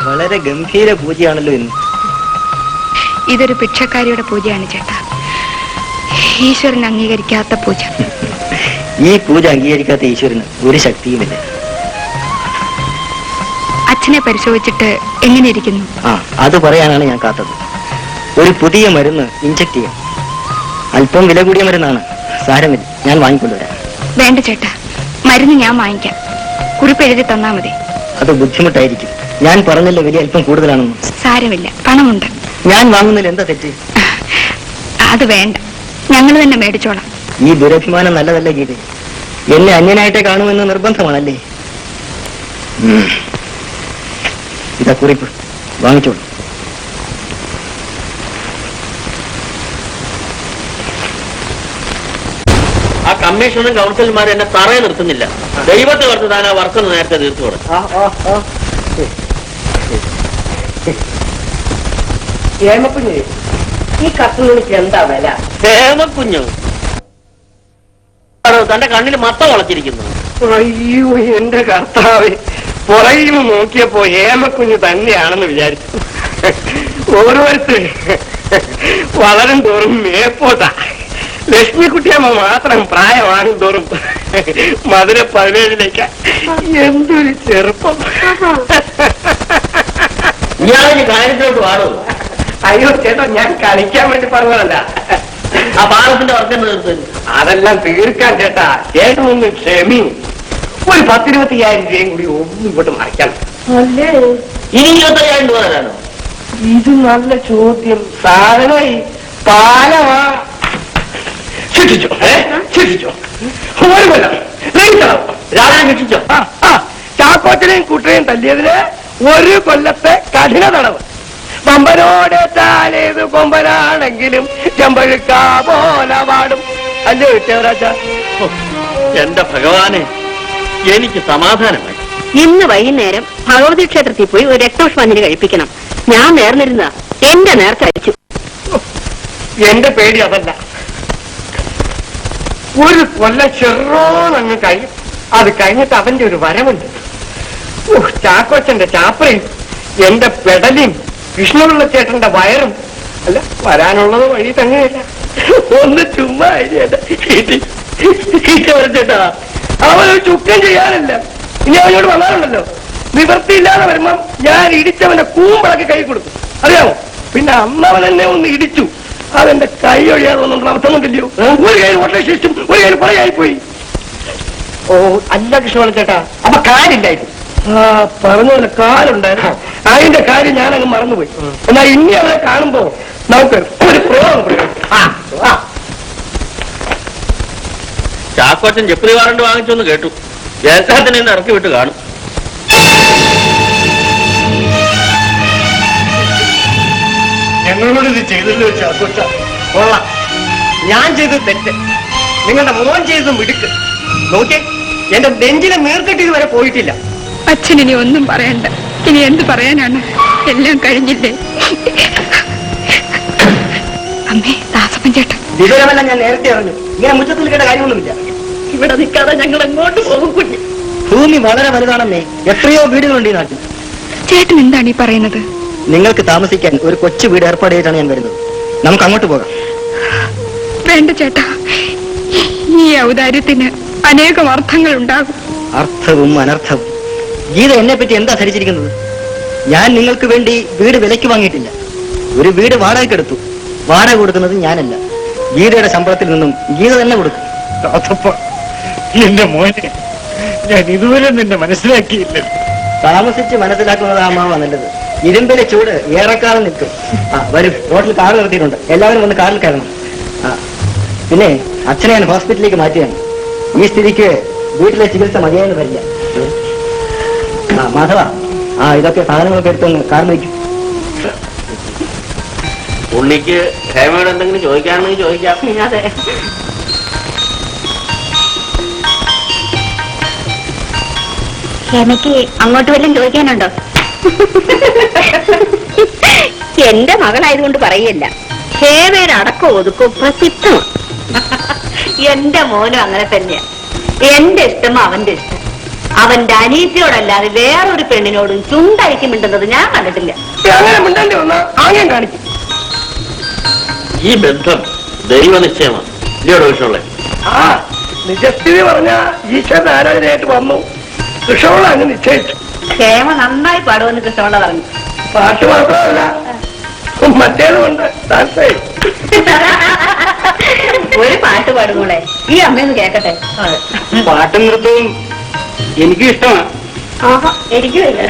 വളരെ ഗംഭീര പൂജയാണല്ലോ ഇന്ന്. ഇതൊരു ഭിക്ഷക്കാരിയുടെ പൂജയാണ് ചേട്ടാ. ഈശ്വരൻ അംഗീകരിക്കാത്ത പൂജ. ഈ പൂജ അംഗീകരിക്കാത്ത ഈശ്വരന് ഒരു ശക്തിയുമില്ല. അച്ഛനെ പരിശോധിച്ചിട്ട് എങ്ങനെ ഇരിക്കുന്നു? അത് പറയാനാണ് ഞാൻ കാത്തത്. ഒരു പുതിയ മരുന്ന് ഇഞ്ചക്ട് ചെയ്യാം. അല്പം വില കൂടിയ മരുന്നാണ്. സാരമില്ല, ഞാൻ വാങ്ങിക്കൊണ്ടുവരാം. വേണ്ട ചേട്ടാ, മരുന്ന് ഞാൻ വാങ്ങിക്കാം. കുറിപ്പ് എഴുതി തന്നാ മതി. അത് ബുദ്ധിമുട്ടായിരിക്കും. ഞാൻ പറഞ്ഞല്ലോ വലിയ അല്പം കൂടുതലാണെന്ന്. സാരമില്ല, പണമുണ്ട്. ഞാൻ വാങ്ങുന്നതിൽ എന്താ തെറ്റ്? അത് വേണ്ട, ഞങ്ങൾ തന്നെ മേടിച്ചോളാം. ഈ ദുരഭിമാനം നല്ലതല്ല ഗീത. എന്നെ അന്യനായിട്ടേ കാണുമെന്ന് നിർബന്ധമാണല്ലേ? ഇതാ കുറിപ്പ്, വാങ്ങിച്ചോളൂ. ആ കമ്മീഷണറും കൗൺസിലർമാരും എന്നെ തറയെ നിർത്തുന്നില്ല. ദൈവത്തെ ഓർത്ത് താൻ ആ വർക്കൊന്ന് നേരത്തെ തീർത്തു കൊടുക്കും. ഹേമക്കുഞ്ഞ്, ഈ കത്തുണിക്ക് എന്താ വില? ഹേമക്കുഞ്ഞു തന്റെ കണ്ണിൽ മത്ത വളച്ചിരിക്കുന്നു. അയ്യോ എന്റെ കർത്താവ്, പുറകിൽ നിന്ന് നോക്കിയപ്പോ ഹേമക്കുഞ്ഞ് തന്നെയാണെന്ന് വിചാരിച്ചു. ഓരോരുത്തർ വളരും തോറും മേപ്പോട്ടാ. ലക്ഷ്മിക്കുട്ടിയമ്മ മാത്രം പ്രായമാകും തോറും മധുര 17ലേക്ക്. എന്തൊരു ചെറുപ്പം. ഇയാളെ കാര്യത്തിലോട്ട് പാടോ? അയ്യോ ചേട്ടാ, ഞാൻ കളിക്കാൻ വേണ്ടി പറഞ്ഞതല്ല. ആ പാലത്തിന്റെ വർക്കം തീർത്തു. അതെല്ലാം തീർക്കാൻ ചേട്ടാ, ചേട്ടനൊന്ന് ക്ഷമി. ഒരു 10-25,000 രൂപയും കൂടി ഒന്നും ഇങ്ങോട്ട് മറിക്കണം. അല്ലേ? ഇനി 25,000 രൂപ തരാനോ? ഇത് നല്ല ചോദ്യം. സാധനമായി പാലമാ. ശിക്ഷിച്ചോ ശിക്ഷിച്ചോ ഒരു കൊല്ലം രാവിലെ ശിക്ഷിച്ചോ. ചാക്കോച്ചനെയും കൂട്ടരെയും തല്ലിയതിന് 1 കൊല്ലത്തെ കഠിന തടവ്. പമ്പനോടേത് കൊമ്പനാണെങ്കിലും ചെമ്പഴുക്കാ പോലെ പാടും. അല്ലേ വിട്ടവരാച്ച? എന്റെ ഭഗവാനെ, എനിക്ക് സമാധാനമായി. ഇന്ന് വൈകുന്നേരം ഭഗവതി ക്ഷേത്രത്തിൽ പോയി ഒരു രക്തപുഷ്പാഞ്ജലി കഴിപ്പിക്കണം. ഞാൻ നേർന്നിരുന്ന എന്റെ നേർച്ച അയച്ചു. എന്റെ പേടി അതല്ല. 1 കൊല്ലം ചെറോന്നങ്ങ് കഴിയും. അത് കഴിഞ്ഞിട്ട് അവന്റെ ഒരു വരവുണ്ട്. ചാക്കോച്ചന്റെ ചാപ്പയും എന്റെ പെടലിയും കൃഷ്ണപിള്ളച്ചേട്ടന്റെ വയറും. അല്ല, വരാനുള്ളത് വഴി തന്നെയല്ല. ഒന്ന് ചുമ്മാ ചേട്ടാ, അവനൊരു ചുക്കം ചെയ്യാനല്ല. ഇനി അവനോട് വന്നാലുണ്ടല്ലോ, നിവൃത്തിയില്ലാതെ വരുമ്പം ഞാൻ ഇടിച്ചവന്റെ കൂമ്പളൊക്കെ കൈ കൊടുക്കും, അറിയാമോ? പിന്നെ അന്നവൻ എന്നെ ഒന്ന് ഇടിച്ചു, അതെന്റെ കൈ ഒഴിയാതെ ഒന്നും അർത്ഥമൊന്നുമില്ലയോ? ഒരു കൈ ഓട്ട ശേഷിച്ചും ഒരു കൈ പുറയായിപ്പോയി. ഓ അല്ല കൃഷ്ണപിള്ളച്ചേട്ടാ, അപ്പൊ കാലില്ലായിരുന്നു. പറഞ്ഞ കാലുണ്ടായിരുന്നു. അതിന്റെ കാര്യം ഞാനങ്ങ് മറന്നുപോയി. എന്നാ ഇനി അവരെ കാണുമ്പോ നമുക്ക് ഒരു പ്രയോഗം. ചാക്കോച്ചൻ ജപ്തി വാറണ്ട് വാങ്ങിച്ചൊന്ന് കേട്ടു. ജയസാത്തിനെ ഇറക്കി വിട്ട് കാണും. ഞങ്ങളോട് ഇത് ചെയ്തല്ലോ ചാക്കോച്ച. കൊള്ളാം. ഞാൻ ചെയ്തത് തെറ്റ്, നിങ്ങളുടെ മോൻ ചെയ്തത് മിടുക്ക്. നോക്കിയേ, എന്റെ നെഞ്ചിലെ നീർക്കെട്ട് ഇതുവരെ പോയിട്ടില്ല. അച്ഛൻ ഇനി ഒന്നും പറയണ്ട. ഇനി എന്ത് പറയാനാണ്? എല്ലാം കഴിഞ്ഞില്ലേ? അമ്മേ, ദാസപ്പൻ ചേട്ടൻ. വിവരമെല്ലാം ഞാൻ നേരത്തെ അറിഞ്ഞു. ഇങ്ങനെ മുറ്റത്തിൽ കേട്ട കാര്യമൊന്നുമില്ല. ഇവിടെ നിൽക്കാതെ ഞങ്ങൾ എങ്ങോട്ട് പോകും കുഞ്ഞ്? ഭൂമി വളരെ വലുതാണെന്നേ. എത്രയോ വീടുകളുണ്ട് ഈ നാട്ടിൽ. ചേട്ടൻ എന്താണ് ഈ പറയുന്നത്? നിങ്ങൾക്ക് താമസിക്കാൻ ഒരു കൊച്ചു വീട് ഏർപ്പാട് ചെയ്തിട്ടാണ് ഞാൻ വരുന്നത്. നമുക്ക് അങ്ങോട്ട് പോകാം. വേണ്ട ചേട്ടാ, ഈ ഔദാര്യത്തിന് അനേകം അർത്ഥങ്ങൾ ഉണ്ടാകും. അർത്ഥവും അനർത്ഥവും. ഗീത എന്നെ പറ്റി എന്താ ധരിച്ചിരിക്കുന്നത്? ഞാൻ നിങ്ങൾക്ക് വേണ്ടി വീട് വിലയ്ക്ക് വാങ്ങിയിട്ടില്ല. ഒരു വീട് വാടകയ്ക്കെടുത്തു. വാടക കൊടുക്കുന്നത് ഞാനല്ല, ഗീതയുടെ ശമ്പളത്തിൽ നിന്നും ഗീത തന്നെ കൊടുക്കും. എന്റെ മോനെ, ഞാൻ ഇതുവരെ നിന്നെ മനസ്സിലാക്കിയില്ല. താമസിച്ച് മനസ്സിലാക്കുന്നത് അമ്മാവാ നല്ലത്. ഇരുമ്പിലെ ചൂട് ഏറെക്കാലം നിൽക്കും. വരും, റോഡിൽ കാർ നിർത്തിയിട്ടുണ്ട്. എല്ലാവരും വന്ന് കാറിൽ കയറണം. പിന്നെ അച്ഛനെ ഞാൻ ഹോസ്പിറ്റലിലേക്ക് മാറ്റിയാണ്. ഈ സ്ഥിതിക്ക് വീട്ടിലെ ചികിത്സ മതിയായെന്ന് വരില്ല. മാധവ, ഇതൊക്കെ സാധനങ്ങളൊക്കെ എടുത്തൊന്ന് കാർ നയിക്കും. ഉണ്ണിക്ക് ഹേമയോട് എന്തെങ്കിലും ചോദിക്കാണെങ്കിൽ ചോദിക്കാം. അതെ, എനിക്ക് അങ്ങോട്ട് വല്ലതും ചോദിക്കാനുണ്ടോ? എന്റെ മകളായതുകൊണ്ട് പറയല്ല, ഹേമയുടെ അടക്കം ഒതുക്കും പ്രസിദ്ധമാണ്. എന്റെ മോനും അങ്ങനെ തന്നെയാ. എന്റെ ഇഷ്ടം അവന്റെ ഇഷ്ടം. അവന്റെ അനീതിയോടല്ലാതെ വേറൊരു പെണ്ണിനോടും ചുണ്ടഴിക്ക് മിണ്ടുന്നത് ഞാൻ കണ്ടിട്ടില്ല. അങ്ങനെ മിണ്ടേണ്ടി വന്നാ ആംഗ്യം കാണിക്കും. ഈ ബന്ധം ദൈവനിശ്ചയമാണ്. ഇല്ലയോടെ വിഷമുള്ള നിജസ്ഥിതി പറഞ്ഞ ഈശ്വരൻ ആരാധനയായിട്ട് വന്നു. കൃഷ്ണപിള്ള അങ്ങ് നിശ്ചയിച്ചു. ഹേമ നന്നായി പാടുമെന്ന് കൃഷ്ണപിള്ള പറഞ്ഞു. പാട്ട് മാത്രമല്ല, മറ്റേതുകൊണ്ട് ഒരു പാട്ട് പാടുമോളെ, ഈ അമ്മയൊന്ന് കേക്കട്ടെ. പാട്ടും നൃത്തവും എനിക്കും ഇഷ്ടമാണ്. എനിക്കും ഇല്ല.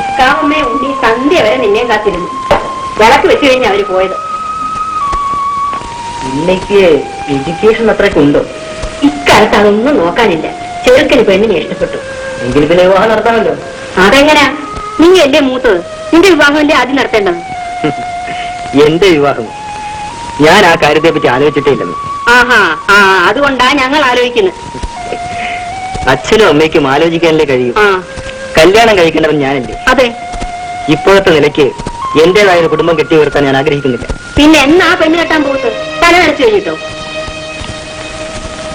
ഇക്കാമമ്മേ ഉണ്ണി സന്ധ്യ വരെ നിന്നെ കാത്തിരുന്നു. വിളക്ക് വെച്ച് കഴിഞ്ഞാ അവര് പോയത്. ഇന്നേക്ക് എഡ്യൂക്കേഷൻ അത്രയ്ക്ക് ഉണ്ടോ? ഇക്കാലത്ത് അതൊന്നും നോക്കാനില്ല. ചെറുക്കന് പെണ്ണിനെ ഇഷ്ടപ്പെട്ടു എങ്കിൽ പിന്നെ വിവാഹം നടത്താമല്ലോ. അതെങ്ങനാ? നീ അല്ലേ മൂത്തത്? നിന്റെ വിവാഹമല്ലേ ആദ്യം നടത്തേണ്ടത്? എന്റെ വിവാഹം ഞാൻ ആ കാര്യത്തെ പറ്റി ആലോചിച്ചിട്ടേ ഇല്ലെന്ന്. അതുകൊണ്ടാ ഞങ്ങൾ ആലോചിക്കുന്നത്. അച്ഛനും അമ്മയ്ക്കും ആലോചിക്കാനല്ലേ കഴിയും. കല്യാണം കഴിക്കേണ്ടവൻ ഞാനല്ലേ? അതെ. ഇപ്പോഴത്തെ നിലയ്ക്ക് എന്റേതായ ഒരു കുടുംബം കെട്ടി ഉയർത്താൻ ഞാൻ ആഗ്രഹിക്കുന്നില്ല. പിന്നെ എന്നാ പെണ്ണ് കെട്ടാൻ പോകുന്നത്? തല നനച്ചു കഴിഞ്ഞിട്ടോ?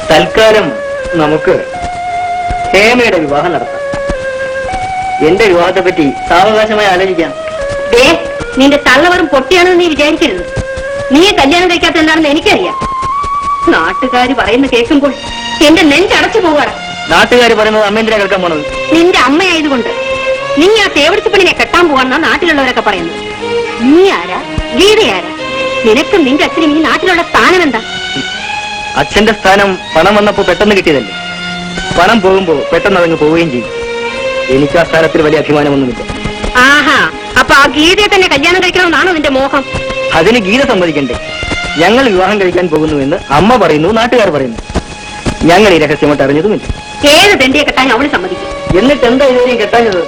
തൽക്കാലം നമുക്ക് ഹേമയുടെ വിവാഹം നടത്താം. എന്റെ വിവാഹത്തെ പറ്റി സാവകാശമായി ആലോചിക്കാം. നിന്റെ തള്ളവരും പൊട്ടിയാണെന്ന് നീ വിചാരിക്കരുത്. നീ കല്യാണം കഴിക്കാത്ത എന്താണെന്ന് എനിക്കറിയാം. നാട്ടുകാര് പറയുന്ന കേൾക്കുമ്പോൾ എന്റെ നെഞ്ചടച്ചു പോവാണ്. നാട്ടുകാർ പറയുന്നത് അമ്മ എന്തിനാ കേൾക്കാൻ പോണത്? നിന്റെ അമ്മയായതുകൊണ്ട്. നീ ആ തേവടിച്ചപ്പണിനെ കെട്ടാൻ പോവാന്നാ നാട്ടിലുള്ളവരൊക്കെ പറയുന്നു. നീ ആരാ? ഗീതയാരാ? നിനക്കും നിന്റെ അച്ഛനും ഈ നാട്ടിലുള്ള സ്ഥാനം എന്താ? അച്ഛന്റെ സ്ഥാനം പണം വന്നപ്പോ പെട്ടെന്ന് കിട്ടിയതല്ലേ. പണം പോകുമ്പോ പെട്ടെന്ന് അതങ്ങ് പോവുകയും ചെയ്യും. എനിക്ക് ആ സ്ഥാനത്തിൽ വലിയ അഭിമാനമൊന്നുമില്ല. ആഹാ, അപ്പൊ ആ ഗീതയെ തന്നെ കല്യാണം കഴിക്കണമെന്നാണോ നിന്റെ മോഹം? അതിന് ഗീത സമ്മതിക്കണ്ടേ? ഞങ്ങൾ വിവാഹം കഴിക്കാൻ പോകുന്നുവെന്ന് അമ്മ പറയുന്നു, നാട്ടുകാർ പറയുന്നു. ഞങ്ങൾ ഈ രഹസ്യമായിട്ട് അറിഞ്ഞതുമില്ല. ഏത് തെണ്ടിയെ കെട്ടാൻ അവള് സമ്മതിക്കും. എന്നിട്ട് എന്താ ഇതുവരെയും കെട്ടാഞ്ഞത്?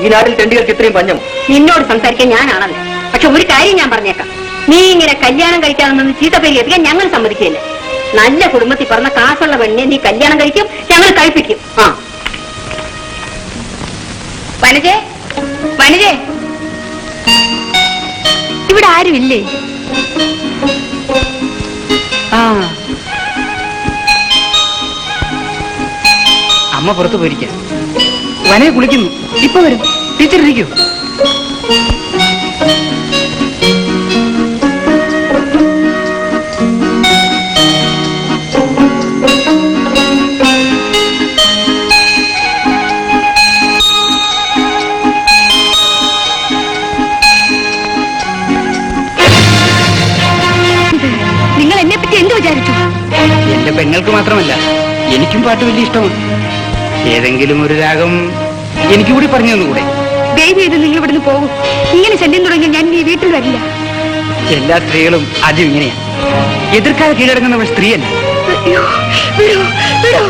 ഈ നാട്ടിൽ തെണ്ടികൾക്ക് ഇത്രയും പഞ്ഞമോ? നിന്നോട് സംസാരിക്കാൻ ഞാനാണല്ലേ. പക്ഷെ ഒരു കാര്യം ഞാൻ പറഞ്ഞേക്കാം, നീ ഇങ്ങനെ കല്യാണം കഴിക്കാമെന്ന് ചീത്തപ്പേരി എത്തിക്കാൻ ഞങ്ങൾ സമ്മതിക്കില്ല. നല്ല കുടുംബത്തിൽ പറഞ്ഞ കാശുള്ള പെണ്ണിനെ നീ കല്യാണം കഴിക്കും, ഞങ്ങൾ കഴിപ്പിക്കും. ആ വനജേ, വനജേ, ഇവിടെ ആരുമില്ലേ? ആ, അമ്മ പുറത്തു പോയിരിക്കാം. വനയെ കുളിക്കുന്നു, ഇപ്പൊ വരും. ടീച്ചർ ഇരിക്കൂ. നിങ്ങൾ എന്നെ പറ്റി എന്ത് വിചാരിച്ചു? എന്റെ പെങ്ങൾക്ക് മാത്രമല്ല, എനിക്കും പാട്ട് വലിയ ഇഷ്ടമാണ്. ഏതെങ്കിലും ഒരു രാഗം എനിക്ക് കൂടി പറഞ്ഞു തന്നുകൂടെ? ദയവ് ചെയ്ത് നിങ്ങൾ ഇവിടുന്ന് പോകും. ഇങ്ങനെ ശല്യം തുടങ്ങിയാൽ ഞാൻ ഈ വീട്ടിൽ വരില്ല. എല്ലാ സ്ത്രീകളും ആദ്യം ഇങ്ങനെയാണ്. എതിർക്കാതെ കീഴടങ്ങുന്നവൾ സ്ത്രീയല്ല. അയ്യോ, വിടൂ, വിടൂ.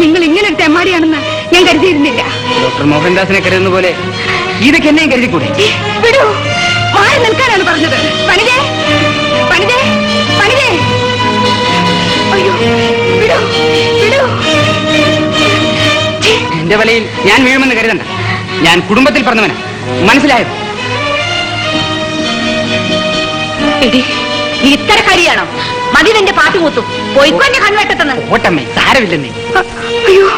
നിങ്ങൾ ഇങ്ങനെ ഒരു തെമ്മാടിയാണെന്ന് ഞാൻ കരുതിയിരുന്നില്ല. ഡോക്ടർ മോഹൻദാസിനെ കരുതുന്ന പോലെ ഇതൊക്കെ എന്നെയും കരുതിക്കൂടെ? വിടൂ, മാറി നിൽക്കാനാണ് പറഞ്ഞത്. വനിതേ, വനിതേ, വനിതേ. അയ്യോ, വിടൂ, വിടൂ. എന്റെ വലയിൽ ഞാൻ വീഴുമെന്ന് കരുതണ്ട. ഞാൻ കുടുംബത്തിൽ പറഞ്ഞവനാ, മനസ്സിലായോ? എടി, നീ ഇത്തരക്കാരിയാണോ? മതി നിന്റെ പാട്ട് കൂത്തും. പോയിക്കോ എന്റെ കൺവെട്ടത്തുനിന്ന്. ഓട്ടമ്മേ, സാരമില്ലെന്നേ. അയ്യോ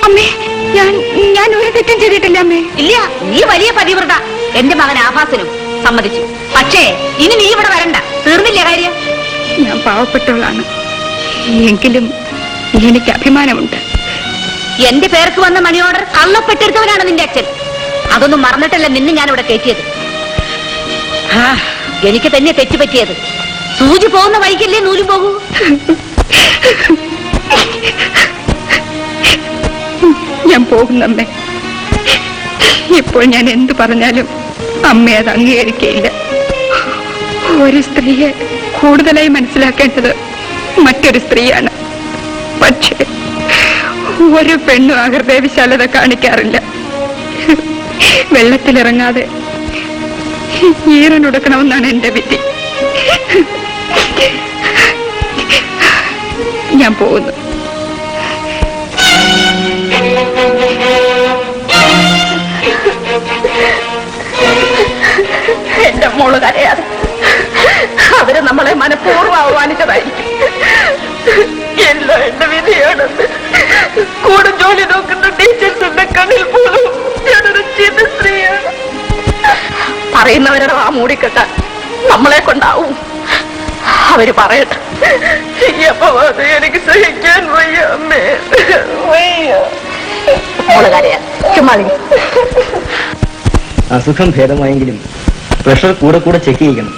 അമ്മേ, ഞാൻ ഒരു തെറ്റും ചെയ്തിട്ടില്ല അമ്മേ. ഇല്ല, നീ വലിയ പതിവ്രത. എന്റെ മകൻ ആഭാസനും സമ്മതിച്ചു. പക്ഷേ ഇനി നീ ഇവിടെ വരണ്ട. തീർന്നില്ല കാര്യം. ഞാൻ പാവപ്പെട്ടവളാണ്, എങ്കിലും എനിക്ക് അഭിമാനമുണ്ട്. എന്റെ പേർക്ക് വന്ന മണി ഓർഡർ കള്ളപ്പെട്ടെടുത്തവനാണ് നിന്റെ അച്ഛൻ. അതൊന്നും മറന്നിട്ടല്ല നിന്നെ ഞാൻ ഇവിടെ കയറ്റിയത്. എനിക്ക് തന്നെ തെറ്റുപറ്റിയത്. സൂചി പോകുന്ന വഴിക്കല്ലേ നൂലും പോകൂ. ഞാൻ പോകുന്നമ്മേ. ഇപ്പോൾ ഞാൻ എന്ത് പറഞ്ഞാലും അമ്മ അത് അംഗീകരിക്കയില്ല. ഒരു സ്ത്രീയെ കൂടുതലായി മനസ്സിലാക്കേണ്ടത് മറ്റൊരു സ്ത്രീയാണ്. പക്ഷേ ഒരു പെണ്ണും ആ ഹൃദയവിശാലത കാണിക്കാറില്ല. വെള്ളത്തിലിറങ്ങാതെ ഈറനൊടുക്കണമെന്നാണ് എന്റെ വിധി. ഞാൻ പോകുന്നു. എന്റെ മോള് കരയാതെ. അവര് നമ്മളെ മനഃപൂർവ്വം അവമാനിച്ചതായിരിക്കും. എല്ലാം എന്റെ വിധിയാണെന്ന് കൂടെ ജോലി നോക്കുന്ന ടീച്ചേഴ്സിന്റെ കണ്ണിൽ പോലും ഞാനൊരു ചീത്ത സ്ത്രീയാണ്. പറയുന്നവരുടെ ആ മൂടിക്കെട്ടാൻ നമ്മളെ കൊണ്ടാവും. അവര് പറയട്ടെ. അപ്പൊ അത് എനിക്ക് സഹിക്കാൻ വയ്യ അമ്മേ, വയ്യ. മോള് കരയാ, ചുമ്മാ. അസുഖം ഭേദമായെങ്കിലും പ്രഷർ കൂടെ കൂടെ ചെക്ക് ചെയ്യണം.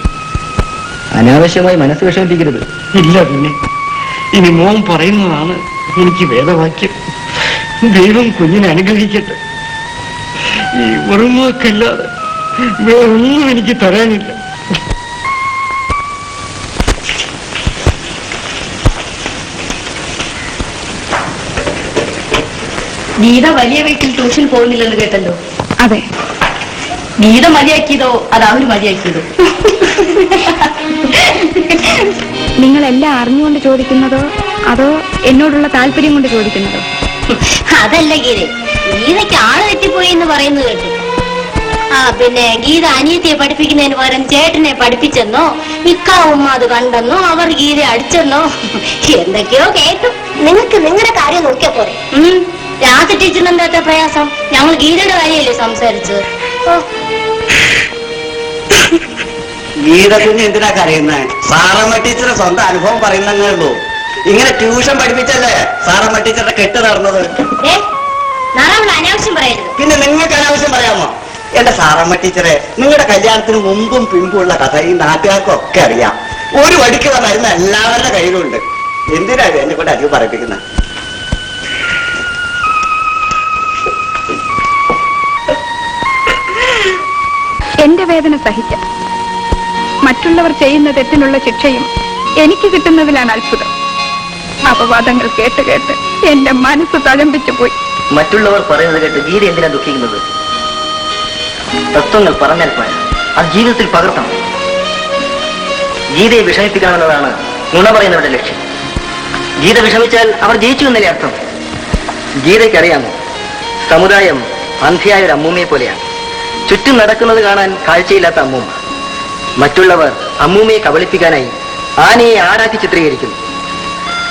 അനാവശ്യമായി മനസ്സ് വിഷമിപ്പിക്കരുത്. ഇല്ല, പിന്നെ ഇനി മോൻ പറയുന്നതാണ് എനിക്ക് വേദവാക്യം. ദൈവം കുഞ്ഞിനെ അനുഗ്രഹിക്കട്ടെ. ഈ ഉറങ്ങുവക്കല്ലാതെ വേറൊന്നും എനിക്ക് തരാനില്ല. ഗീത വലിയ വീട്ടിൽ ട്യൂഷൻ പോകുന്നില്ലെന്ന് കേട്ടല്ലോ. അതെ. ഗീത മതിയാക്കിയതോ അത് അവന് മതിയാക്കിയതോ? നിങ്ങളെല്ലാം അറിഞ്ഞുകൊണ്ട് ചോദിക്കുന്നതോ അതോ എന്നോടുള്ള താല്പര്യം കൊണ്ട് ചോദിക്കുന്നതോ? അതല്ല ഗീത, ഗീതയ്ക്ക് ആള് തെറ്റിപ്പോയി എന്ന് പറയുന്നത് കേട്ടു. ആ പിന്നെ ഗീത അനിയത്തിയെ പഠിപ്പിക്കുന്നതിന് പകരം ചേട്ടനെ പഠിപ്പിച്ചെന്നോ, ഇക്കാവും അത് കണ്ടെന്നോ, അവർ ഗീത അടിച്ചെന്നോ എന്തൊക്കെയോ കേട്ടു. നിങ്ങൾക്ക് നിങ്ങളുടെ കാര്യം നോക്കിയാ പോരെ. രാത്രി ടീച്ചറിന് എന്താ പ്രയാസം? ഞങ്ങൾ ഗീതയുടെ കാര്യമല്ലേ സംസാരിച്ചത്. ഗീത കുഞ്ഞ് എന്തിനാ കരയുന്നേ? സാറമ്മ ടീച്ചറെ സ്വന്തം അനുഭവം പറയുന്നേ ഉള്ളൂ. ഇങ്ങനെ ട്യൂഷൻ പഠിപ്പിച്ചല്ലേ സാറമ്മ ടീച്ചറുടെ കെട്ട് നടന്നത്. നാളെ അനാവശ്യം പറയരുത്. പിന്നെ നിങ്ങൾക്ക് അനാവശ്യം പറയാമോ? എന്റെ സാറമ്മ ടീച്ചറെ, നിങ്ങളുടെ കല്യാണത്തിന് മുമ്പും പിമ്പുള്ള കഥ ഈ നാട്ടുകാർക്കൊക്കെ അറിയാം. ഒരു വടിക്കുള്ള മരുന്ന് എല്ലാവരുടെ കയ്യിലുണ്ട്. എന്തിനാ എന്നെ കൊണ്ട് അധികം പറയിപ്പിക്കുന്നത്? എന്റെ വേദന സഹിക്കാം. മറ്റുള്ളവർ ചെയ്യുന്ന തെറ്റിനുള്ള ശിക്ഷയും എനിക്ക് കിട്ടുന്നതിലാണ് അത്ഭുതം. അപവാദങ്ങൾ കേട്ട് കേട്ട് എന്റെ മനസ്സ് തഴമ്പിച്ചു പോയി. മറ്റുള്ളവർ പറയുന്നത് കേട്ട് ഗീത എന്തിനാ ദുഃഖിക്കുന്നത്? തത്വങ്ങൾ പറഞ്ഞാൽ പോയ അത് ജീവിതത്തിൽ പകർത്തണം. ഗീതയെ വിഷമിപ്പിക്കണമെന്നതാണ് നുണ പറയുന്നവരുടെ ലക്ഷ്യം. ഗീത വിഷമിച്ചാൽ അവർ ജയിച്ചു എന്നല്ലേ അർത്ഥം. ഗീതയ്ക്കറിയാമോ, സമുദായം അന്ധിയായ ഒരു അമ്മൂമ്മയെ പോലെയാണ്. ചുറ്റും നടക്കുന്നത് കാണാൻ കാഴ്ചയില്ലാത്ത അമ്മൂമ്മ. മറ്റുള്ളവർ അമ്മൂമ്മയെ കബളിപ്പിക്കാനായി ആനയെ ആരാക്കി ചിത്രീകരിക്കുന്നു.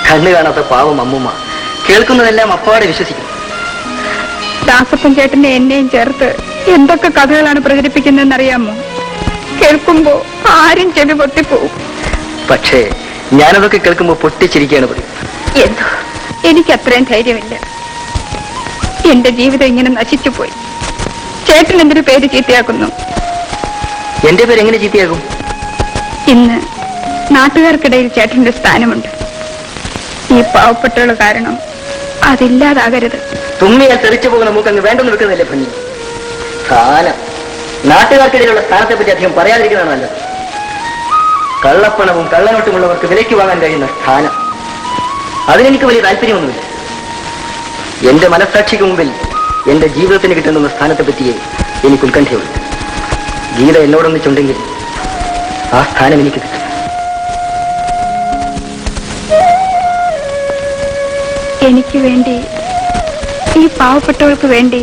കണ്ണു കാണാത്ത പാവം അമ്മൂമ്മ കേൾക്കുന്നതെല്ലാം അപ്പാടെ വിശ്വസിക്കും. ദാസപ്പൻ ചേട്ടനെ എന്നെയും ചേർത്ത് എന്തൊക്കെ കഥകളാണ് പ്രചരിപ്പിക്കുന്നതെന്നറിയാമോ? കേൾക്കുമ്പോ ആരും ചെവി പൊട്ടിപ്പോവും. പക്ഷേ ഞാനതൊക്കെ കേൾക്കുമ്പോൾ പൊട്ടിച്ചിരിക്കുകയാണ് പറയും. എന്തോ എനിക്ക് അത്രയും ധൈര്യമില്ല. എന്റെ ജീവിതം ഇങ്ങനെ നശിച്ചുപോയി. ചേട്ടൻ എന്തൊരു പേര് ചീത്തയാക്കുന്നു. എന്റെ പേര് എങ്ങനെ ചീത്തയാകും? ഇന്ന് നാട്ടുകാർക്കിടയിൽ ചേട്ടന്റെ സ്ഥാനമുണ്ട്. ഈ പാവപ്പെട്ടവൾ കാരണം അതില്ലാതാകരുത്. തുമ്മിയാൽ തെറിച്ചു പോകുന്ന മൂക്കങ്ങ് വേണ്ടെന്ന് വെക്കുന്നില്ലേ ഭംഗി? സ്ഥാനം, നാട്ടുകാർക്കിടയിലുള്ള സ്ഥാനത്തെ പറ്റി അധികം പറയാതിരിക്കുന്നതാണ് നല്ലത്. കള്ളപ്പണവും കള്ളനോട്ടുമുള്ളവർക്ക് വിലയ്ക്ക് വാങ്ങാൻ കഴിയുന്ന സ്ഥാനം, അതിനെനിക്ക് വലിയ താല്പര്യമൊന്നുമില്ല. എന്റെ മനസ്സാക്ഷിക്ക് മുമ്പിൽ എന്റെ ജീവിതത്തിന് കിട്ടുന്ന സ്ഥാനത്തെ പറ്റിയേ എനിക്ക് ഉത്കണ്ഠയുള്ളൂ. ഗീത എന്നോടൊന്നിച്ചുണ്ടെങ്കിൽ ആ സ്ഥാനം എനിക്ക് കിട്ടും. എനിക്ക് വേണ്ടി, ഈ പാവപ്പെട്ടവൾക്ക് വേണ്ടി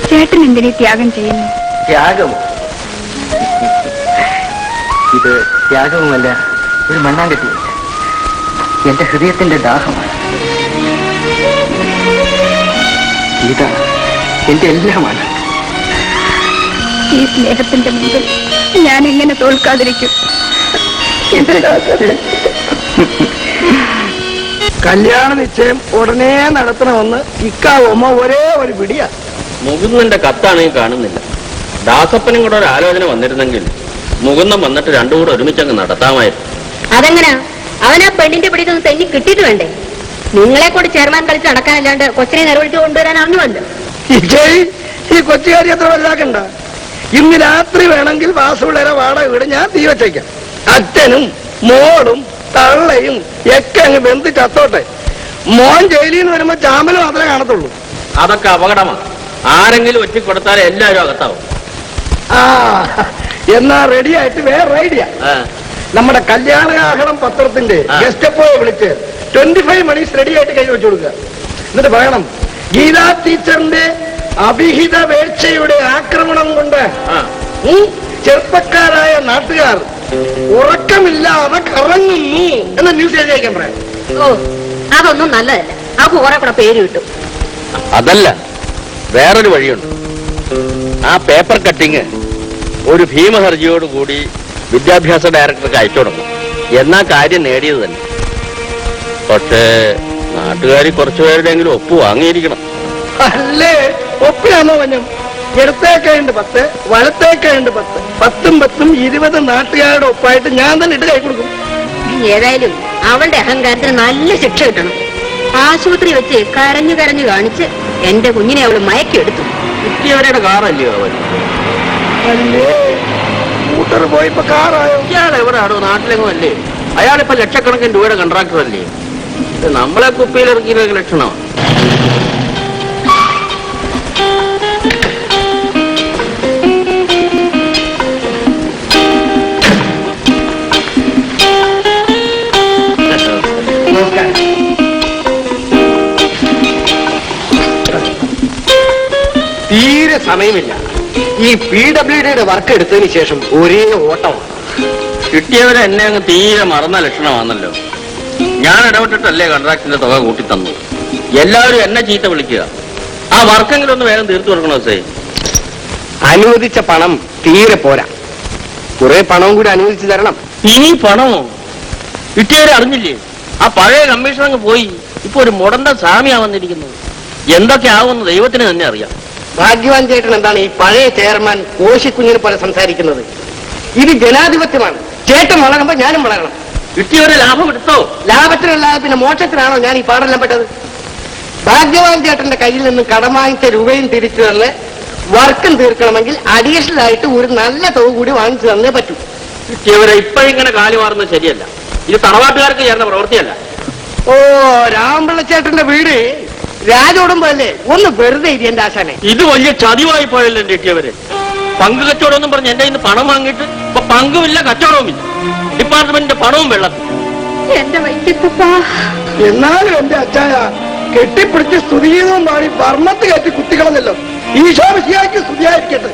ചേട്ടൻ എന്തിനെ ത്യാഗം ചെയ്യുന്നു? ത്യാഗം? ഇത് ത്യാഗവുമല്ല, ഒരു മണ്ണാങ്കട്ടിയല്ല. എന്റെ ഹൃദയത്തിന്റെ ദാഹമാണ്. ഗീത എന്റെ എല്ലാമാണ്. ഈ സ്നേഹത്തിന്റെ മുമ്പിൽ ഞാൻ എങ്ങനെ തോൽക്കാതിരിക്കും? കല്യാണ നിശ്ചയം ഉടനെ നടത്തണമെന്ന് ഇക്കാവുമ്മ ഒരേ ഒരു പിടിയാ. മുകുന്ദന്റെ കത്താണെങ്കിൽ കാണുന്നില്ല. ദാസപ്പനും കൂടെ ഒരു ആലോചന വന്നിരുന്നെങ്കിൽ മുകുന്ദൻ വന്നിട്ട് രണ്ടും കൂടെ ഒരുമിച്ചങ്ങ് നടത്താമായിരുന്നു. അതെങ്ങനാ? അവനാ പെണ്ണിന്റെ പിടിക്കൊന്ന് തെന്നി കിട്ടിയിട്ട് വേണ്ടേ? നിങ്ങളെ കൂടി ചെയർമാൻ കളിച്ച് നടക്കാനല്ലാണ്ട് കൊച്ചിനെ നിറവിളിച്ച് കൊണ്ടുവരാൻ അറിഞ്ഞുവല്ലോ. ഈ കൊച്ചുകാരി എത്ര വലുതാക്കണ്ട. ഇന്ന് രാത്രി വേണമെങ്കിൽ വാസുപിള്ളേരെ വാടക വീട് ഞാൻ തീ വച്ചേക്കാം. അച്ഛനും മോളും തള്ളയും ഒക്കെ അങ്ങ് ബന്ധു ചത്തോട്ടെ. മോൻ ജയിലിൽ നിന്ന് വരുമ്പോ ചാമ്പല് മാത്രമേ കാണത്തുള്ളൂ. അതൊക്കെ അപകടമാണ്. ആരെങ്കിലും ഒറ്റിക്കൊടുത്താൽ എല്ലാവരും അകത്താവും. ആ, എന്നാ റെഡി ആയിട്ട് വേറെ ഐഡിയ. നമ്മുടെ കല്യാണാഹളം പത്രത്തിന്റെ ഗസ്റ്റപ്പോയെ വിളിച്ച് 25 മണീസ് റെഡി ആയിട്ട് കൈ വെച്ചു കൊടുക്കുക. എന്നിട്ട് പറയണം, ഗീതാ ടീച്ചറിന്റെ അഭിഹിത വേഴ്ചയുടെ ആക്രമണം കൊണ്ട് ചെറുപ്പക്കാരായ നാട്ടുകാർ ഉറക്കമില്ലാതെ കറങ്ങുന്നു എന്ന് ന്യൂസ് എഴുതിയേക്കാൻ പറയാം. ഓ, അതൊന്നും നല്ലതല്ല. ആ കുറെ കൂടെ പേര് കിട്ടും. അതല്ല, വേറൊരു വഴിയുണ്ട്. ആ പേപ്പർ കട്ടിങ് ഒരു ഭീമഹർജിയോടുകൂടി വിദ്യാഭ്യാസ ഡയറക്ടർക്ക് അയച്ചു കൊടുക്കും. എന്നാ കാര്യം നേടിയത് തന്നെ. പക്ഷേ നാട്ടുകാരി കുറച്ചുപേരുടെയെങ്കിലും ഒപ്പ് വാങ്ങിയിരിക്കണം. അല്ലേ, ഒപ്പിനാണോ വഞ്ഞം? ഇടത്തേക്കുണ്ട് 10, വലത്തേക്കുണ്ട് 10. 10ഉം 10ഉം 20 നാട്ടുകാരുടെ ഒപ്പായിട്ട് ഞാൻ തന്നെ ഇട്ട് കൈ കൊടുക്കും. ഏതായാലും അവളുടെ അഹങ്കാരത്തിന് നല്ല ശിക്ഷ കിട്ടണം. ആശുപത്രി വെച്ച് കരഞ്ഞു കരഞ്ഞു കാണിച്ച് എന്റെ കുഞ്ഞിനെ അവള് മയക്കെടുത്തു. കിട്ടിയവരുടെ കാറല്ലയോ അവൻ? അല്ലേ, സ്കൂട്ടർ പോയിപ്പോ കാറായോ? ഇയാൾ എവിടെയാണോ? നാട്ടിലെങ്ങും അല്ലേ? അയാളിപ്പോ ലക്ഷക്കണക്കിന് രൂപയുടെ കോൺട്രാക്ടർ അല്ലേ? നമ്മളെ കുപ്പിയിലിറക്കിയ ലക്ഷണമാണ്. തീരെ സമയമില്ല. ഈ PWDയുടെ വർക്ക് എടുത്തതിന് ശേഷം ഒരേ ഓട്ടമാണ്. കിട്ടിയവരെ എന്നെ അങ്ങ് തീരെ മറന്ന ലക്ഷണമാണല്ലോ. ഞാൻ ഇടപെട്ടിട്ടല്ലേ കോൺട്രാക്ടിന്റെ തുക കൂട്ടി തന്നു. എല്ലാവരും എന്നെ ചീത്ത വിളിക്കുക. ആ വർക്കെങ്കിലും ഒന്ന് വേഗം തീർത്തു കൊടുക്കണോ സേ? അനുവദിച്ച പണം തീരെ പോരാ. കുറെ പണവും കൂടി അനുവദിച്ചു തരണം. ഇനി പണമോ? കിട്ടിയവരെ അറിഞ്ഞില്ലേ? ആ പഴയ കമ്മീഷൻ അങ്ങ് പോയി. ഇപ്പൊ ഒരു മുടന്ത സ്വാമിയാ വന്നിരിക്കുന്നത്. എന്തൊക്കെ ആവുമെന്ന് ദൈവത്തിന് തന്നെ അറിയാം. ഭാഗ്യവാൻ ചേട്ടൻ എന്താണ് ഈ പഴയ ചെയർമാൻ കോശിക്കുഞ്ഞിനെ പോലെ സംസാരിക്കുന്നത്? ഇത് ജനാധിപത്യമാണ്. ചേട്ടൻ വളരുമ്പോ ഞാനും വളരണം. കിട്ടിയവരെ ലാഭം എടുത്തോ? ലാഭത്തിനല്ലാതെ പിന്നെ മോക്ഷത്തിനാണോ ഞാൻ ഈ പാടെല്ലാം പെട്ടത്? ഭാഗ്യവാൻ ചേട്ടന്റെ കയ്യിൽ നിന്ന് കടം വാങ്ങിച്ച രൂപയും തിരിച്ചു തന്ന് വർക്കും തീർക്കണമെങ്കിൽ അഡീഷണൽ ആയിട്ട് ഒരു നല്ല തുക കൂടി വാങ്ങിച്ചു തന്നേ പറ്റൂ. കിട്ടിയവരെ ഇപ്പോഴിങ്ങനെ കാലു മാറുന്നത് ശരിയല്ല. ഇത് തറവാട്ടുകാർക്ക് ചേർന്ന പ്രവൃത്തിയല്ല. ഓ, രാമപിള്ള ചേട്ടന്റെ വീട് രാജോടുമ്പല്ലേ? ഒന്ന് വെറുതെ ഇരി എന്റെ ആശാനെ. ഇത് വലിയ ചതിവായി പോയല്ലോ കിട്ടിയവര്. പങ്ക് കച്ചവടം എന്നും പറഞ്ഞ് എന്റെ ഇന്ന് പണം വാങ്ങിയിട്ട് ഇപ്പൊ പങ്കുമില്ല, കച്ചവടവുമില്ല. ഡിപ്പാർട്ട്മെന്റിന്റെ പണവും വെള്ളത്തിൽ. എന്റെ വൈദ്യത്തപ്പ, എന്നാലും എന്റെ അച്ചായ കെട്ടിപ്പിടിച്ച് സ്തുതിയും പാടി വർമ്മത്ത് കയറ്റി കുത്തികളഞ്ഞല്ലോ. ഈശോമിശിഹായ്ക്ക് സ്തുതിയായിരിക്കട്ടെ.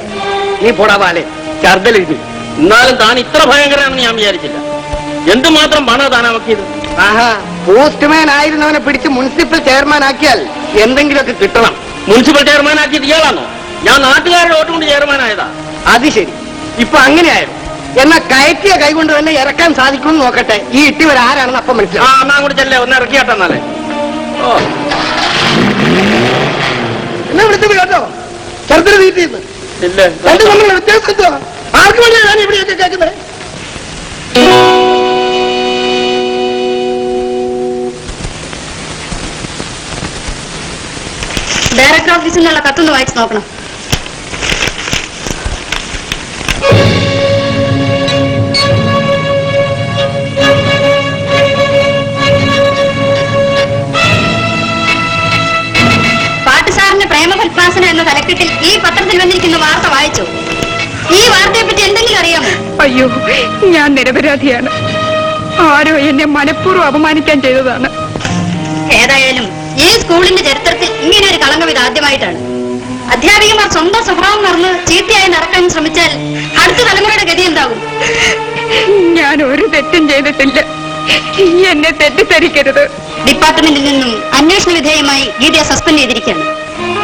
നീ പോടാ പാലെ ചർദ്ദലെഴുതി. എന്നാലും താൻ ഇത്ര ഭയങ്കരമാണെന്ന് ഞാൻ വിചാരിച്ചില്ല. എന്തുമാത്രം പണം താൻ അവക്കിയത്? ആഹാ, പോസ്റ്റ്മാൻ ആയിരുന്നവനെ പിടിച്ച് മുനിസിപ്പൽ ചെയർമാൻ ആക്കിയാൽ എന്തെങ്കിലുമൊക്കെ കിട്ടണം. മുനിസിപ്പൽ ചെയർമാൻ ആക്കിയത് ഇയാളാണോ? ഞാൻ നാട്ടുകാരുടെ വോട്ട് കൊണ്ട് ചെയർമാനായതാ. അത് ശരി, ഇപ്പൊ അങ്ങനെയായിരുന്നു. എന്നാ കയറ്റിയ കൈകൊണ്ട് തന്നെ ഇറക്കാൻ സാധിക്കുമെന്ന് നോക്കട്ടെ. ഈ ഇട്ടിവർ ആരാണെന്ന് അപ്പം മനസ്സിലാവും. ആ, എന്നാ കൂടി ചെല്ലേ, ഒന്ന് ഇറക്കിയാട്ടെന്നാലേ. ഓ, എന്നെ വിളിച്ചത് കേട്ടോ? ചെറുതിന് തീറ്റിന്ന് ഇല്ല. രണ്ടു തമ്മിലുള്ള വ്യത്യാസം എന്തുവാ? ആർക്ക് വേണ്ടിയാണ് ഞാൻ ഇവിടെയൊക്കെ കേൾക്കുന്നത്? ഡയറക്ടർ ഓഫീസിൽ നിന്നുള്ള കത്തൊന്ന് വായിച്ചു നോക്കണം. പാട്ടുസാറിന്റെ പ്രേമപത്മാസന എന്ന തലക്കെട്ടിൽ ഈ പത്രത്തിൽ വന്നിരിക്കുന്ന വാർത്ത വായിച്ചു. ഈ വാർത്തയെ പറ്റി എന്തെങ്കിലും അറിയാമോ? അയ്യോ, ഞാൻ നിരപരാധിയാണ്. ആരോ എന്നെ മനഃപൂർവ്വം അപമാനിക്കാൻ ചെയ്തതാണ്. ഏതായാലും ഈ സ്കൂളിന്റെ ചരിത്രത്തിൽ ഇങ്ങനെ ഒരു കളങ്കം ഇത് ആദ്യമായിട്ടാണ്. അധ്യാപികമാർ സ്വന്തം സ്വഭാവം മറന്ന് ചീത്തയായി നടക്കാൻ ശ്രമിച്ചാൽ അടുത്ത തലമുറയുടെ ഗതി എന്താകും? ഞാൻ ഒരു തെറ്റും ചെയ്തിട്ടില്ല. എന്നെ തെറ്റിദ്ധരിക്കരുത്. ഡിപ്പാർട്ട്മെന്റിൽ നിന്നും അന്വേഷണ വിധേയമായി ഗീതയെ സസ്പെൻഡ് ചെയ്തിരിക്കുകയാണ്.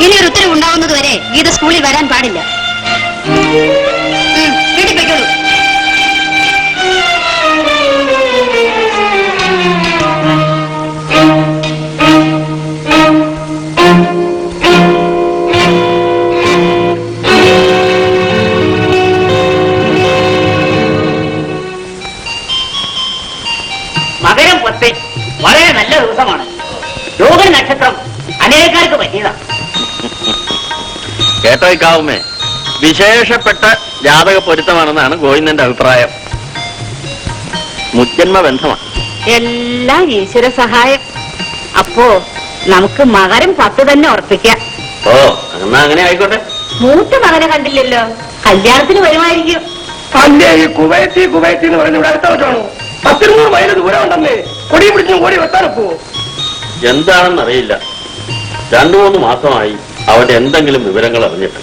ഇനി ഒരു ഉത്തരവ് ഉണ്ടാവുന്നതുവരെ ഗീത സ്കൂളിൽ വരാൻ പാടില്ല. വീട്ടിൽ പോയിക്കോളൂ. മകരം 10 വളരെ നല്ല ദിവസമാണ്. രോഗ നക്ഷത്രം അനേകർക്ക് പറ്റിയതാണ്. കേട്ടേക്കാവുമേ, വിശേഷപ്പെട്ട ജാതക പൊരുത്തമാണെന്നാണ് ഗോവിന്ദന്റെ അഭിപ്രായം. മുജ്ജന്മ ബന്ധമാണ്. എല്ലാം ഈശ്വര സഹായം. അപ്പോ നമുക്ക് മകരം 10 തന്നെ ഉറപ്പിക്കാം. ഓ, എന്നാ അങ്ങനെ ആയിക്കോട്ടെ. മൂത്ത മകനെ കണ്ടില്ലല്ലോ, കല്യാണത്തിന് വരുമായിരിക്കും. അല്ലേ ഈ കുവൈത്തി എന്ന് പറയുന്നത് ഇവിടെ അടുത്ത വെച്ചാണോ? 10-100 മൈൽ ദൂരം ഉണ്ടെന്നേ. കൊടി പിടിച്ചും കോടി വെത്താനപ്പോ എന്താണെന്നറിയില്ല. 2-3 മാസമായി അവന്റെ എന്തെങ്കിലും വിവരങ്ങൾ അറിഞ്ഞിട്ട്.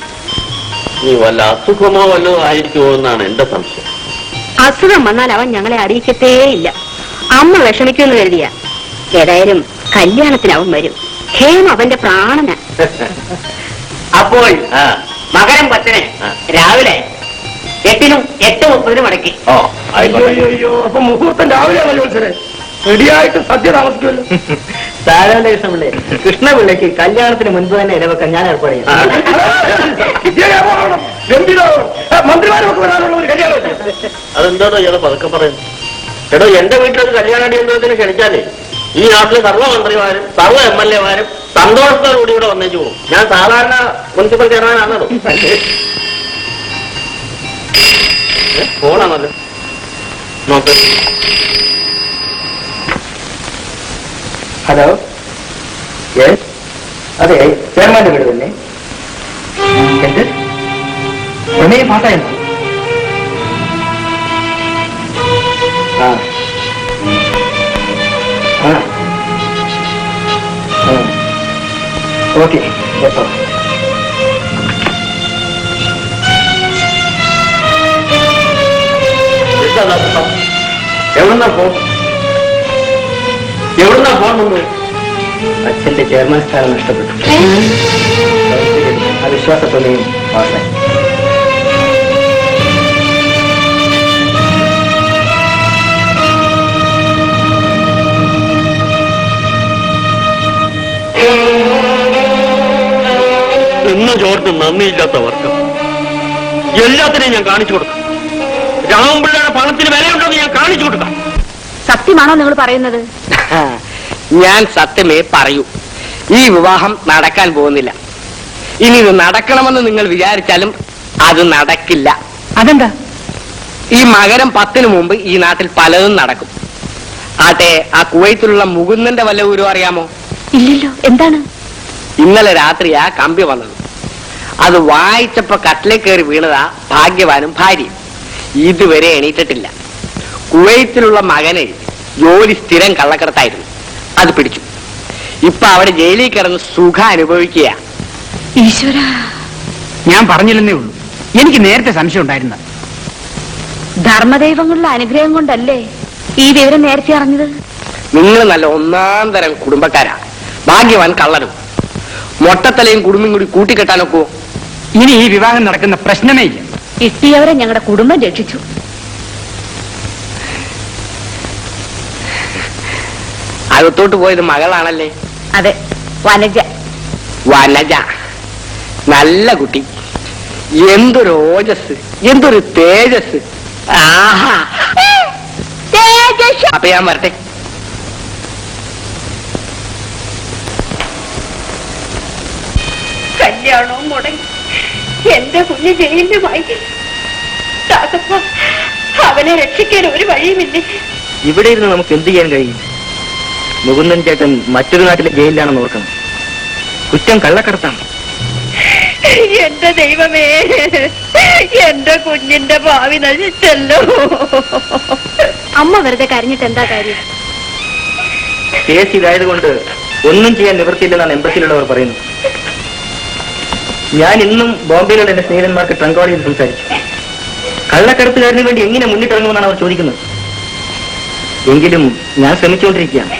നീ വല്ല അസുഖമോ വല്ലതോ ആയിരിക്കുമോ എന്നാണ് എന്റെ സംശയം. അസുഖം വന്നാൽ അവൻ ഞങ്ങളെ അറിയിക്കത്തേയില്ല. അമ്മ വിഷമിക്കുമെന്ന് കരുതിയ. ഏതായാലും കല്യാണത്തിന് അവൻ വരും. ഹേമ അവന്റെ പ്രാണന. അപ്പോൾ മകരം 10 രാവിലെ 8-നും 8:30 മടക്കി. ഓ, ആയിക്കോട്ടെ. അയ്യോ, അപ്പൊ മുഹൂർത്തം രാവിലെയാണോ ചോദിച്ചത്? റെഡിയായിട്ട് സദ്യ താമസിക്കുമല്ലോ. സാധാരണ ദിവസമുള്ളേ കൃഷ്ണപിള്ളയ്ക്ക് കല്യാണത്തിന് മുൻപ് തന്നെ ഇടവെക്കാൻ ഞാൻ ഏർപ്പാട് ചെയ്യാം. മന്ത്രിമാരൊക്കെ വരാനുള്ള ഒരു കല്യാണം. അതെന്താണോ ഇയാളെ പതുക്കെ പറയുന്നത്? എടോ, എന്റെ വീട്ടിലൊരു കല്യാണാടിയന്ത്രത്തിന് ക്ഷണിച്ചാലേ ഈ നാട്ടിലെ സർവ്വമന്ത്രിമാരും സർവ്വ MLA മാരും സന്തോഷത്തോടുകൂടി ഇവിടെ വന്നേച്ചു പോകും. ഞാൻ സാധാരണ മുനിസിപ്പൽ ചെയർമാനാണല്ലോ. ഫോണാണല്ലോ, നോക്ക്. ഹലോ, അതെ, ചെയർമാന്റെ വീട് തന്നെ. എന്ത് പ്രമേയം പാട്ടായിരുന്നു? ആ ഓക്കെ, എപ്പോ? എവിടുന്നാ ഫോൺ? എവിടുന്നാ ഫോൺ വന്നത്? അച്ഛന്റെ ചെയർമാൻ സ്ഥാനം നഷ്ടപ്പെട്ടു. ആ വിശ്വാസത്തോടെയും പാസ്സായി. തിന്ന ചോർത്ത് നന്ദിയില്ലാത്ത വർക്കം. എല്ലാത്തിനെയും ഞാൻ കാണിച്ചു കൊടുക്കാം. രാമപിള്ളയുടെ പണത്തിന് വിലയുണ്ടെന്ന് ഞാൻ കാണിച്ചു കൊടുക്കാം. സത്യമാണോ നിങ്ങൾ പറയുന്നത്? ഞാൻ സത്യമേ പറയൂ. ഈ വിവാഹം നടക്കാൻ പോകുന്നില്ല. ഇനി ഇത് നടക്കണമെന്ന് നിങ്ങൾ വിചാരിച്ചാലും അത് നടക്കില്ല. അതെന്താ? ഈ മകരം 10-ന് മുമ്പ് ഈ നാട്ടിൽ പലതും നടക്കും. ആട്ടെ, ആ കുവൈത്തിലുള്ള മുകുന്ദന്റെ വല്ല ഊരും അറിയാമോ? ഇല്ലല്ലോ. എന്താണ്? ഇന്നലെ രാത്രിയാ കമ്പി വന്നത്. അത് വായിച്ചപ്പോ കട്ടിലേക്ക് കയറി വീണതാ ഭാഗ്യവാനും ഭാര്യയും. ഇതുവരെ എണീറ്റിട്ടില്ല. കുവൈത്തിലുള്ള മകന് ജോലി സ്ഥിരം കള്ളക്കടത്തായിരുന്നു. അത് പിടിച്ചു. ഇപ്പൊ അവിടെ ജയിലിൽ കിടന്ന് സുഖം അനുഭവിക്കുക. ഈശ്വര, ഞാൻ പറഞ്ഞില്ലെന്നേ ഉള്ളൂ. എനിക്ക് നേരത്തെ സംശയം ഉണ്ടായിരുന്ന. ധർമ്മദൈവങ്ങളുടെ അനുഗ്രഹം കൊണ്ടല്ലേ ഈ വിവരം നേരത്തെ അറിഞ്ഞത്? നിങ്ങൾ നല്ല ഒന്നാം തരം കുടുംബക്കാരാ. ഭാഗ്യവാൻ കള്ളനും. മൊട്ടത്തലയും കുടുംബം കൂടി കൂട്ടിക്കെട്ടാനൊക്കോ? ഇനി ഈ വിവാഹം നടക്കുന്ന പ്രശ്നമേ ഇല്ല. കിട്ടിയവരെ ഞങ്ങളുടെ കുടുംബം രക്ഷിച്ചു. അകത്തോട്ട് പോയത് മകളാണല്ലേ? അതെ, വനജ. വനജ നല്ല കുട്ടി. എന്തൊരു ഓജസ്, എന്തൊരു തേജസ്. ആഹാ. അപ്പൊ ഞാൻ വരട്ടെ. കല്യാണവും മുടങ്ങി എന്റെ കുഞ്ഞ് ജയിലുമായി. അവനെ രക്ഷിക്കാൻ ഒരു വഴിയുമില്ലേ? ഇവിടെ ഇരുന്ന് നമുക്ക് എന്ത് ചെയ്യാൻ കഴിയും? മുകുന്ദൻ ചേട്ടൻ മറ്റൊരു നാട്ടിലെ ജയിലിലാണെന്ന് ഓർക്കണം. കുറ്റം കള്ളക്കടത്താണ്. എന്റെ ദൈവമേ, എന്റെ കുഞ്ഞിന്റെ ഭാവി നശിച്ചല്ലോ. അമ്മ വെറുതെ കരഞ്ഞിട്ട് എന്താ കാര്യം? കേസ് ഇതായതുകൊണ്ട് ഒന്നും ചെയ്യാൻ നിവൃത്തിയില്ലെന്നാണ് എംബസിയിലുള്ളവർ പറയുന്നത്. ഞാൻ ഇന്നും ബോംബെയിലുള്ള എന്റെ സ്നേഹിതന്മാർക്ക് ട്രങ്കോളിയിൽ സംസാരിച്ചു. കള്ളക്കടത്തുകാരന് വേണ്ടി എങ്ങനെ മുന്നിട്ടിറങ്ങുമെന്നാണ് അവർ ചോദിക്കുന്നത്. എങ്കിലും ഞാൻ ശ്രമിച്ചുകൊണ്ടിരിക്കുകയാണ്.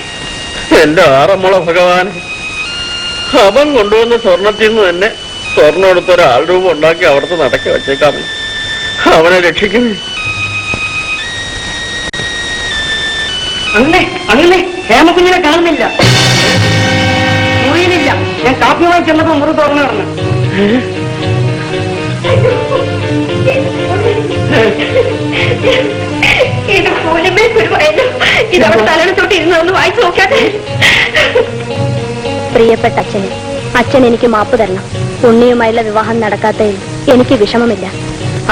എന്റെ ആറമ്മള ഭഗവാൻ, അവൻ കൊണ്ടുവന്ന സ്വർണത്തിൽ നിന്ന് തന്നെ സ്വർണ്ണം എടുത്ത ഒരാൾ രൂപം ഉണ്ടാക്കി അവിടുത്തെ നടക്കി വെച്ചേക്കാമേ. അവനെ രക്ഷിക്കുന്നു. അങ്ങനെ ഹേമകുഞ്ഞിനെ കാണുന്നില്ല, മുറിയിലില്ല. ഞാൻ കാപ്പിയുമായി ചെന്നപ്പോ മുറി തുറന്നു പറഞ്ഞു. ഇത് പോലുമേ ഗുരുവായല്ലോ. ഇതവിടെ തലയിൽ തൊട്ട് ഇരുന്നൊന്ന് വായിച്ചു നോക്കാതെ. പ്രിയപ്പെട്ട അച്ഛന്, അച്ഛൻ എനിക്ക് മാപ്പ് തരണം. ഉണ്ണിയുമായുള്ള വിവാഹം നടക്കാത്തതിൽ എനിക്ക് വിഷമമില്ല.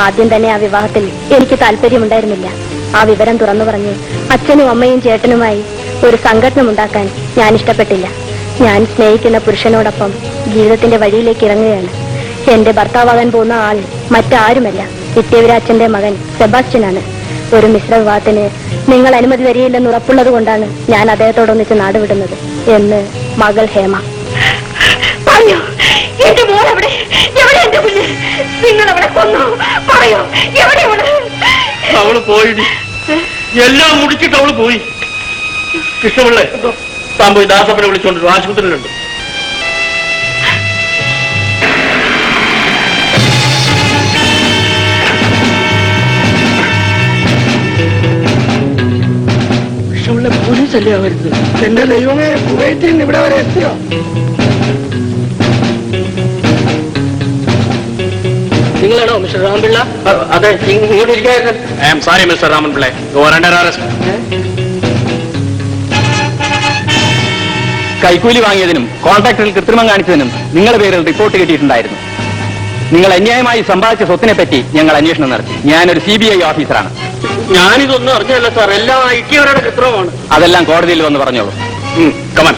ആദ്യം തന്നെ ആ വിവാഹത്തിൽ എനിക്ക് താല്പര്യമുണ്ടായിരുന്നില്ല. ആ വിവരം തുറന്നു പറഞ്ഞ് അച്ഛനും അമ്മയും ചേട്ടനുമായി ഒരു സംഘടന ഉണ്ടാക്കാൻ ഞാൻ ഇഷ്ടപ്പെട്ടില്ല. ഞാൻ സ്നേഹിക്കുന്ന പുരുഷനോടൊപ്പം ജീവിതത്തിന്റെ വഴിയിലേക്ക് ഇറങ്ങുകയാണ്. എന്റെ ഭർത്താവാകാൻ പോകുന്ന ആൾ മറ്റാരുമല്ല, വിദ്യാവിരാജന്റെ മകൻ സെബാസ്റ്റ്യനാണ്. ഒരു മിശ്ര വിവാഹത്തിന് നിങ്ങൾ അനുമതി തരികയില്ലെന്ന് ഉറപ്പുള്ളത് കൊണ്ടാണ് ഞാൻ അദ്ദേഹത്തോടൊന്നിച്ച് നാടുവിടുന്നത് എന്ന് മകൾ ഹേമ. പറയൂ, എന്റെ മോൾ എവിടെ? എവിടെ എന്റെ കുഞ്ഞ്? നിങ്ങൾ അവിടെ കൊന്നു പറയൂ, എവിടെയാണ്? അവള് പോയി, എല്ലാം മുടിച്ചിട്ട് അവള് പോയി. കൃഷ്ണപിള്ളേ, താൻ പോയി ദാസപ്പനെ വിളിച്ചോണ്ട് ആശുപത്രിയിലുണ്ട്. പോലീസല്ലേ വരുന്നത്? എന്റെ ദൈവമേ, കുവൈറ്റിൽ നിന്ന് ഇവിടെ വരെ എത്തിയോ? നിങ്ങളാണോ മിസ്റ്റർ രാമൻപിള്ള? അതെ, ഇങ്ങോട്ട് ഇരിക്കായിരുന്നു. I am sorry mister Ramanpillai, you are under arrest. കൈക്കൂലി വാങ്ങിയതിനും കോൺട്രാക്ടറിൽ കൃത്രിമം കാണിച്ചതിനും നിങ്ങളുടെ പേരിൽ റിപ്പോർട്ട് കിട്ടിയിട്ടുണ്ടായിരുന്നു. നിങ്ങൾ അന്യായമായി സമ്പാദിച്ച സ്വത്തിനെ പറ്റി ഞങ്ങൾ അന്വേഷണം നടത്തി. ഞാനൊരു CBI ഓഫീസറാണ്. ഞാനിതൊന്നും അറിഞ്ഞല്ല സാർ, എല്ലാം ഐക്യവരുടെ ചിത്രമാണ്. അതെല്ലാം കോടതിയിൽ വന്ന് പറഞ്ഞോളൂ. കമൻ.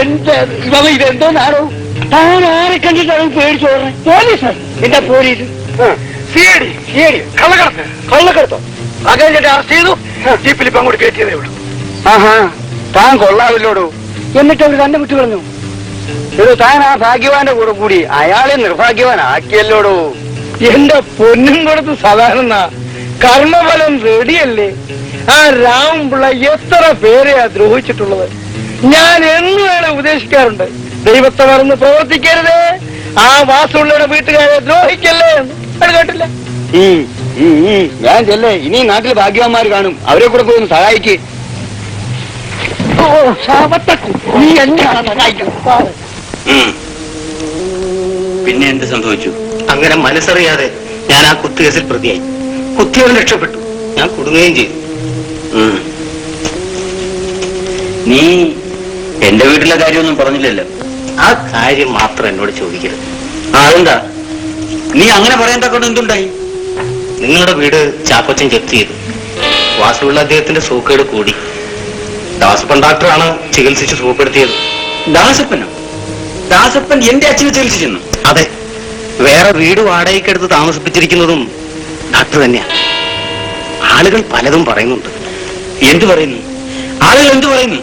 എന്താ ഇതെന്തോന്നാണോ? താൻ ആരെ കണ്ടിട്ടാണ് പേടിച്ചു പറഞ്ഞത്? പോലീസ്. എന്താ പോലീസ്? കള്ളക്കടത്തോ? അകലിട്ട് അറസ്റ്റ് ചെയ്തു, ജീപ്പിൽ ഇപ്പം അങ്ങോട്ട് കയറ്റിയതേ ഉള്ളൂ. ആഹാ, താൻ കൊള്ളാവില്ലോടോ. എന്നിട്ട് അവർ തന്നെ വിട്ടു കളഞ്ഞു. ഇത് താൻ ആ ഭാഗ്യവാന്റെ കൂടെ കൂടി അയാളെ നിർഭാഗ്യവാനാക്കിയല്ലോടോ. എന്റെ പൊന്നും കൊടുത്ത് സാധാരണ കർമ്മഫലം റെഡിയല്ലേ? ആ രാമപിള്ള എത്ര പേരെയാ ദ്രോഹിച്ചിട്ടുള്ളത്. ഞാൻ എന്നു വേണം ഉപദേശിക്കാറുണ്ട്, ദൈവത്തെ മറന്ന് പ്രവർത്തിക്കരുത്, ആ വാസുള്ളവരുടെ വീട്ടുകാരെ ദ്രോഹിക്കല്ലേ എന്ന്. അത് കേട്ടില്ല. ഞാൻ ചെല്ലേ, ഇനി നാട്ടിൽ ഭാഗ്യവാന്മാർ കാണും, അവരെ കൂടെ പോയി ഒന്ന് സഹായിക്ക്. നീ എന്താണ് സഹായിക്കും? പിന്നെ എന്ത് സംഭവിച്ചു? അങ്ങനെ മനസ്സറിയാതെ ഞാൻ ആ കുത്തുകേസിൽ പ്രതിയായി. കുത്തിയവൻ രക്ഷപ്പെട്ടു, ഞാൻ കുടുങ്ങുകയും ചെയ്തു. നീ എന്റെ വീട്ടിലെ കാര്യമൊന്നും പറഞ്ഞില്ലല്ലോ. ആ കാര്യം മാത്രം എന്നോട് ചോദിക്കരുത്. അതെന്താ? നീ അങ്ങനെ പറയാൻ തക്കൊണ്ട് എന്തുണ്ടായി? നിങ്ങളുടെ വീട് ചാക്കോച്ചൻ ജപ്തി ചെയ്തു. വാസുള്ള അദ്ദേഹത്തിന്റെ സൂക്കേട് കൂടി. ദാസപ്പൻ ഡോക്ടറാണ് ചികിത്സിച്ച് സുഖപ്പെടുത്തിയത്. ദാസപ്പനോ? ദാസപ്പൻ എന്റെ അച്ഛനെ ചികിത്സിച്ചെന്നു? അതെ, വേറെ വീട് വാടകയ്ക്കെടുത്ത് താമസിപ്പിച്ചിരിക്കുന്നതും ഡോക്ടർ തന്നെയാണ്. ആളുകൾ പലതും പറയുന്നുണ്ട്. എന്തു പറയുന്നു? ആളുകൾ എന്തു പറയുന്നു?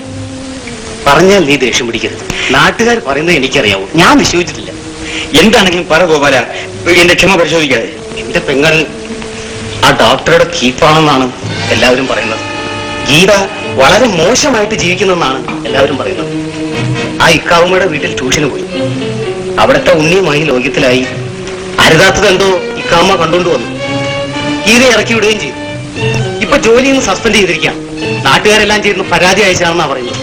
പറഞ്ഞാൽ നീ ദേഷ്യം പിടിക്കരുത്. നാട്ടുകാർ പറയുന്നത് എനിക്കറിയാവൂ, ഞാൻ വിശ്വസിച്ചിട്ടില്ല. എന്താണെങ്കിലും പറ ഗോപാല, എന്റെ ക്ഷമ പരിശോധിക്കാതെ. എന്റെ പെങ്ങൾ ആ ഡോക്ടറുടെ കീപ്പാണെന്നാണ് എല്ലാവരും പറയുന്നത്. ഗീത വളരെ മോശമായിട്ട് ജീവിക്കുന്നെന്നാണ് എല്ലാവരും പറയുന്നത്. ആ ഇക്കാവുമ്മയുടെ വീട്ടിൽ ട്യൂഷന് പോയി. അവിടുത്തെ ഉണ്ണിയുമായി ലോകത്തിലായി. അരുതാത്തതെന്തോ ഇക്കാവുമ്മ കണ്ടുകൊണ്ട് വന്നു. ഗീത ഇറക്കി വിടുകയും ചെയ്തു. ഇപ്പൊ ജോലിയിൽ നിന്ന് സസ്പെൻഡ് ചെയ്തിരിക്കാം. നാട്ടുകാരെല്ലാം ചേർന്ന് പരാതി അയച്ചാണെന്നാ പറയുന്നത്.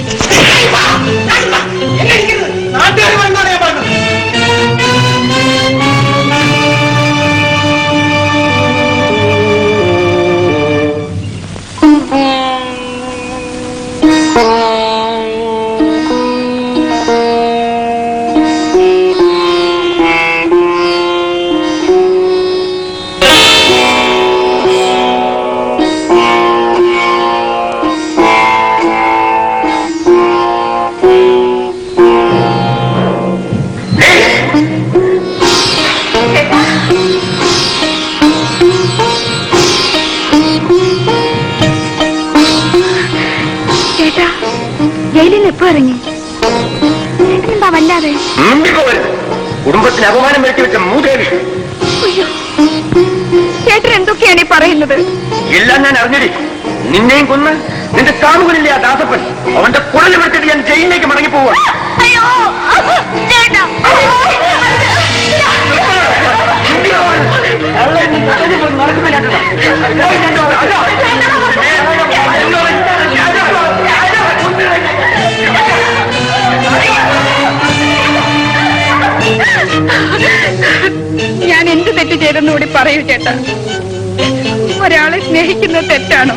ഇറങ്ങി എന്താ വല്ലാതെ? കുടുംബത്തിന് അപമാനം വരുത്തി വെച്ച മൂദേവി. ചേട്ടൻ എന്തൊക്കെയാണ് ഈ പറയുന്നത്? എല്ലാം ഞാൻ അറിഞ്ഞടി. നിന്നെയും കൊന്ന് നിന്റെ കാമുകനില്ലേ ആ ദാസപ്പൻ, അവന്റെ കുഴൽ വിളിച്ചിട്ട് ഞാൻ ജയിലിലേക്ക് മടങ്ങി പോവാ. ഞാൻ എന്ത് തെറ്റ് ചെയ്തെന്ന് കൂടി പറയൂ ചേട്ടാ. ഒരാളെ സ്നേഹിക്കുന്നത് തെറ്റാണോ?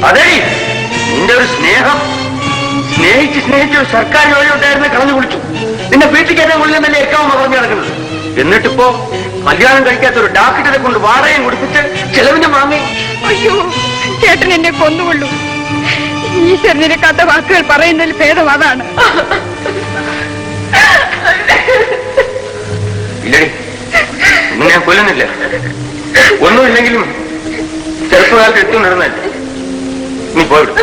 അതെ, നിന്റെ ഒരു സ്നേഹം സ്നേഹിച്ച് ഒരു സർക്കാർ ജോലി ഉണ്ടായിരുന്നു കളഞ്ഞു കുളിച്ചു. നിന്നെ വീട്ടിൽ കയറ്റാൻ കൊള്ളുന്നല്ലേ എക്കാവുന്ന പറഞ്ഞു നടക്കുന്നത്. എന്നിട്ടിപ്പോ കല്യാണം കഴിക്കാത്ത ഒരു ഡാക്ടറെ കൊണ്ട് വാടകയും കൊടുപ്പിച്ച് ചെലവിന്റെ വാങ്ങി. അയ്യോ, ചേട്ടൻ എന്നെ കൊന്നുകൊള്ളൂ. ഈശ്വരനിരക്കാത്ത വാക്കുകൾ പറയുന്നതിൽ ഭേദം അതാണ്. ഇല്ലടി, ഒന്നും ഞാൻ കൊല്ലുന്നില്ല. ഒന്നുമില്ലെങ്കിലും ചെറുപ്പകാലത്ത് എത്തുന്നിരുന്നല്ലേ. നീ പോയിടും.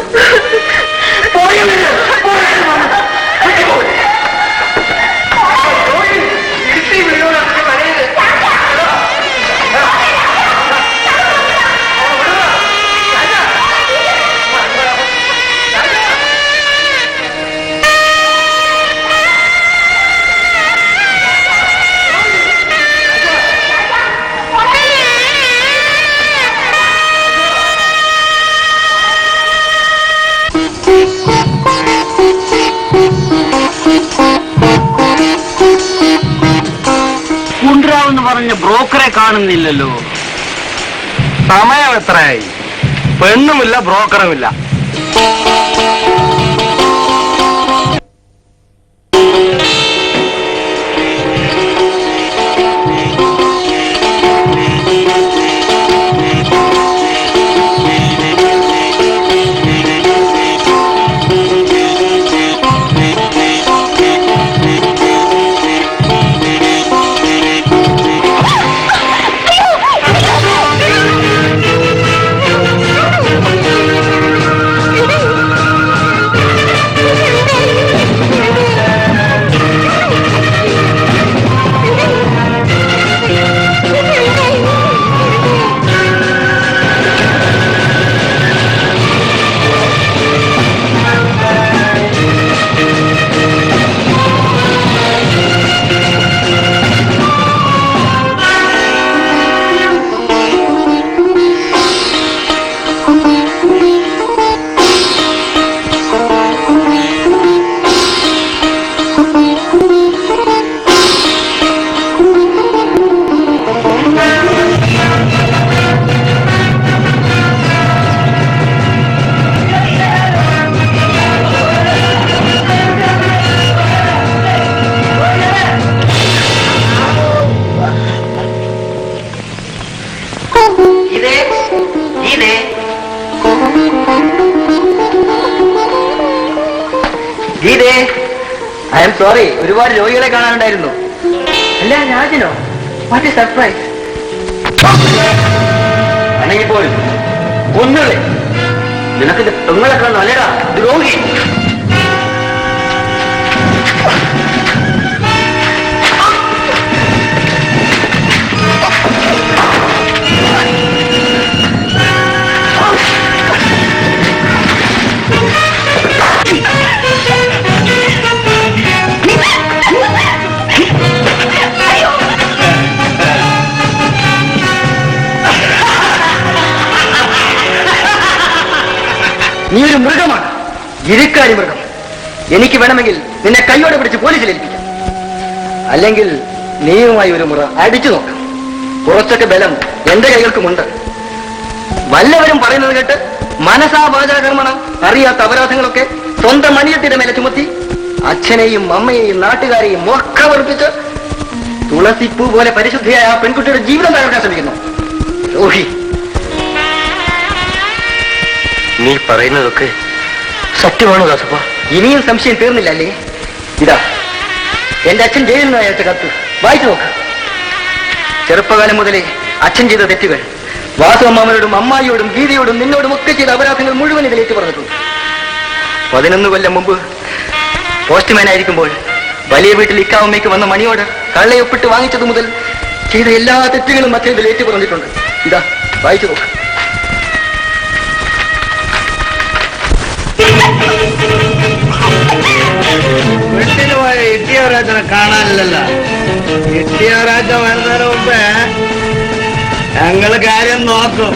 എന്ന് പറഞ്ഞ ബ്രോക്കറെ കാണുന്നില്ലല്ലോ. സമയം എത്രയായി? പെണ്ണുമില്ല, ബ്രോക്കറുമില്ല. ഗീതേ, ഐ എം സോറി, ഒരുപാട് രോഗികളെ കാണാനുണ്ടായിരുന്നു. അല്ല രാജനോ? What A surprise. അല്ലെങ്കിൽ പോലും ഒന്നുകളെ നിനക്ക് പെങ്ങളൊക്കെ നല്ലടാ ദ്രോഹി. നീ ഒരു മൃഗമാണ്, ഇരുക്കാരി മൃഗം. എനിക്ക് വേണമെങ്കിൽ നിന്നെ കൈയോടെ പിടിച്ച് പോലീസിൽ ഏൽപ്പിക്കാം. അല്ലെങ്കിൽ നീയുമായി ഒരു മുറ അടിച്ചു നോക്കാം. കുറച്ചൊക്കെ ബലം എന്റെ കൈകൾക്കുമുണ്ട്. വല്ലവരും പറയുന്നത് കേട്ട് മനസാവാചകർമ്മണം അറിയാത്ത അപരാധങ്ങളൊക്കെ സ്വന്തം മണിയത്തിന്റെ മേലെ ചുമത്തി അച്ഛനെയും അമ്മയെയും നാട്ടുകാരെയും ഒക്കെ വെറുപ്പിച്ച് തുളസിപ്പൂ പോലെ പരിശുദ്ധിയായ ആ പെൺകുട്ടിയുടെ ജീവിതം തകർക്കാൻ ശ്രമിക്കുന്നു. രോഹി, നീ പറയുന്നതൊക്കെ സത്യമാണോ ദാസപ്പ? ഇനിയും സംശയം തീർന്നില്ല അല്ലേ? ഇതാ എന്റെ അച്ഛൻ ജയിലിൽ നിന്ന് അയച്ച കത്ത് വായിച്ചു നോക്ക്. ചെറുപ്പകാലം മുതലേ അച്ഛൻ ചെയ്ത തെറ്റുകൾ വാസു അമ്മാമയോടും അമ്മായിയോടും ഗീതയോടും നിന്നോടും ഒക്കെ ചെയ്ത അപരാധങ്ങൾ മുഴുവൻ ഇതിലേക്ക് പറഞ്ഞിട്ടുണ്ട്. 11 കൊല്ലം മുമ്പ് പോസ്റ്റ്മാൻ ആയിരിക്കുമ്പോൾ വലിയ വീട്ടിൽ ഇക്കാവമ്മയ്ക്ക് വന്ന മണിയോട് കള്ളയൊപ്പിട്ട് വാങ്ങിച്ചത് മുതൽ ചെയ്ത എല്ലാ തെറ്റുകളും അച്ഛൻ ഇതിലേക്ക് പറഞ്ഞിട്ടുണ്ട്. ഇതാ വായിച്ചു നോക്ക്. വീട്ടിന് പോയ ഇട്ടിയവരാജനെ കാണാനില്ലല്ലോ. ഇട്ടിയവരാജ വരുന്നതിന് മുമ്പേ ഞങ്ങള് കാര്യം നോക്കും.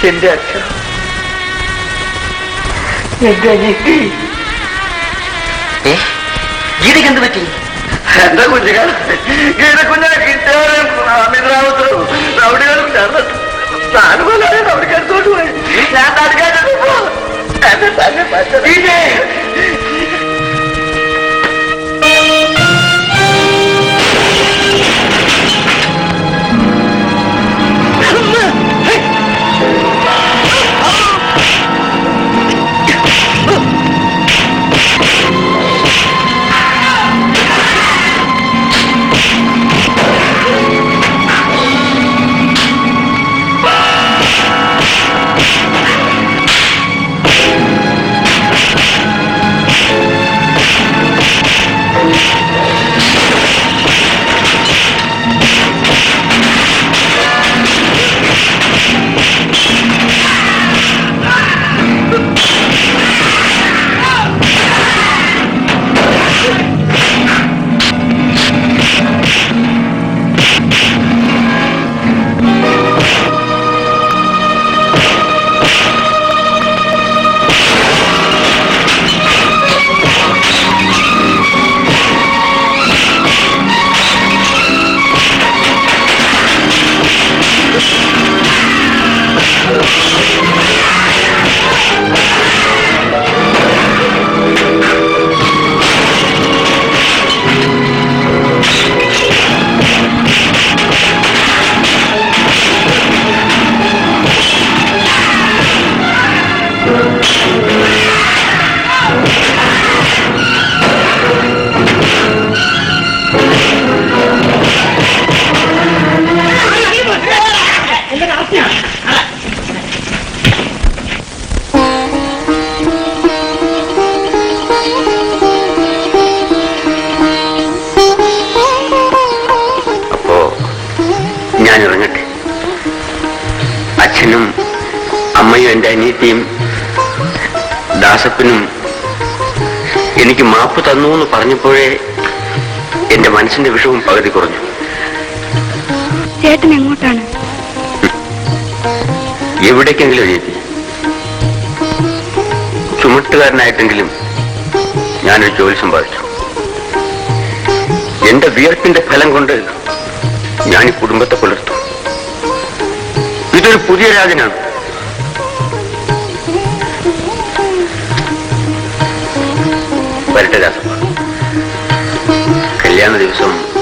എന്റെ അച്ഛൻ, എന്റെ അനിയത്തി. ഗീതയ്ക്ക് എന്ത് പറ്റി? എന്റെ കുഞ്ഞുങ്ങൾ ഗീത കുഞ്ഞിനെ കിട്ടിയവരും അമിതാവത്തും റൗഡികളും ചേർന്നിട്ട് 4 കൊല്ലം റൗഡിക്കടുത്തോട്ട് പോയി. ഞാൻ തടുക്കാനപ്പോ എന്നെ തന്നെ പറ്റ. അച്ഛനും അമ്മയും എൻ്റെ അനിയത്തിയും ദാസപ്പനും എനിക്ക് മാപ്പ് തന്നു എന്ന് പറഞ്ഞപ്പോഴേ എന്റെ മനസ്സിന്റെ വിഷവും പകുതി കുറഞ്ഞു. ചേട്ടൻ എങ്ങോട്ടാണ്? എവിടേക്കെങ്കിലും ചേച്ചി. ചുമട്ടുകാരനായിട്ടെങ്കിലും ഞാനൊരു ജോലി സമ്പാദിച്ചു. എന്റെ വിയർപ്പിന്റെ ഫലം കൊണ്ട് ഞാൻ ഈ കുടുംബത്തെ പുലർത്തും. ഇതൊരു പുതിയ രാജനാണ്. വരട്ടെ ദാസപ്പ. കല്യാണ ദിവസം